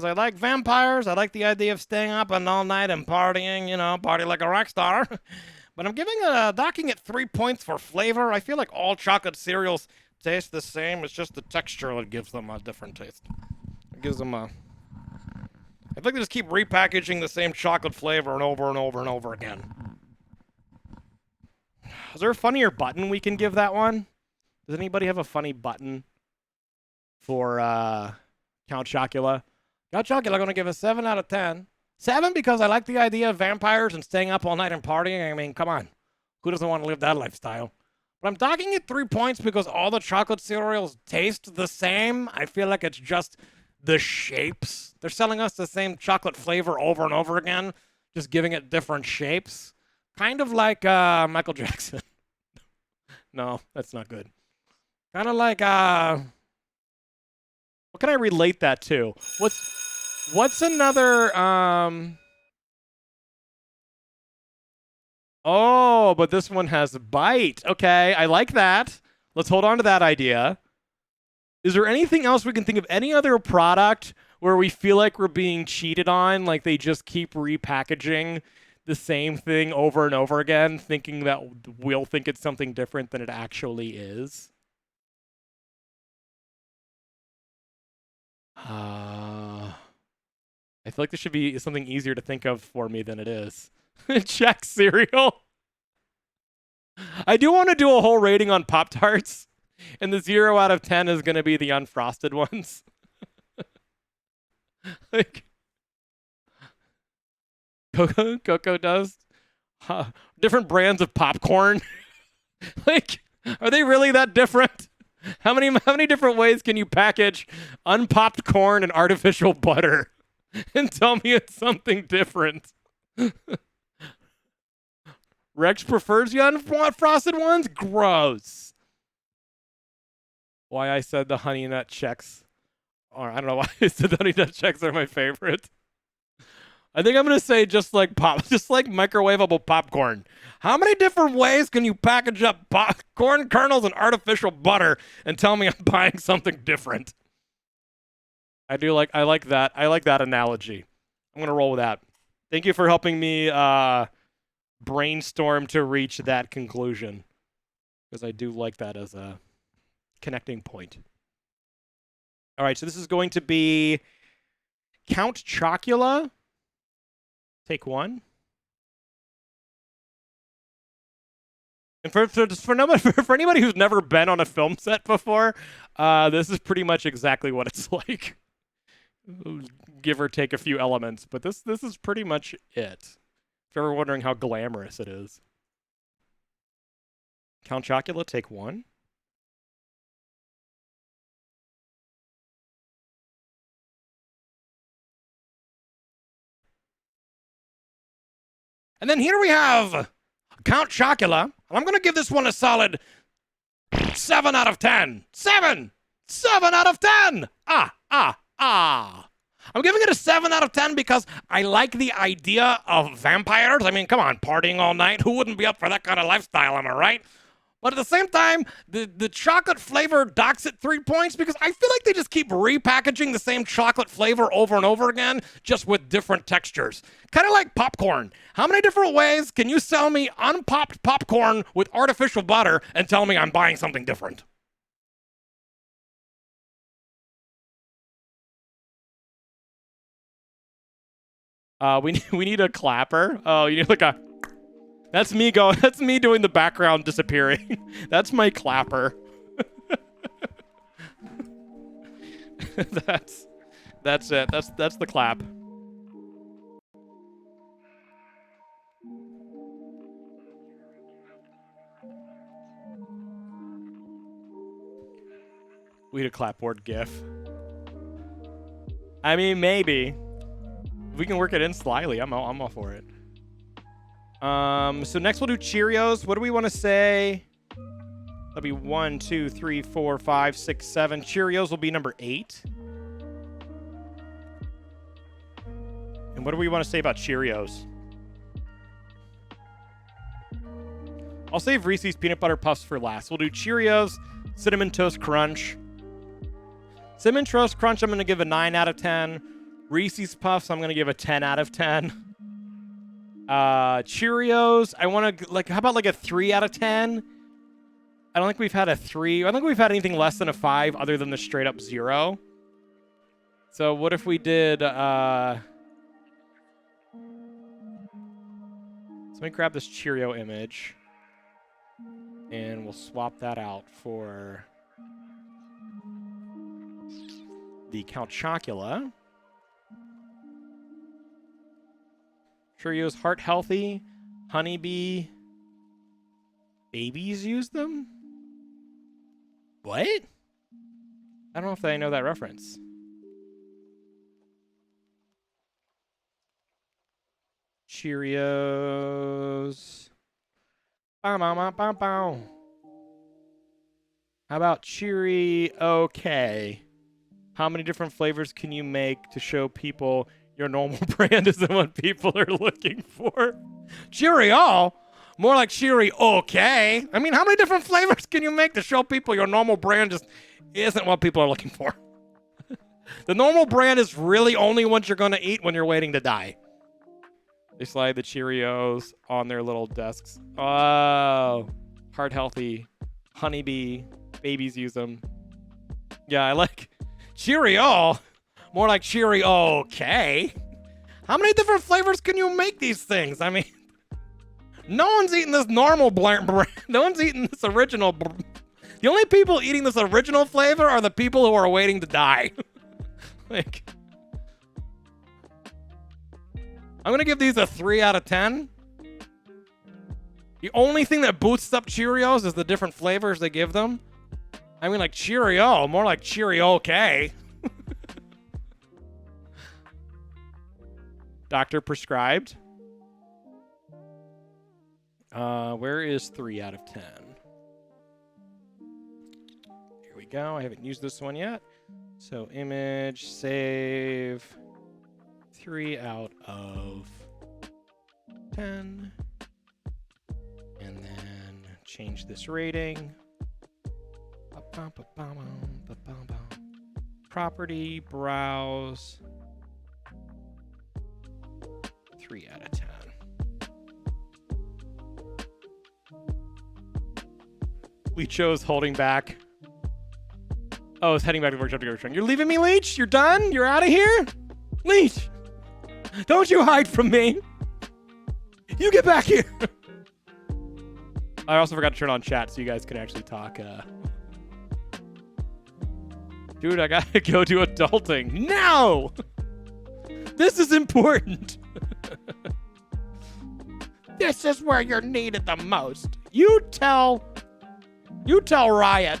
I like vampires. I like the idea of staying up and all night and partying, party like a rock star. But I'm docking it 3 points for flavor. I feel like all chocolate cereals taste the same. It's just the texture that gives them a different taste. It gives them a... I think they just keep repackaging the same chocolate flavor and over and over and over again. Is there a funnier button we can give that one? Does anybody have a funny button for Count Chocula? Count Chocula, I'm going to give a 7 out of 10. 7 because I like the idea of vampires and staying up all night and partying. I mean, come on. Who doesn't want to live that lifestyle? But I'm docking it 3 points because all the chocolate cereals taste the same. I feel like it's just the shapes. They're selling us the same chocolate flavor over and over again, just giving it different shapes. Kind of like Michael Jackson. No, that's not good. Kind of like... what can I relate that to? What's another... Oh, but this one has bite. Okay, I like that. Let's hold on to that idea. Is there anything else we can think of? Any other product where we feel like we're being cheated on? Like they just keep repackaging the same thing over and over again, thinking that we'll think it's something different than it actually is? I feel like this should be something easier to think of for me than it is. Check cereal. I do want to do a whole rating on Pop-Tarts, and the 0 out of 10 is going to be the unfrosted ones. Like Cocoa Dust, different brands of popcorn. Like, are they really that different? How many different ways can you package unpopped corn and artificial butter and tell me it's something different? Rex prefers the unfrosted ones? Gross. Why I said the Honey Nut Chex. Or I don't know why I said the Honey Nut Chex are my favorite. I think I'm gonna say just like microwavable popcorn. How many different ways can you package up corn kernels and artificial butter and tell me I'm buying something different? I like that. I like that analogy. I'm gonna roll with that. Thank you for helping me brainstorm to reach that conclusion, because I do like that as a connecting point. All right, so this is going to be Count Chocula. Take one. And for anybody who's never been on a film set before, this is pretty much exactly what it's like. Give or take a few elements, but this is pretty much it. If you're ever wondering how glamorous it is. Count Chocula, take one. And then here we have Count Chocula. And I'm going to give this one a solid 7 out of 10. 7! 7 out of 10! I'm giving it a 7 out of 10 because I like the idea of vampires. I mean, come on, partying all night. Who wouldn't be up for that kind of lifestyle, am I right? But at the same time, the chocolate flavor docks at 3 points because I feel like they just keep repackaging the same chocolate flavor over and over again, just with different textures. Kind of like popcorn. How many different ways can you sell me unpopped popcorn with artificial butter and tell me I'm buying something different? We need a clapper. Oh, you need like a... That's me doing the background disappearing. That's my clapper. That's it. That's the clap. We need a clapboard GIF. I mean, maybe. If we can work it in slyly, I'm all for it. So next we'll do Cheerios. What do we want to say? That'll be 1, 2, 3, 4, 5, 6, 7. Cheerios will be number 8. And what do we want to say about Cheerios? I'll save Reese's Peanut Butter Puffs for last. We'll do Cheerios, Cinnamon Toast Crunch. Cinnamon Toast Crunch, I'm going to give a 9 out of 10. Reese's Puffs, I'm going to give a 10 out of 10. Cheerios, I want to, like, how about like a 3 out of 10? I don't think we've had a 3. I don't think we've had anything less than a 5 other than the straight up 0. So what if we did, so let me grab this Cheerio image and we'll swap that out for the Count Chocula. Cheerios, heart healthy, honeybee. Babies use them? What? I don't know if I know that reference. Cheerios. Bow, bow, bow, bow, bow. How about Cheery OK? How many different flavors can you make to show people your normal brand isn't what people are looking for? Cheerio? More like Cheery OK. I mean, how many different flavors can you make to show people your normal brand just isn't what people are looking for? The normal brand is really only what you're going to eat when you're waiting to die. They slide the Cheerios on their little desks. Oh, heart healthy, honeybee, babies use them. Yeah, I like Cheerio. More like Cheery OK. How many different flavors can you make these things? I mean, no one's eating this normal brand. No one's eating this original. The only people eating this original flavor are the people who are waiting to die. Like, I'm going to give these a 3 out of 10. The only thing that boosts up Cheerios is the different flavors they give them. I mean, like Cheerio, more like Cheerio-okay. Doctor prescribed. Where is 3 out of 10? Here we go. I haven't used this one yet. So image, save, 3 out of 10. And then change this rating. Property, browse. 3 out of 10. We chose holding back. Oh, it's heading back to the workshop to go return. You're leaving me, Leech? You're done? You're out of here? Leech! Don't you hide from me! You get back here! I also forgot to turn on chat so you guys can actually talk. Dude, I gotta go do adulting. Now! This is important. This is where you're needed the most. You tell Riot.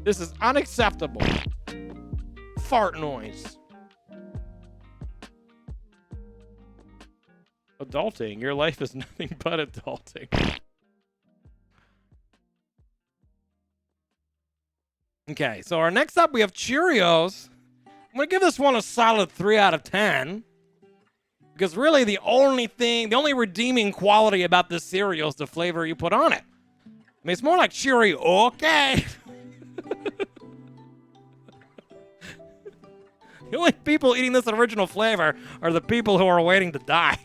This is unacceptable. Fart noise. Adulting. Your life is nothing but adulting. Okay, so our next up we have Cheerios. I'm gonna give this one a solid 3 out of 10. Because really the only redeeming quality about this cereal is the flavor you put on it. I mean, it's more like Cheerio, okay. The only people eating this original flavor are the people who are waiting to die.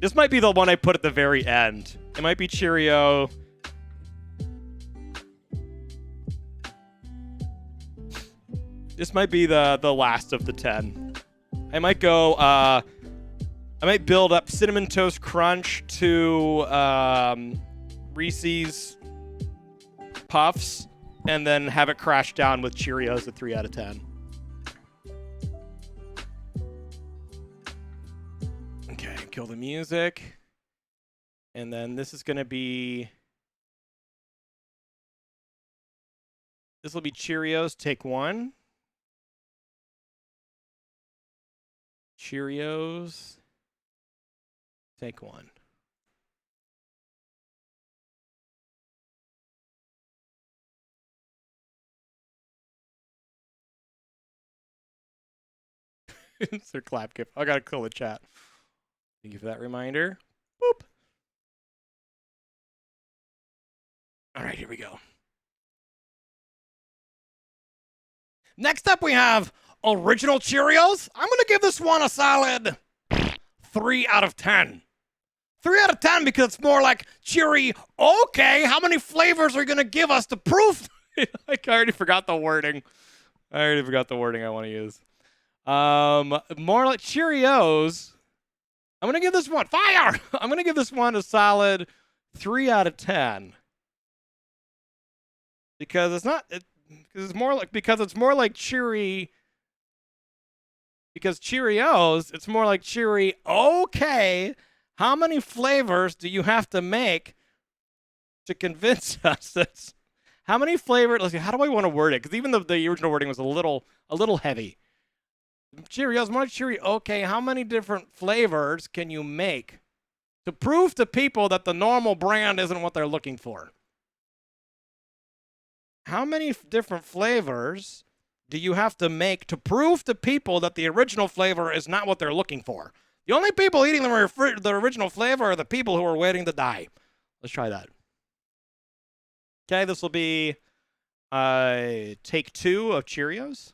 This might be the one I put at the very end. It might be Cheerio. This might be the last of the 10. I might go, I might build up Cinnamon Toast Crunch to Reese's Puffs, and then have it crash down with Cheerios at 3 out of 10. Okay, kill the music. And then this is going to be... This will be Cheerios, take 1. Cheerios, take 1. It's their clap gift. I gotta kill the chat. Thank you for that reminder. Boop. All right, here we go. Next up, we have Original Cheerios. I'm gonna give this one a solid 3 out of 10. 3 out of 10 because it's more like Cheery. Okay, how many flavors are you gonna give us to prove? Like, I already forgot the wording. I want to use. More like Cheerios. I'm gonna give this one fire. I'm gonna give this one a solid 3 out of 10 because it's not. Because it's more like Cheery. Because Cheerios, it's more like Cheery. Okay, how many flavors do you have to make to convince us that? How many flavors? Let's see. How do I want to word it? Because even the original wording was a little heavy. Cheerios, more like Cheery. Okay, how many different flavors can you make to prove to people that the normal brand isn't what they're looking for? How many different flavors do you have to make to prove to people that the original flavor is not what they're looking for? The only people eating the original flavor are the people who are waiting to die. Let's try that. Okay, this will be take 2 of Cheerios.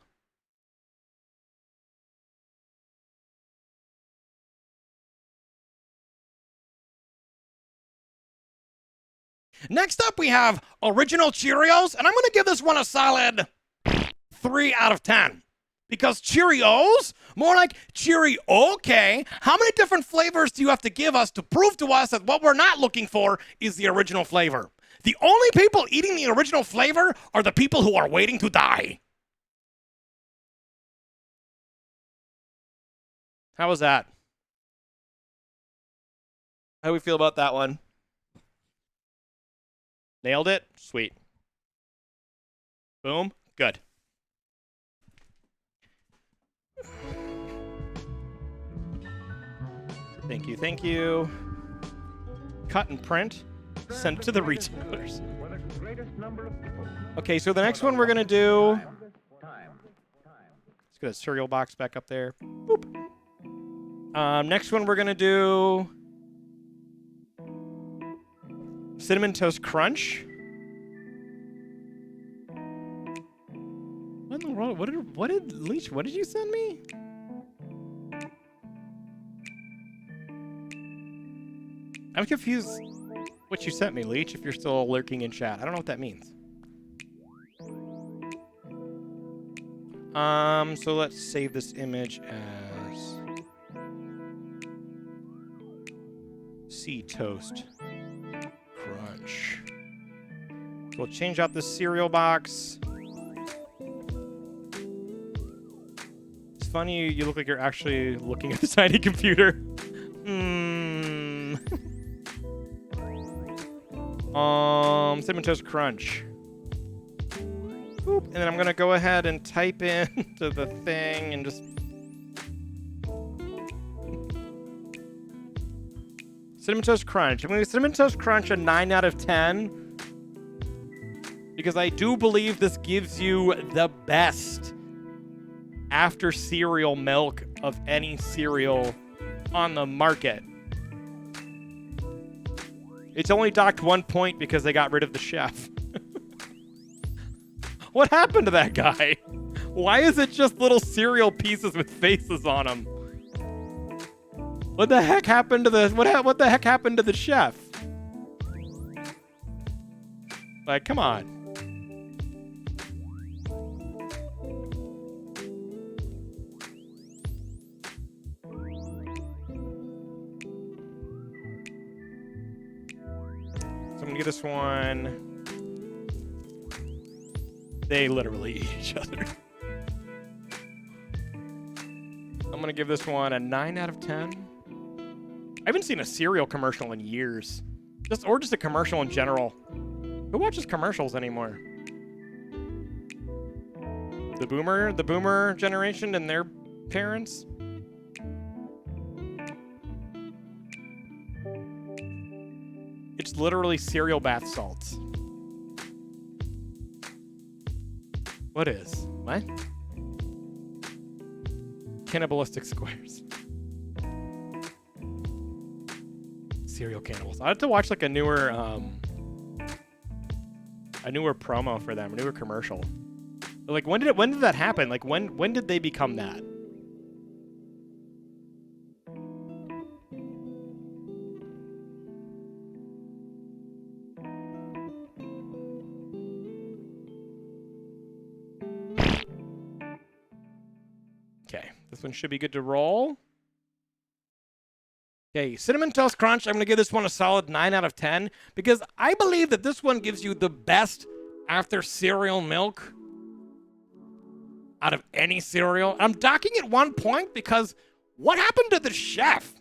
Next up, we have Original Cheerios, and I'm going to give this one a solid 3 out of 10. Because Cheerios, more like Cheery, okay, how many different flavors do you have to give us to prove to us that what we're not looking for is the original flavor? The only people eating the original flavor are the people who are waiting to die. How was that? How do we feel about that one? Nailed it? Sweet. Boom. Good. Thank you, thank you. Cut and print. Send it to the retailers. Okay, so the next one we're going to do... Let's get a cereal box back up there. Boop. Next one we're going to do... Cinnamon Toast Crunch. What in the world? What did Leech? What did you send me? I'm confused what you sent me, Leech, if you're still lurking in chat. I don't know what that means. So let's save this image as Sea Toast Crunch. We'll change out this cereal box. It's funny, you look like you're actually looking at the tiny computer. Cinnamon Toast Crunch. Boop. And then I'm gonna go ahead and type in to the thing and just Cinnamon Toast Crunch. I'm gonna give Cinnamon Toast Crunch a 9 out of 10 because I do believe this gives you the best after cereal milk of any cereal on the market. It's only docked 1 point because they got rid of the chef. What happened to that guy? Why is it just little cereal pieces with faces on them? What the heck happened to the what the heck happened to the chef? Like, come on. So I'm gonna give this one. They literally eat each other. I'm gonna give this one a 9 out of 10. I haven't seen a cereal commercial in years. Just a commercial in general. Who watches commercials anymore? The boomer generation and their parents? It's literally cereal bath salts. What is? What? Cannibalistic squares. Cereal cannibals. I have to watch like a newer promo for them, a newer commercial. Like when did that happen? Like when did they become that? Okay, this one should be good to roll. Okay, Cinnamon Toast Crunch, I'm going to give this one a solid 9 out of 10 because I believe that this one gives you the best after cereal milk out of any cereal. I'm docking it 1 point because what happened to the chef?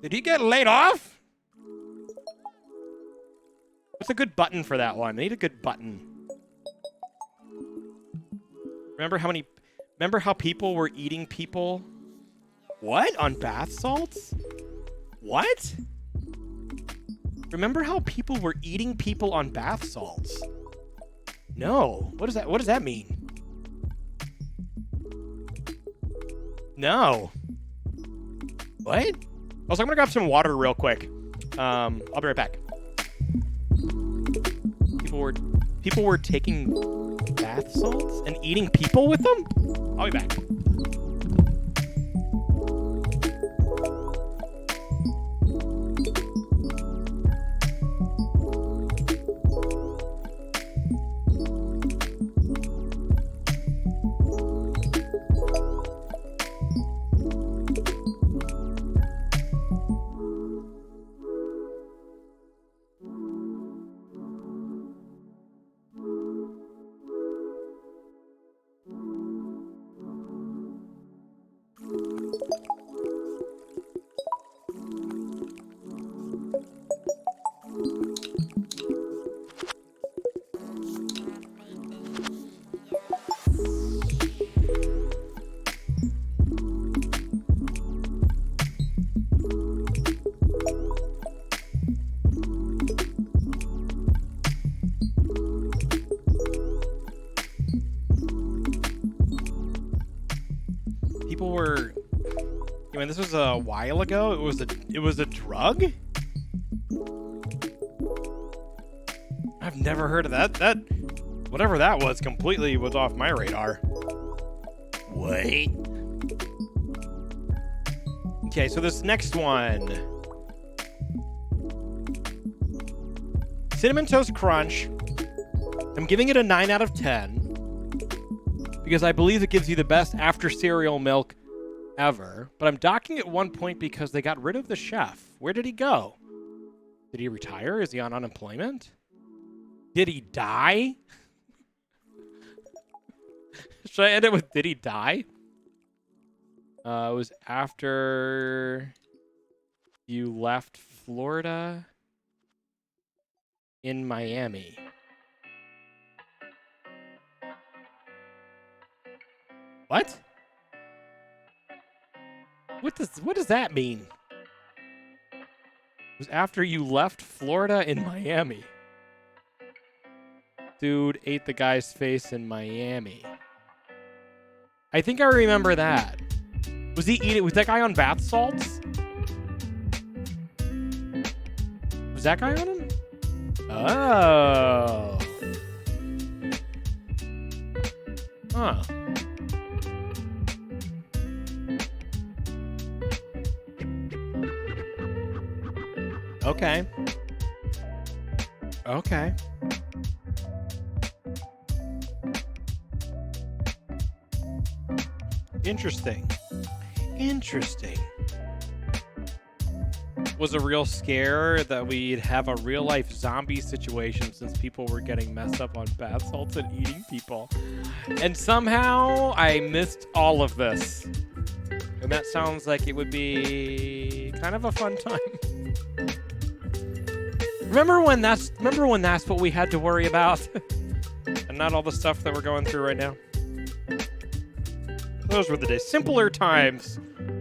Did he get laid off? What's a good button for that one? I need a good button. Remember how people were eating people? What? On bath salts? What? Remember how people were eating people on bath salts? No. What does that mean? No. What? Also, I'm gonna grab some water real quick. I'll be right back. People were taking bath salts and eating people with them? I'll be back. mean, this was a while ago. It was a drug? I've never heard of that. Whatever that was completely was off my radar. Wait. Okay, so this next one. Cinnamon Toast Crunch. I'm giving it a 9 out of 10 because I believe it gives you the best after cereal milk ever. But I'm docking at 1 point because they got rid of the chef. Where did he go? Did he retire? Is he on unemployment? Did he die? Should I end it with did he die? It was after you left Florida in Miami. What? What does that mean? It was after you left Florida in Miami. Dude ate the guy's face in Miami. I think I remember that. Was that guy on bath salts? Was that guy on him? Oh. Huh. Okay. Okay. Interesting. Was a real scare that we'd have a real life zombie situation since people were getting messed up on bath salts and eating people. And somehow I missed all of this. And that sounds like it would be kind of a fun time. Remember when that's what we had to worry about? And not all the stuff that we're going through right now. Those were the days. Simpler times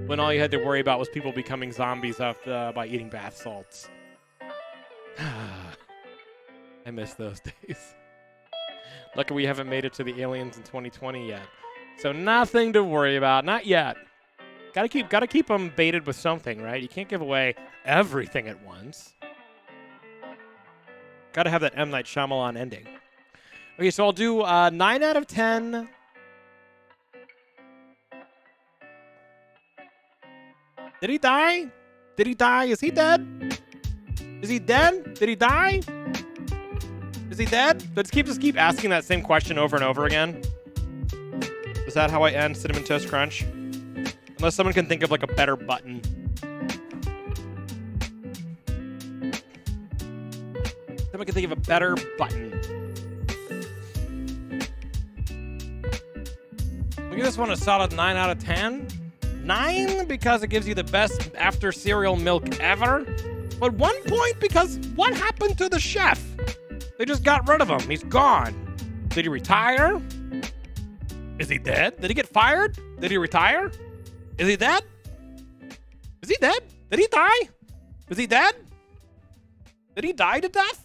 when all you had to worry about was people becoming zombies by eating bath salts. I miss those days. Lucky we haven't made it to the aliens in 2020 yet. So nothing to worry about. Not yet. Gotta keep them baited with something, right? You can't give away everything at once. Gotta have that M. Night Shyamalan ending. Okay, so I'll do 9 out of 10. Did he die? Did he die? Is he dead? Is he dead? Did he die? Is he dead? Let's just keep asking that same question over and over again. Is that how I end Cinnamon Toast Crunch? Unless someone can think of like a better button. Someone can think of a better button. We give this one a solid 9 out of 10. 9 because it gives you the best after cereal milk ever. But 1 point because what happened to the chef? They just got rid of him. He's gone. Did he retire? Is he dead? Did he get fired? Did he retire? Is he dead? Is he dead? Did he die? Is he dead? Did he die to death?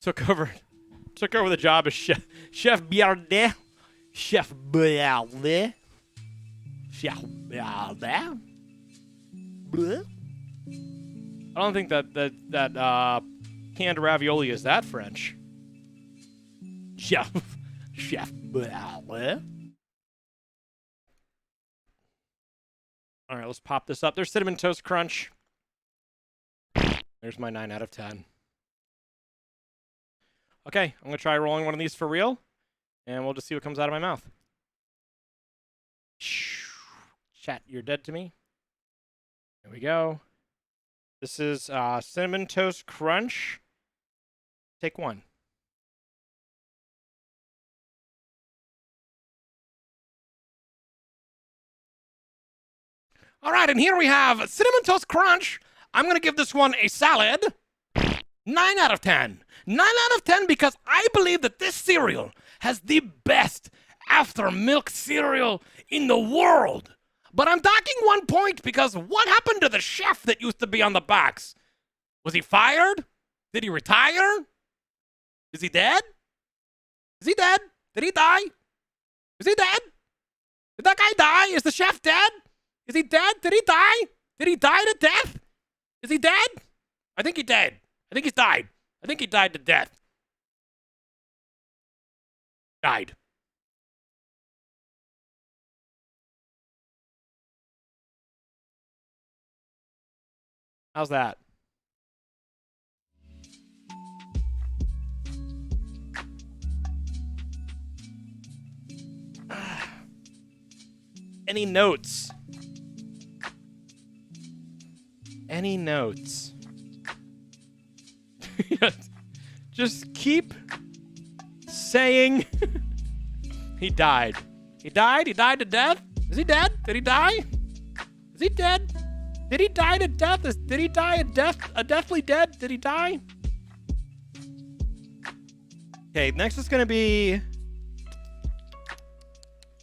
Took over the job as Chef Biardet. Chef Biardet. Chef Biardet. I don't think that canned ravioli is that French. Chef Biardet. All right, let's pop this up. There's Cinnamon Toast Crunch. There's my 9 out of 10. Okay, I'm going to try rolling one of these for real, and we'll just see what comes out of my mouth. Chat, you're dead to me. There we go. This is Cinnamon Toast Crunch. Take 1. All right, and here we have Cinnamon Toast Crunch. I'm going to give this one a solid 9 out of 10. 9 out of 10 because I believe that this cereal has the best after milk cereal in the world. But I'm docking 1 point because what happened to the chef that used to be on the box? Was he fired? Did he retire? Is he dead? Is he dead? Did he die? Is he dead? Did that guy die? Is the chef dead? Is he dead? Did he die? Did he die to death? Is he dead? I think he died. I think he's died. I think he died to death. Died. How's that? Any notes? Any notes? Just keep saying he died. He died? He died to death? Is he dead? Did he die? Is he dead? Did he die to death? Did he die a deathly dead? Did he die? Okay, next is gonna be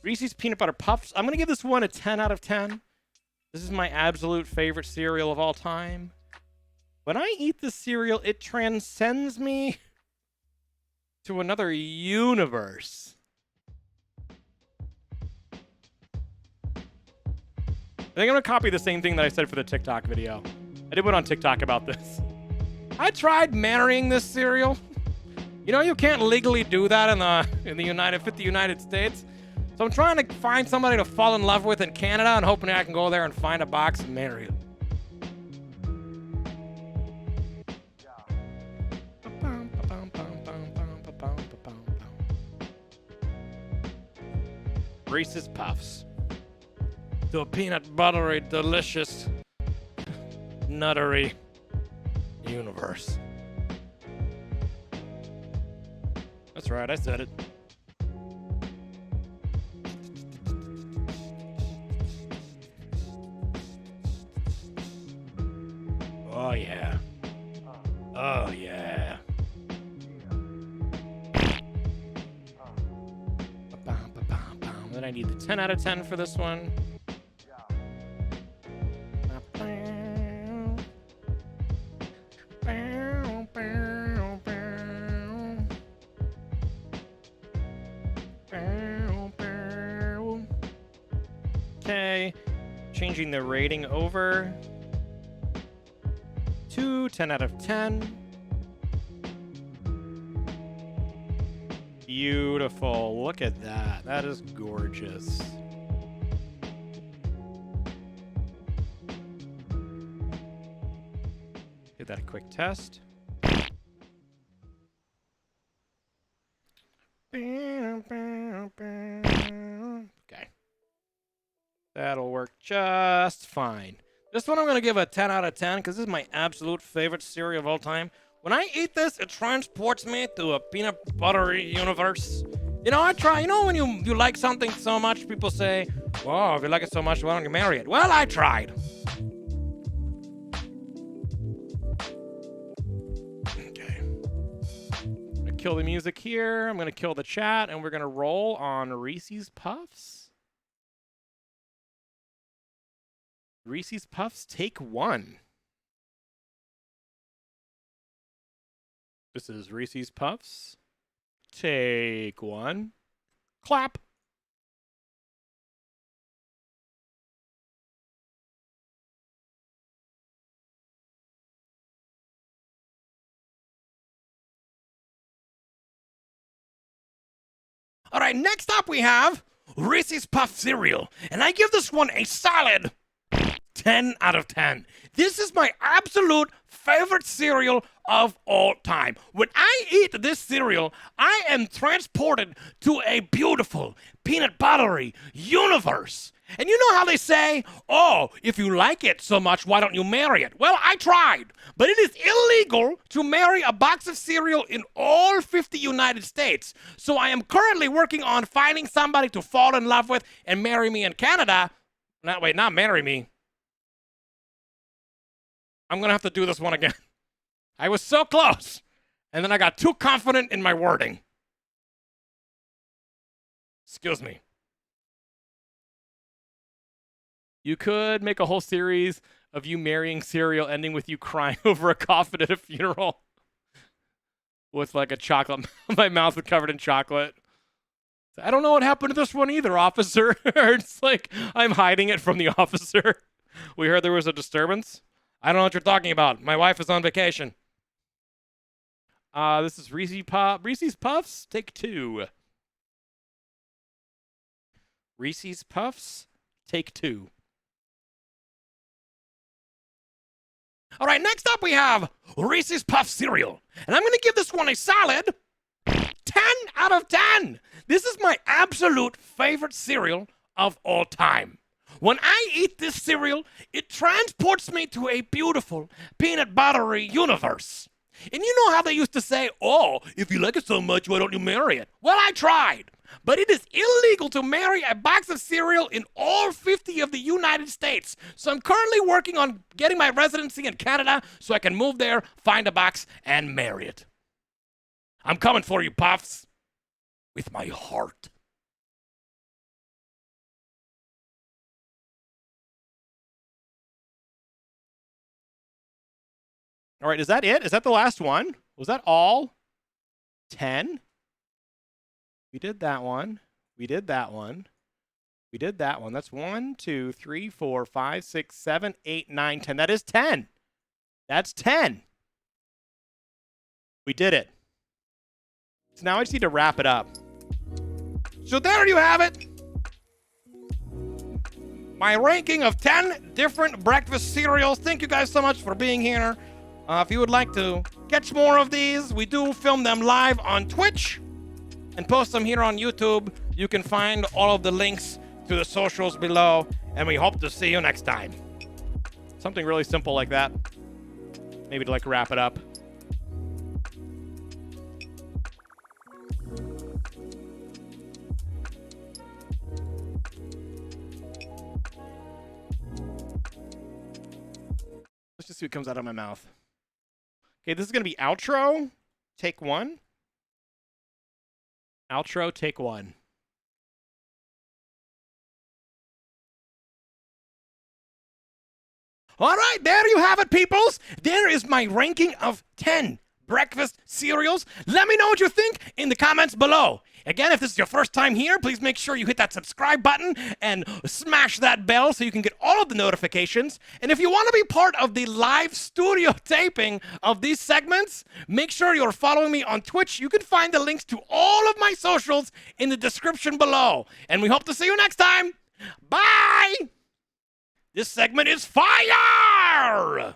Reese's Peanut Butter Puffs. I'm gonna give this one a 10 out of 10. This is my absolute favorite cereal of all time. When I eat this cereal, it transcends me to another universe. I think I'm gonna copy the same thing that I said for the TikTok video. I did one on TikTok about this. I tried marrying this cereal. You know, you can't legally do that in the United States. So I'm trying to find somebody to fall in love with in Canada and hoping I can go there and find a box and marry it. Reese's Puffs. The peanut buttery, delicious, nuttery universe. That's right, I said it. Oh yeah. Oh yeah. Then I need the 10 out of 10 for this one. Okay, changing the rating over to 10 out of 10. Beautiful. Look at that. That is gorgeous. Give that a quick test. Okay. That'll work just fine. This one I'm going to give a 10 out of 10 because this is my absolute favorite cereal of all time. When I eat this, it transports me to a peanut buttery universe. You know, when you like something so much, people say, "Wow, if you like it so much, why don't you marry it?" Well, I tried. Okay. I'm going to kill the music here. I'm going to kill the chat, and we're going to roll on Reese's Puffs. Reese's Puffs, take one. This is Reese's Puffs. Take one. Clap. All right, next up we have Reese's Puff cereal, and I give this one a solid 10 out of 10. This is my absolute favorite cereal of all time. When I eat this cereal, I am transported to a beautiful peanut buttery universe. And you know how they say, "Oh, if you like it so much, why don't you marry it?" Well, I tried, but it is illegal to marry a box of cereal in all 50 United States. So I am currently working on finding somebody to fall in love with and marry me in Canada. Not marry me. I'm going to have to do this one again. I was so close, and then I got too confident in my wording. Excuse me. You could make a whole series of you marrying cereal ending with you crying over a coffin at a funeral. with like a chocolate. My mouth is covered in chocolate. I don't know what happened to this one either, officer. It's like I'm hiding it from the officer. We heard there was a disturbance. I don't know what you're talking about. My wife is on vacation. This is Reese's Puffs, take 2. Reese's Puffs, take 2. All right, next up we have Reese's Puff cereal. And I'm going to give this one a solid 10 out of 10. This is my absolute favorite cereal of all time. When I eat this cereal, it transports me to a beautiful peanut buttery universe. And you know how they used to say, oh, if you like it so much, why don't you marry it? Well, I tried. But it is illegal to marry a box of cereal in all 50 of the United States. So I'm currently working on getting my residency in Canada so I can move there, find a box, and marry it. I'm coming for you, Puffs, with my heart. All right, is that it? Is that the last one? Was that all 10? We did that one. We did that one. We did that one. That's 1, 2, 3, 4, 5, 6, 7, 8, 9, 10. That is 10. That's 10. We did it. So now I just need to wrap it up. So there you have it. My ranking of 10 different breakfast cereals. Thank you guys so much for being here. If you would like to catch more of these, we do film them live on Twitch and post them here on YouTube. You can find all of the links to the socials below, and we hope to see you next time. Something really simple like that. Maybe to like wrap it up. Let's just see what comes out of my mouth. Okay, this is going to be outro, take 1. Outro, take 1. All right, there you have it, peoples. There is my ranking of 10 breakfast cereals. Let me know what you think in the comments below. Again, if this is your first time here, please make sure you hit that subscribe button and smash that bell so you can get all of the notifications. And if you want to be part of the live studio taping of these segments, make sure you're following me on Twitch. You can find the links to all of my socials in the description below. And we hope to see you next time. Bye! This segment is fire!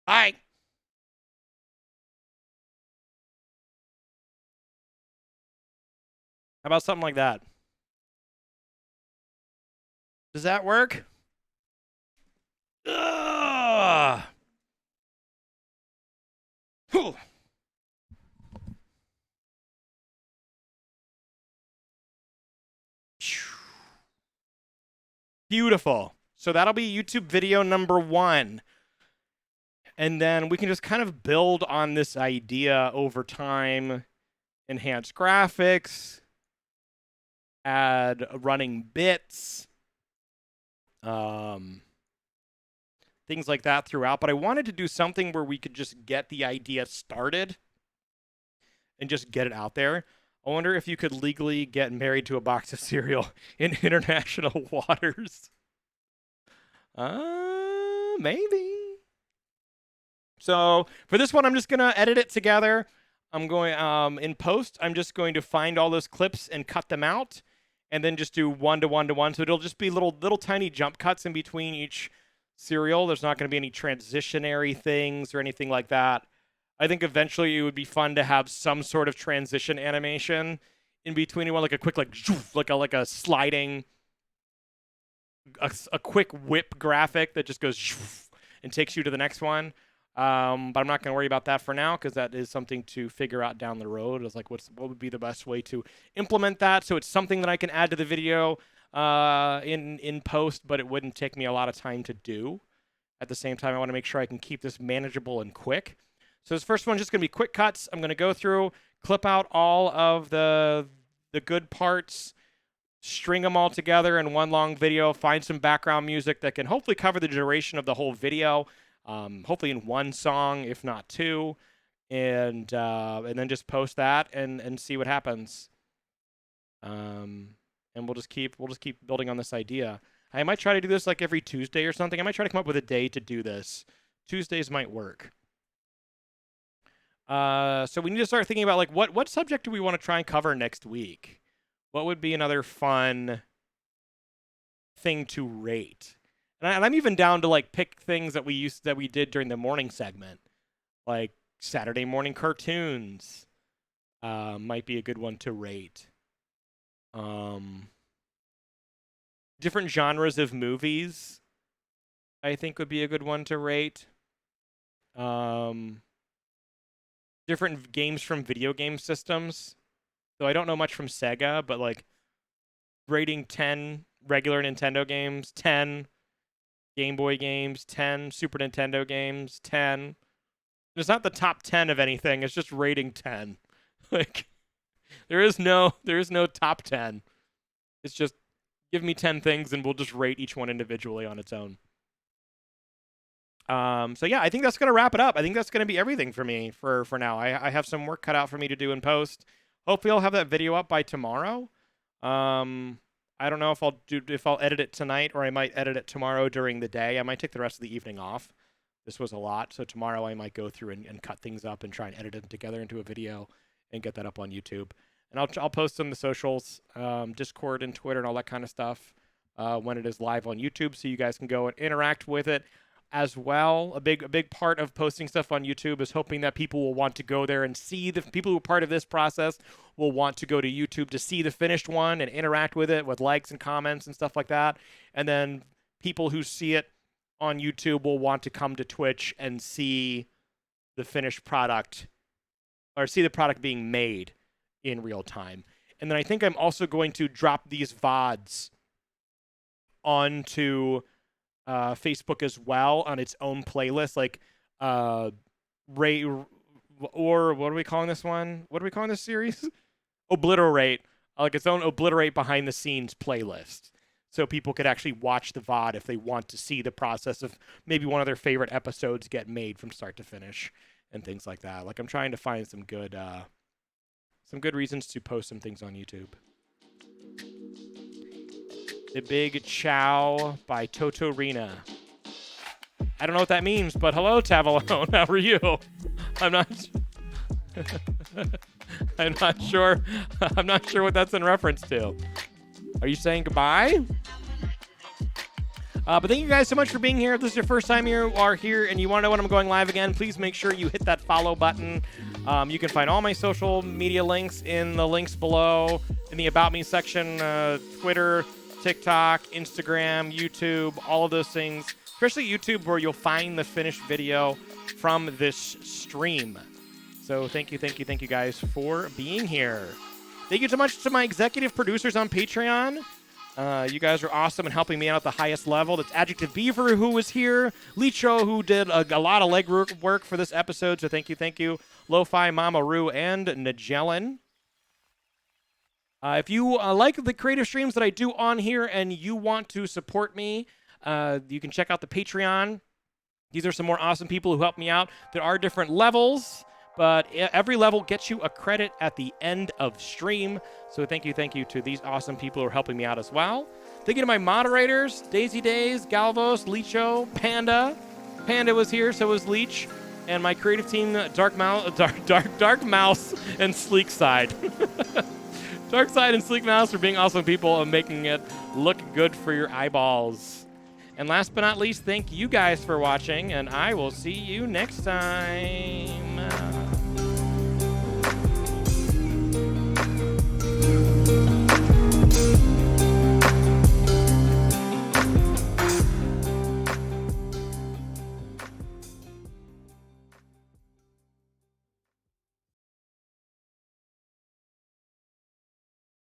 Hi. How about something like that? Does that work? Ugh. Whew. Beautiful. So that'll be YouTube video number 1. And then we can just kind of build on this idea over time, enhance graphics, add running bits, things like that throughout. But I wanted to do something where we could just get the idea started and just get it out there. I wonder if you could legally get married to a box of cereal in international waters. Maybe. So for this one, I'm just going to edit it together. I'm going, in post, I'm just going to find all those clips and cut them out and then just do 1 to 1 to 1. So it'll just be little tiny jump cuts in between each cereal. There's not going to be any transitionary things or anything like that. I think eventually it would be fun to have some sort of transition animation in between. You want like a quick, like a sliding, a quick whip graphic that just goes and takes you to the next one. But I'm not going to worry about that for now because that is something to figure out down the road. It's like what would be the best way to implement that so it's something that I can add to the video in post, but it wouldn't take me a lot of time to do. At the same time, I want to make sure I can keep this manageable and quick. So this first one's just going to be quick cuts. I'm going to go through, clip out all of the good parts, string them all together in one long video, find some background music that can hopefully cover the duration of the whole video, hopefully in one song, if not two, and then just post that and see what happens. And we'll just keep building on this idea. I might try to do this like every Tuesday or something. I might try to come up with a day to do this. Tuesdays might work. So we need to start thinking about like what subject do we want to try and cover next week? What would be another fun thing to rate? And I'm even down to like pick things that we did during the morning segment, like Saturday morning cartoons. Might be a good one to rate. Different genres of movies, I think, would be a good one to rate. Different games from video game systems. So I don't know much from Sega, but like rating 10 regular Nintendo games, 10 Game Boy games, 10 Super Nintendo games, 10. It's not the top 10 of anything. It's just rating 10. Like there is no top 10. It's just give me 10 things and we'll just rate each one individually on its own. So yeah, I think that's going to wrap it up. I think that's going to be everything for me for now. I have some work cut out for me to do in post. Hopefully I'll have that video up by tomorrow. I don't know if I'll edit it tonight or I might edit it tomorrow during the day. I might take the rest of the evening off. This was a lot, so tomorrow I might go through and cut things up and try and edit them together into a video and get that up on YouTube. And I'll post on the socials, Discord and Twitter and all that kind of stuff when it is live on YouTube, so you guys can go and interact with it as well. A big part of posting stuff on YouTube is hoping that people will want to go there and see the people who are part of this process will want to go to YouTube to see the finished one and interact with it with likes and comments and stuff like that. And then people who see it on YouTube will want to come to Twitch and see the finished product or see the product being made in real time. And then I think I'm also going to drop these VODs onto Facebook as well on its own playlist, like Ray, or what are we calling this one? What are we calling this series? Oblit-O-Rate, like its own Oblit-O-Rate behind the scenes playlist, so people could actually watch the VOD if they want to see the process of maybe one of their favorite episodes get made from start to finish and things like that. Like I'm trying to find some good reasons to post some things on YouTube. The Big Chow by Totorina. I don't know what that means, but hello, Tavalone. How are you? I'm not sure. I'm not sure what that's in reference to. Are you saying goodbye? But thank you guys so much for being here. If this is your first time you are here and you want to know when I'm going live again, please make sure you hit that follow button. You can find all my social media links in the links below in the About Me section, Twitter, TikTok, Instagram, YouTube, all of those things, especially YouTube, where you'll find the finished video from this stream. So thank you guys for being here. Thank you so much to my executive producers on Patreon. You guys are awesome and helping me out at the highest level. That's Adjective Beaver, who was here. Licho, who did a lot of leg work for this episode. So thank you. Lo-Fi, Mama Roo, and Nagellan. If you like the creative streams that I do on here and you want to support me, you can check out the Patreon. These are some more awesome people who help me out. There are different levels, but every level gets you a credit at the end of stream. So thank you to these awesome people who are helping me out as well. Thank you to my moderators, Daisy Days, Galvos, Licho, Panda. Panda was here, so was Leech. And my creative team, Dark Mouse, and Sleek Side. Dark Side and Sleek Mouse for being awesome people and making it look good for your eyeballs. And last but not least, thank you guys for watching, and I will see you next time.